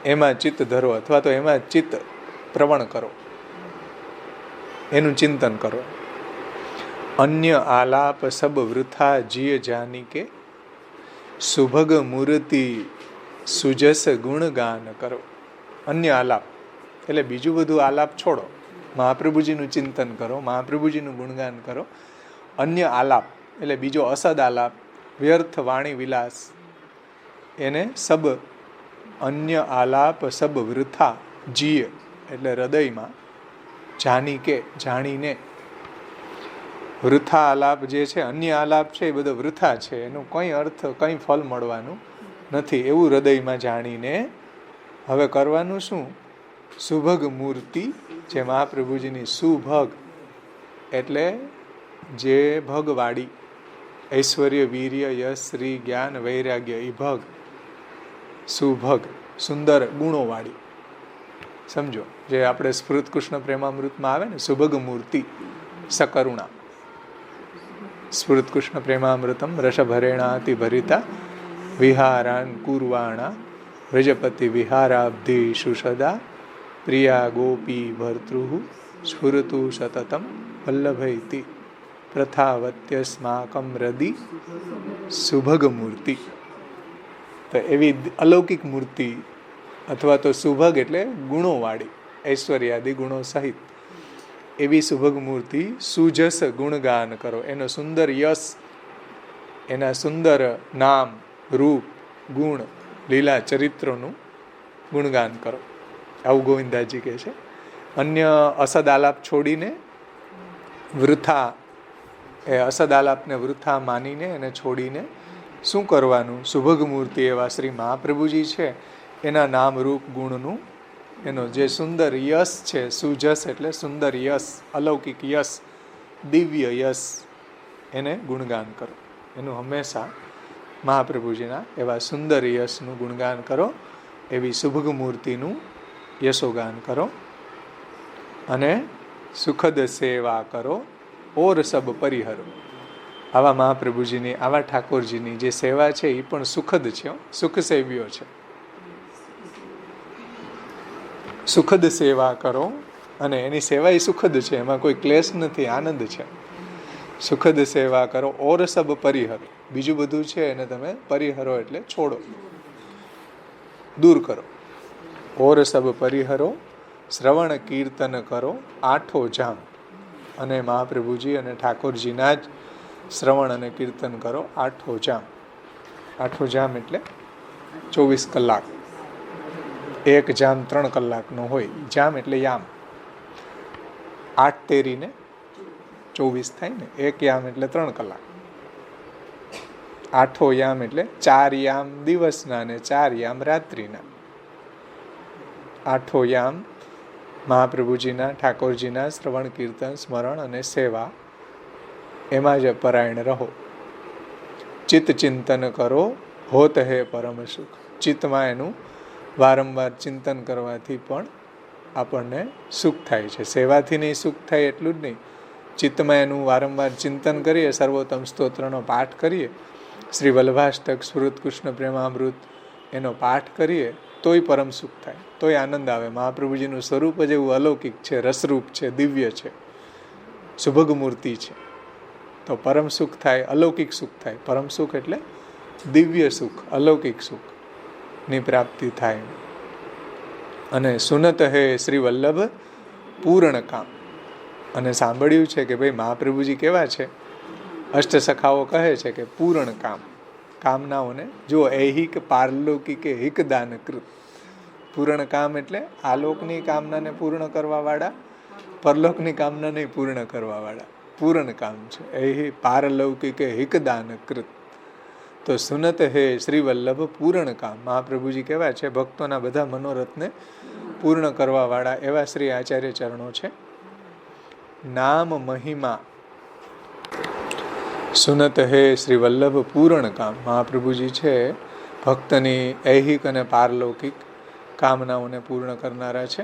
એમાં ચિત્ત ધરો, અથવા તો એમાં ચિત્ત પ્રવણ કરો, એનું ચિંતન કરો. અન્ય આલાપ સબ વૃથા જીય જાની કે સુભગ મૂર્તિ સુજસ ગુણગાન કરો. અન્ય આલાપ એટલે બીજું બધું આલાપ છોડો, મહાપ્રભુજીનું ચિંતન કરો, મહાપ્રભુજીનું ગુણગાન કરો. અન્ય આલાપ એટલે બીજો અસદ આલાપ, વ્યર્થ વાણી વિલાસ, એને સબ અન્ય આલાપ સબ વૃથા જીય એટલે હૃદયમાં જાની કે જાણીને. વૃથા આલાપ જે છે, અન્ય આલાપ છે એ બધો વૃથા છે, એનું કંઈ અર્થ કંઈ ફળ મળવાનું નથી, એવું હૃદયમાં જાણીને હવે કરવાનું શું? સુભગ મૂર્તિ, જે મહાપ્રભુજીની સુભગ એટલે જે ભગવાળી, ઐશ્વર્ય વીર્ય યશ શ્રી જ્ઞાન વૈરાગ્ય એ ભગ, સુભગ સુંદર ગુણોવાળી. સમજો, જે આપણે સ્ફૃત કૃષ્ણ પ્રેમામૃતમાં આવે ને, સુભગ મૂર્તિ સકરુણા. સ્ફૃત કૃષ્ણ પ્રેમામૃતમ રસભરેણાતિ ભરિતા વિહારાન કુર્વાણા વ્રજપતિ વિહારાબ્ધિ સુષદા પ્રિયા ગોપી ભર્તૃ સ્ફુરતુ સતતમ વલ્લભૈતિ પ્રથાવત્યસ્માકમ રદી સુભગ મૂર્તિ. તો એવી અલૌકિક મૂર્તિ અથવા તો સુભગ એટલે ગુણોવાળી, ઐશ્વર્યાદિ ગુણો સહિત એવી સુભગ મૂર્તિ સુજસ ગુણગાન કરો. એનો સુંદર યશ, એના સુંદર નામ રૂપ ગુણ લીલા ચરિત્રોનું ગુણગાન કરો. આવું ગોવિંદાજી કહે છે. અન્ય અસદ આલાપ છોડીને, વૃથા એ અસદ આલાપને વૃથા માનીને એને છોડીને શું કરવાનું? સુભગ મૂર્તિ એવા શ્રી મહાપ્રભુજી છે એના નામ રૂપ ગુણનું, એનો જે સુંદર યશ છે, સુજસ એટલે સુંદર યશ, અલૌકિક યશ, દિવ્ય યશ, એને ગુણગાન કરો. એનું હંમેશા મહાપ્રભુજીના એવા સુંદર યશનું ગુણગાન કરો, એવી સુભગ મૂર્તિનું યશોગાન કરો અને સુખદ સેવા કરો. ઓર સબ પરિહરો. આવા મહાપ્રભુજીની, આવા ઠાકોરજીની જે સેવા છે એ પણ સુખદ છે, સુખ સેવ્યો છે. સુખદ સેવા કરો, અને એની સેવા એ સુખદ છે, એમાં કોઈ ક્લેશ નથી, આનંદ છે. સુખદ સેવા કરો. ઓર સબ પરિહરો, બીજું બધું છે એને તમે પરિહરો એટલે છોડો, દૂર કરો. ઓર સબ પરિહરો. શ્રવણ કીર્તન કરો આઠો જામ. અને મહાપ્રભુજી અને ઠાકોરજીના જ શ્રવણ અને કીર્તન કરો આઠો જામ. આઠો જામ એટલે 24 કલાક. એક જામ 3 કલાકનો હોય, જામ એટલે યામ. 8 તેરીને 24 થાય ને, એક યામ એટલે 3 કલાક. આઠો યામ એટલે 4 યામ દિવસના અને 4 યામ રાત્રિના. આઠો યામ મહાપ્રભુજીના, ઠાકોરજીના શ્રવણ કીર્તન સ્મરણ અને સેવા, એમાં જ પરાયણ રહો. ચિત્ત ચિંતન કરો હોત હે પરમ સુખ. ચિત્તમાં એનું વારંવાર ચિંતન કરવાથી પણ આપણને સુખ થાય છે. સેવાથી નહીં સુખ થાય એટલું જ નહીં, ચિત્તમાં એનું વારંવાર ચિંતન કરીએ, સર્વોત્તમ સ્તોત્રનો પાઠ કરીએ, શ્રી વલ્લભાષ્ટક, સ્ફુરત કૃષ્ણ પ્રેમામૃત એનો પાઠ કરીએ તોય પરમ સુખ થાય, તોય આનંદ આવે. મહાપ્રભુજીનું સ્વરૂપ જ એવું અલૌકિક છે, રસરૂપ છે, દિવ્ય છે, સુભગ મૂર્તિ છે, તો પરમ સુખ થાય, અલૌકિક સુખ થાય. પરમ સુખ એટલે દિવ્ય સુખ, અલૌકિક સુખની પ્રાપ્તિ થાય. અને સુનત હે શ્રી વલ્લભ પૂર્ણ કામ. અને સાંભળ્યું છે કે ભાઈ મહાપ્રભુજી કેવા છે? અષ્ટસખાઓ કહે છે કે પૂર્ણ કામ, કામનાઓને જો ઐહિક પારલૌકિક હિક દાન કૃત. પૂર્ણ કામ એટલે આલોકની કામનાને પૂર્ણ કરવાવાળા, પરલોકની કામનાને પૂર્ણ કરવાવાળા. પૂર્ણ કામ છે એ પારલૌકિક હિક દાન કૃત. તો સુનત હે શ્રી વલ્લભ પૂર્ણ કામ. મહાપ્રભુજી કેવા છે? ભક્તોના બધા મનોરથને પૂર્ણ કરવાવાળા એવા શ્રી આચાર્ય ચરણો છે. નામ મહિમા. સુનત હે શ્રી વલ્લભ પૂર્ણ કામ. મહાપ્રભુજી છે ભક્તની ઐહિક અને પારલૌકિક કામનાઓને પૂર્ણ કરનારા છે.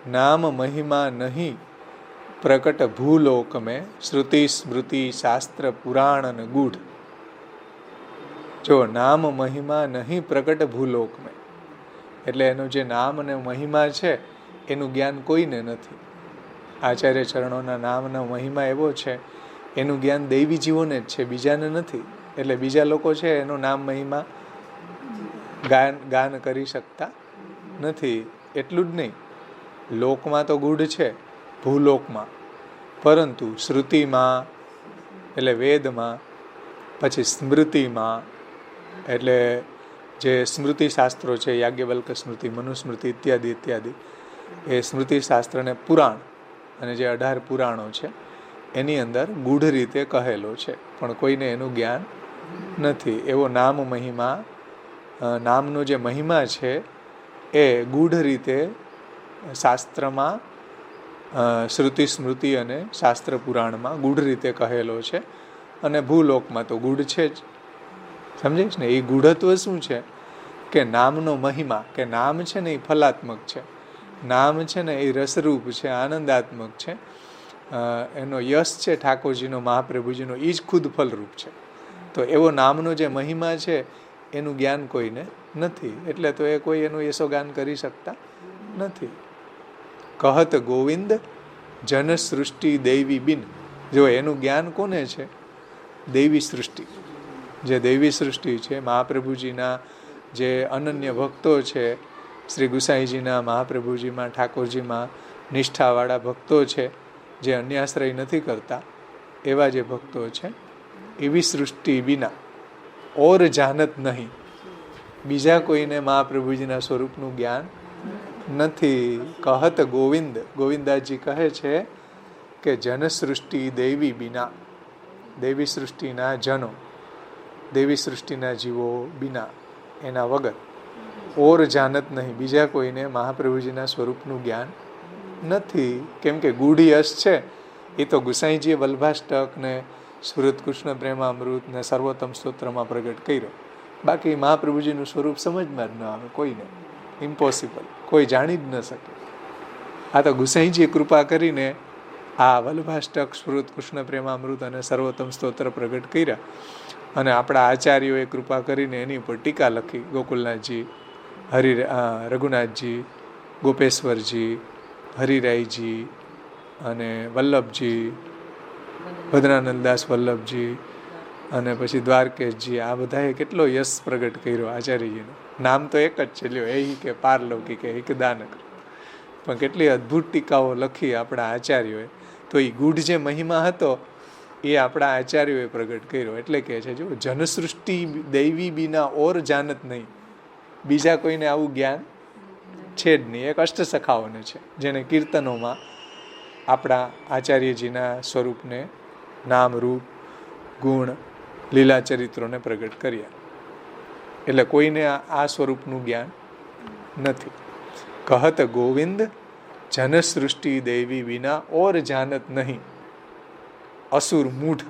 નામ મહિમા નહીં પ્રકટ ભૂલોક મેં શ્રુતિ સ્મૃતિ શાસ્ત્ર પુરાણ અને ગૂઢ. જો નામ મહિમા નહીં પ્રકટ ભૂલોક મેં, એટલે એનું જે નામ અને મહિમા છે એનું જ્ઞાન કોઈને નથી. આચાર્ય ચરણોના નામનો મહિમા એવો છે, એનું જ્ઞાન દૈવી જીવોને જ છે, બીજાને નથી. એટલે બીજા લોકો છે એનું નામ મહિમા ગાન કરી શકતા નથી. એટલું જ નહીં, લોકમાં તો ગૂઢ છે, ભૂલોકમાં, પરંતુ શ્રુતિમાં એટલે વેદમાં, પછી સ્મૃતિમાં એટલે જે સ્મૃતિ શાસ્ત્રો છે, યાજ્ઞવલ્ક સ્મૃતિ, મનુસ્મૃતિ ઇત્યાદિ ઇત્યાદિ, એ સ્મૃતિ શાસ્ત્રને પુરાણ અને જે 18 પુરાણો છે એની અંદર ગૂઢ રીતે કહેલો છે, પણ કોઈને એનું જ્ઞાન નથી. એવો નામ મહિમા, નામનો જે મહિમા છે એ ગૂઢ રીતે શાસ્ત્રમાં, શ્રુતિ સ્મૃતિ અને શાસ્ત્ર પુરાણમાં ગૂઢ રીતે કહેલો છે. અને ભૂલોકમાં તો ગૂઢ છે જ. સમજાય ને? એ ગૂઢત્વ શું છે કે નામનો મહિમા, કે નામ છે ને એ ફલાત્મક છે, નામ છે ને એ રસરૂપ છે, આનંદાત્મક છે. એનો યશ છે ઠાકોરજીનો, મહાપ્રભુજીનો, એ જ ખુદ ફલરૂપ છે. તો એવો નામનો જે મહિમા છે એનું જ્ઞાન કોઈને નથી, એટલે તો એ કોઈ એનું યશોગાન કરી શકતા નથી. કહત ગોવિંદ જન સૃષ્ટિ દૈવી બિન. જો એનું જ્ઞાન કોને છે? દૈવી સૃષ્ટિ. જે દૈવી સૃષ્ટિ છે, મહાપ્રભુજીના જે અનન્ય ભક્તો છે, શ્રી ગુસાઈજીના, મહાપ્રભુજીમાં, ઠાકોરજીમાં નિષ્ઠાવાળા ભક્તો છે, જે અન્યાશ્રય નથી કરતા, એવા જે ભક્તો છે, એવી સૃષ્ટિ વિના ઓર જાનત નહીં. બીજા કોઈને મહાપ્રભુજીના સ્વરૂપનું જ્ઞાન નથી. કહત ગોવિંદ, ગોવિંદાજી કહે છે કે જન સૃષ્ટિ દૈવી બિના, દૈવી સૃષ્ટિના જનો, દેવી સૃષ્ટિના જીવો બિના, એના વગર, ઓર જાનત નહીં, બીજા કોઈને મહાપ્રભુજીના સ્વરૂપનું જ્ઞાન નથી. કેમ કે ગૂઢ યશ છે એ તો ગુસાઈજીએ વલ્ભાષ્ટક ને સ્ફુરત કૃષ્ણ પ્રેમામૃત ને સર્વોત્તમ સ્તોત્રમાં પ્રગટ કર્યો. બાકી મહાપ્રભુજીનું સ્વરૂપ સમજમાં જ ન આવે કોઈને, ઇમ્પોસિબલ, કોઈ જાણી જ ન શકે. આ તો ગુસાઈજીએ કૃપા કરીને આ વલ્ભાષ્ટક, સ્ફુરત કૃષ્ણ પ્રેમામૃત અને સર્વોત્તમ સ્તોત્ર પ્રગટ કર્યા, અને આપણા આચાર્યોએ કૃપા કરીને એની ઉપર ટીકા લખી. ગોકુલનાથજી, રઘુનાથજી, ગોપેશ્વરજી, હરિરાયજી અને વલ્લભજી, ભદ્રાનંદદાસ વલ્લભજી અને પછી દ્વારકેશજી, આ બધાએ કેટલો યશ પ્રગટ કર્યો આચાર્યજીનો. નામ તો એક જ છે, લ્યો, એ કે પારલૌકિક, એક દાનક, પણ કેટલી અદ્ભુત ટીકાઓ લખી આપણા આચાર્યોએ. તો એ ગૂઢ જે મહિમા હતો એ આપણા આચાર્યોએ પ્રગટ કર્યો. એટલે કે છે, જો જનસૃષ્ટિ દૈવી બિના ઓર જાનત નહીં, બીજા કોઈને આવું જ્ઞાન છે જ નહીં. એક અષ્ટસખાઓને છે, જેને કીર્તનોમાં આપણા આચાર્યજીના સ્વરૂપને, નામ, રૂપ, ગુણ, લીલા ચરિત્રોને પ્રગટ કર્યા. એટલે કોઈને આ સ્વરૂપનું જ્ઞાન નથી. કહત ગોવિંદ જન સૃષ્ટિ દૈવી વિના ઓર જાનત નહીં. અસુર મૂઢ,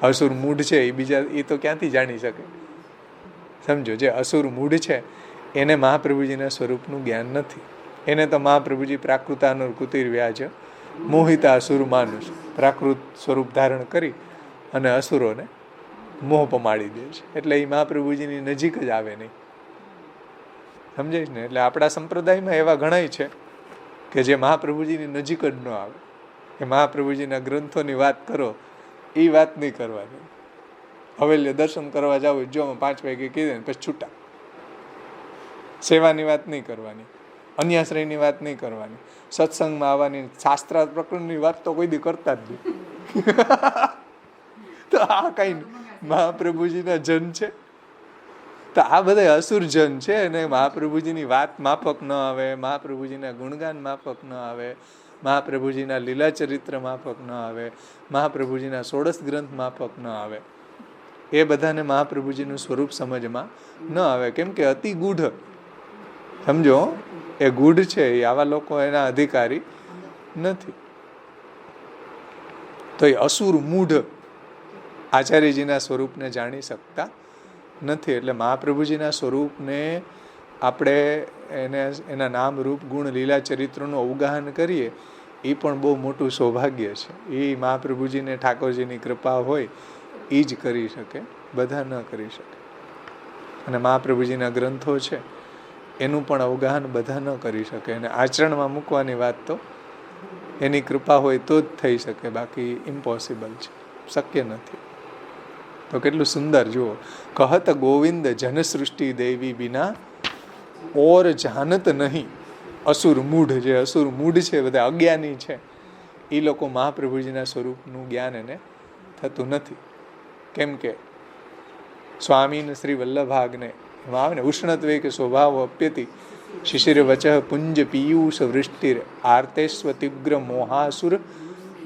અસુર મૂઢ છે એ બીજા, એ તો ક્યાંથી જાણી શકે? સમજો, જે અસુર મૂઢ છે એને મહાપ્રભુજીના સ્વરૂપનું જ્ઞાન નથી. એને તો મહાપ્રભુજી પ્રાકૃતાનુર કુતિર વ્યાજ મોહિતા અસુર માનુષ, પ્રાકૃત સ્વરૂપ ધારણ કરી અને અસુરોને મોહ પમાડી દે છે. એટલે એ મહાપ્રભુજીની નજીક જ આવે નહીં. સમજાય ને? એટલે આપણા સંપ્રદાયમાં એવા ઘણાય છે કે જે મહાપ્રભુજીની નજીક જ ન આવે. કે મહાપ્રભુજીના ગ્રંથોની વાત કરો, એ વાત નહીં કરવાની. હવેલી દર્શન કરવા જાવ, જો 5 વાગે કીધે ને પછી છૂટા. સેવાની વાત નહીં કરવાની, અન્યાશ્રયની વાત નહીં કરવાની, સત્સંગમાં આવવાની, શાસ્ત્ર પ્રકરણની વાત તો કોઈ દી કરતા જ નહીં. તો આ કઈ મહાપ્રભુજીના જન છે? તો આ બધા અસુર જન છે, અને મહાપ્રભુજીની વાત માફક ન આવે, મહાપ્રભુજીના ગુણગાન માફક ન આવે, મહાપ્રભુજીના લીલા ચરિત્ર માફક ન આવે, મહાપ્રભુજીના 16 ગ્રંથ માફક ન આવે. એ બધાને મહાપ્રભુજીનું સ્વરૂપ સમજમાં ન આવે. કેમ કે અતિ ગૂઢ, સમજો, એ ગૂઢ છે. એ આવા લોકો એના અધિકારી નથી. તો એ અસુર મૂઢ આચાર્યજીના સ્વરૂપને જાણી શકતા નથી. એટલે મહાપ્રભુજીના સ્વરૂપને આપણે એના નામ, રૂપ, ગુણ, લીલા ચરિત્રોનું અવગાહન કરીએ, એ પણ બહુ મોટું સૌભાગ્ય છે. એ મહાપ્રભુજીને ઠાકોરજીની કૃપા હોય એ જ કરી શકે, બધા ન કરી શકે. અને મહાપ્રભુજીના ગ્રંથો છે એનું પણ અવગાહન બધા ન કરી શકે. અને આચરણમાં મૂકવાની વાત તો એની કૃપા હોય તો જ થઈ શકે, બાકી ઇમ્પોસિબલ છે, શક્ય નથી. તો કેટલું સુંદર જુઓ. કહત ગોવિંદ જન સૃષ્ટિ દૈવી બિના ઓર જાનત નહીં અસુર મૂઢ, જે અસુર મૂઢ છે, બધા અજ્ઞાની છે, એ લોકો મહાપ્રભુજીના સ્વરૂપનું જ્ઞાન એને થતું નથી. કેમ કે સ્વામીને શ્રી વલ્લભાગ્ને એમાં આવે ને, ઉષ્ણત્વે કે સ્વભાવ અપ્યતિ શિશિર વચ પુંજ પીયુષ વૃષ્ટિર આર્તેસ્વ તીવ્ર મોહાસુર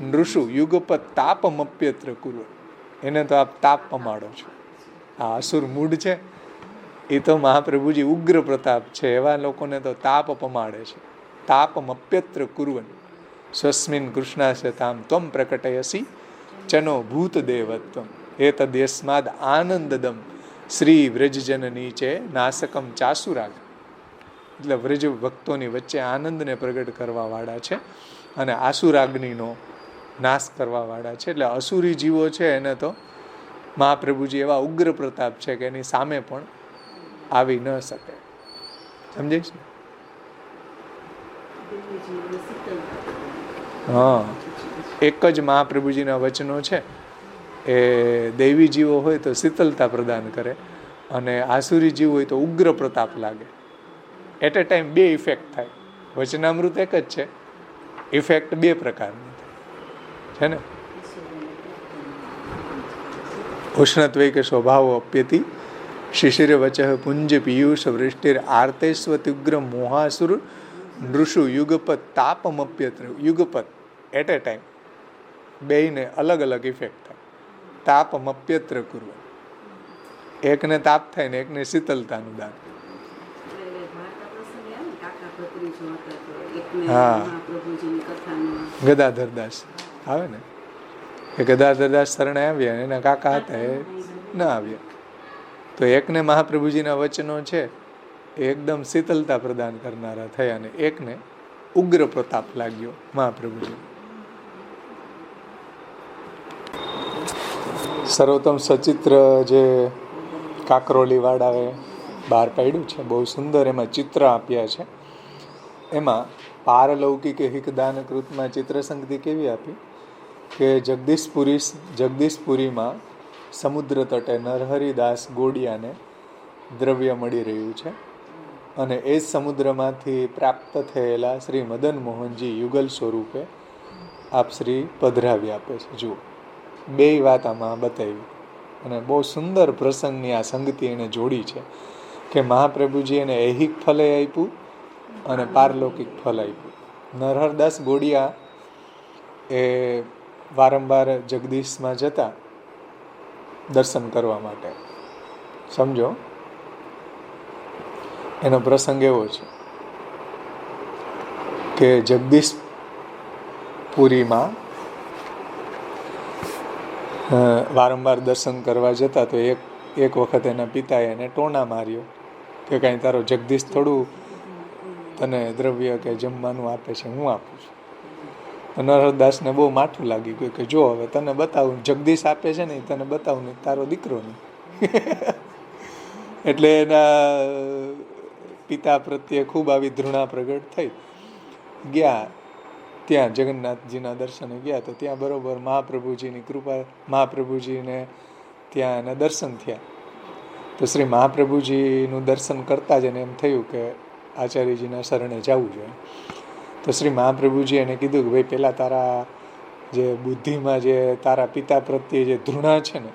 નૃષુ યુગપત તાપમપ્યત્ર કુરુ. એને તો આપ તાપ પમાડો છો. આ અસુર મૂઢ છે, એ તો મહાપ્રભુજી ઉગ્ર પ્રતાપ છે, એવા લોકોને તો તાપ પમાડે છે. તાપમપ્યત્ર કુર્વન સ્વસ્મિન કૃષ્ણાશતામ ત્વમ પ્રકટયસી ચનો ભૂત દેવત્વમ એતદ્યસ્માદ આનંદદમ શ્રી વ્રજજનની છે નાસકમ ચાસુરાગ. એટલે વ્રજ ભક્તોની વચ્ચે આનંદને પ્રગટ કરવા વાળા છે અને આસુરાગ્નિનો નાશ કરવા વાળા છે. એટલે અસુરી જીવો છે એને તો મહાપ્રભુજી એવા ઉગ્ર પ્રતાપ છે કે એની સામે પણ આવી ન શકે. સમજાય છે? હા, એક જ મહાપ્રભુજીના વચનો છે એ દૈવી જીવો હોય તો શીતલતા પ્રદાન કરે અને આસુરી જીવ હોય તો ઉગ્ર પ્રતાપ લાગે. એટ એ ટાઈમ બે ઇફેક્ટ થાય. વચનામૃત એક જ છે, ઇફેક્ટ બે પ્રકારની છે ને. ઉષ્ણત્વે કે સ્વભાવ અપ્યતિ શિશિર વચ પુંજ પિયુષ વૃષ્ટિર આર્તેસ્વ તીવ્ર મોહાસુર નૃષુ યુગપત તાપમપ્યત્ર. યુગપત એટ એ ટાઈમ બેયને અલગ અલગ ઇફેક્ટ થાય. તાપમપ્યત્ર કુર્વ, એકને તાપ થાય ને એકને શીતલતાનું દાન. હા, ગદાધરદાસ આવે ને, એ ગદાધરદાસ શરણે આવ્યા, એના કાકા હતા એ ના આવ્યા. તો એકને મહાપ્રભુજીના વચનો છે એ એકદમ શીતલતા પ્રદાન કરનારા થયા અને એકને ઉગ્ર પ્રતાપ લાગ્યો મહાપ્રભુજી. સર્વોત્તમ સચિત્ર જે કાકરોલી વાળાએ બહાર પાડ્યું છે, બહુ સુંદર એમાં ચિત્ર આપ્યા છે. એમાં પારલૌકિક હિકદાન કૃતમાં ચિત્રસંગતિ કેવી આપી કે જગદીશપુરીમાં સમુદ્ર તટે નરહરિદાસ ગોડિયાને દ્રવ્ય મળી રહ્યું છે અને એ જ સમુદ્રમાંથી પ્રાપ્ત થયેલા શ્રી મદન મોહનજી યુગલ સ્વરૂપે આપ શ્રી પધરાવી આપે છે. જુઓ, બે વાત આમાં બતાવી અને બહુ સુંદર પ્રસંગની આ સંગતિ એને જોડી છે કે મહાપ્રભુજી એને ઐહિક ફલે આપ્યું અને પારલૌકિક ફલ આપ્યું. નરહરદાસ ગોડિયા એ વારંવાર જગદીશમાં જતા દર્શન કરવા માટે. સમજો, એનો પ્રસંગ એવો છે કે જગદીશપુરીમાં વારંવાર દર્શન કરવા જતા તો એક વખત એના પિતાએ એને ટોણા માર્યો કે કાંઈ તારો જગદીશ થોડું તને દ્રવ્ય કે જમવાનું આપે છે, હું આપું છું. તો નરહરદાસને બહુ માઠું લાગી ગયું કે જો હવે તને બતાવું, જગદીશ આપે છે ને તને બતાવું નહીં, તારો દીકરો નહીં. એટલે એના પિતા પ્રત્યે ખૂબ આવી ધૃણા પ્રગટ થઈ. ગયા ત્યાં જગન્નાથજીના દર્શને ગયા તો ત્યાં બરોબર મહાપ્રભુજીની કૃપા, મહાપ્રભુજીને ત્યાં એના દર્શન થયા. તો શ્રી મહાપ્રભુજીનું દર્શન કરતાં જ એને એમ થયું કે આચાર્યજીના શરણે જવું જોઈએ. તો શ્રી મહાપ્રભુજી એને કીધું કે ભાઈ પહેલાં તારા જે બુદ્ધિમાં જે તારા પિતા પ્રત્યે જે ધૃણા છે ને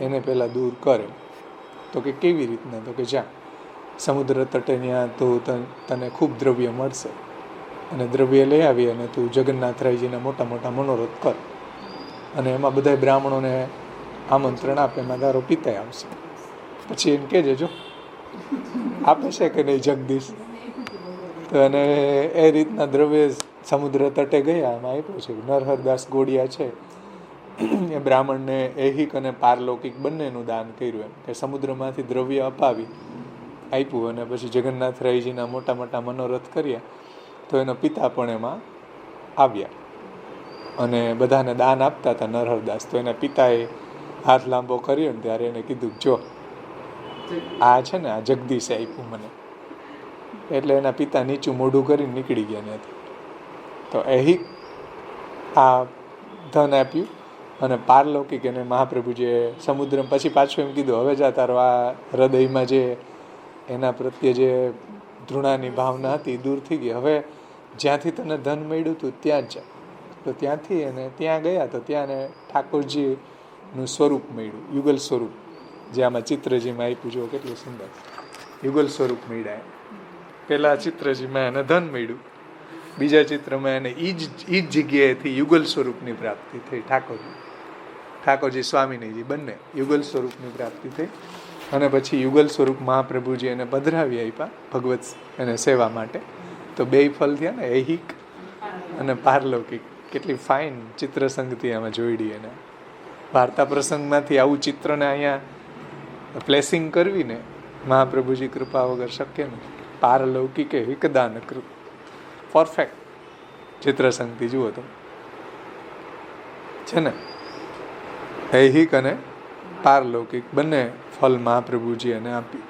એને પહેલાં દૂર કરે. તો કે કેવી રીતના? તો કે જા સમુદ્ર તટે ત્યાં તો તને ખૂબ દ્રવ્ય મળશે અને દ્રવ્ય લઈ આવી અને તું જગન્નાથરાયજીના મોટા મોટા મનોરથ કર અને એમાં બધા બ્રાહ્મણોને આમંત્રણ આપે, એમાં તારો પિતા આવશે. પછી એને કહેજે જો આપે છે કે નહીં જગદીશ. તો એને એ રીતના દ્રવ્ય સમુદ્ર તટે ગયા. આમાં આપ્યું છે નરહરદાસ ગોડિયા છે એ બ્રાહ્મણને ઐહિક અને પારલૌકિક બંનેનું દાન કર્યું. એમ કે સમુદ્રમાંથી દ્રવ્ય અપાવી આપ્યું અને પછી જગન્નાથરાયજીના મોટા મોટા મનોરથ કર્યા. તો એનો પિતા પણ એમાં આવ્યા અને બધાને દાન આપતા હતા નરહરદાસ. તો એના પિતાએ હાથ લાંબો કર્યો ને ત્યારે એને કીધું જો આ છે ને આ જગદીશે આપ્યું મને. એટલે એના પિતા નીચું મોઢું કરીને નીકળી ગયા ત્યાંથી. તો ઐહિક આ ધન આપ્યું અને પારલૌકિક એને મહાપ્રભુજીએ સમુદ્ર પછી પાછું એમ કીધું હવે જા તારો આ હૃદયમાં જે એના પ્રત્યે જે ધૃણાની ભાવના હતી દૂર થઈ ગઈ. હવે જ્યાંથી તને ધન મળ્યું હતું ત્યાં જ જા. તો ત્યાંથી એને ત્યાં ગયા તો ત્યાં ઠાકોરજીનું સ્વરૂપ મળ્યું, યુગલ સ્વરૂપ, જે આમાં ચિત્રજીમાં આપ્યું. જો કેટલું સુંદર યુગલ સ્વરૂપ મળ્યા. પેલા ચિત્રજીમાં એને ધન મળ્યું, બીજા ચિત્રમાં એને એ જ જગ્યાએથી યુગલ સ્વરૂપની પ્રાપ્તિ થઈ. ઠાકોરજી સ્વામિનીજી બંને યુગલ સ્વરૂપની પ્રાપ્તિ થઈ. અને પછી યુગલ સ્વરૂપ મહાપ્રભુજી એને પધરાવી આપ્યા ભગવત એને સેવા માટે. તો બે ફલ થયા ને, ઐહિક અને પારલૌકિક. કેટલી ફાઇન ચિત્ર સંગતિ આમાં જોઈડી. એને વાર્તા પ્રસંગમાંથી આવું ચિત્રને અહીંયા પ્લેસિંગ કરવી ને મહાપ્રભુજી કૃપા વગર શક્ય નથી. પારલૌકિકે હિકદાન કૃત, પરફેક્ટ ચિત્ર સંગતિ જુઓ તમે, છે ને. ઐહિક અને પારલૌકિક બંને ફલ મહાપ્રભુજી એને આપી.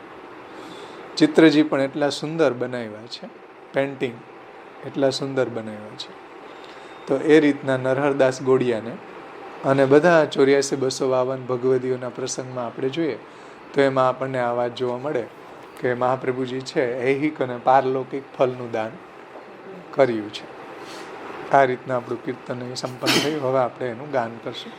ચિત્રજી પણ એટલા સુંદર બનાવ્યા છે, પેન્ટિંગ એટલા સુંદર બનાવ્યા છે. તો એ રીતના નરહરદાસ ગોડિયાને અને બધા 84-252 ભગવદીઓના પ્રસંગમાં આપણે જોઈએ તો એમાં આપણને આ વાત જોવા મળે કે મહાપ્રભુજી છે ઐહિક અને પારલૌકિક ફલનું દાન કર્યું છે. આ રીતના આપણું કીર્તન સંપન્ન થયું. હવે આપણે એનું ગાન કરશું.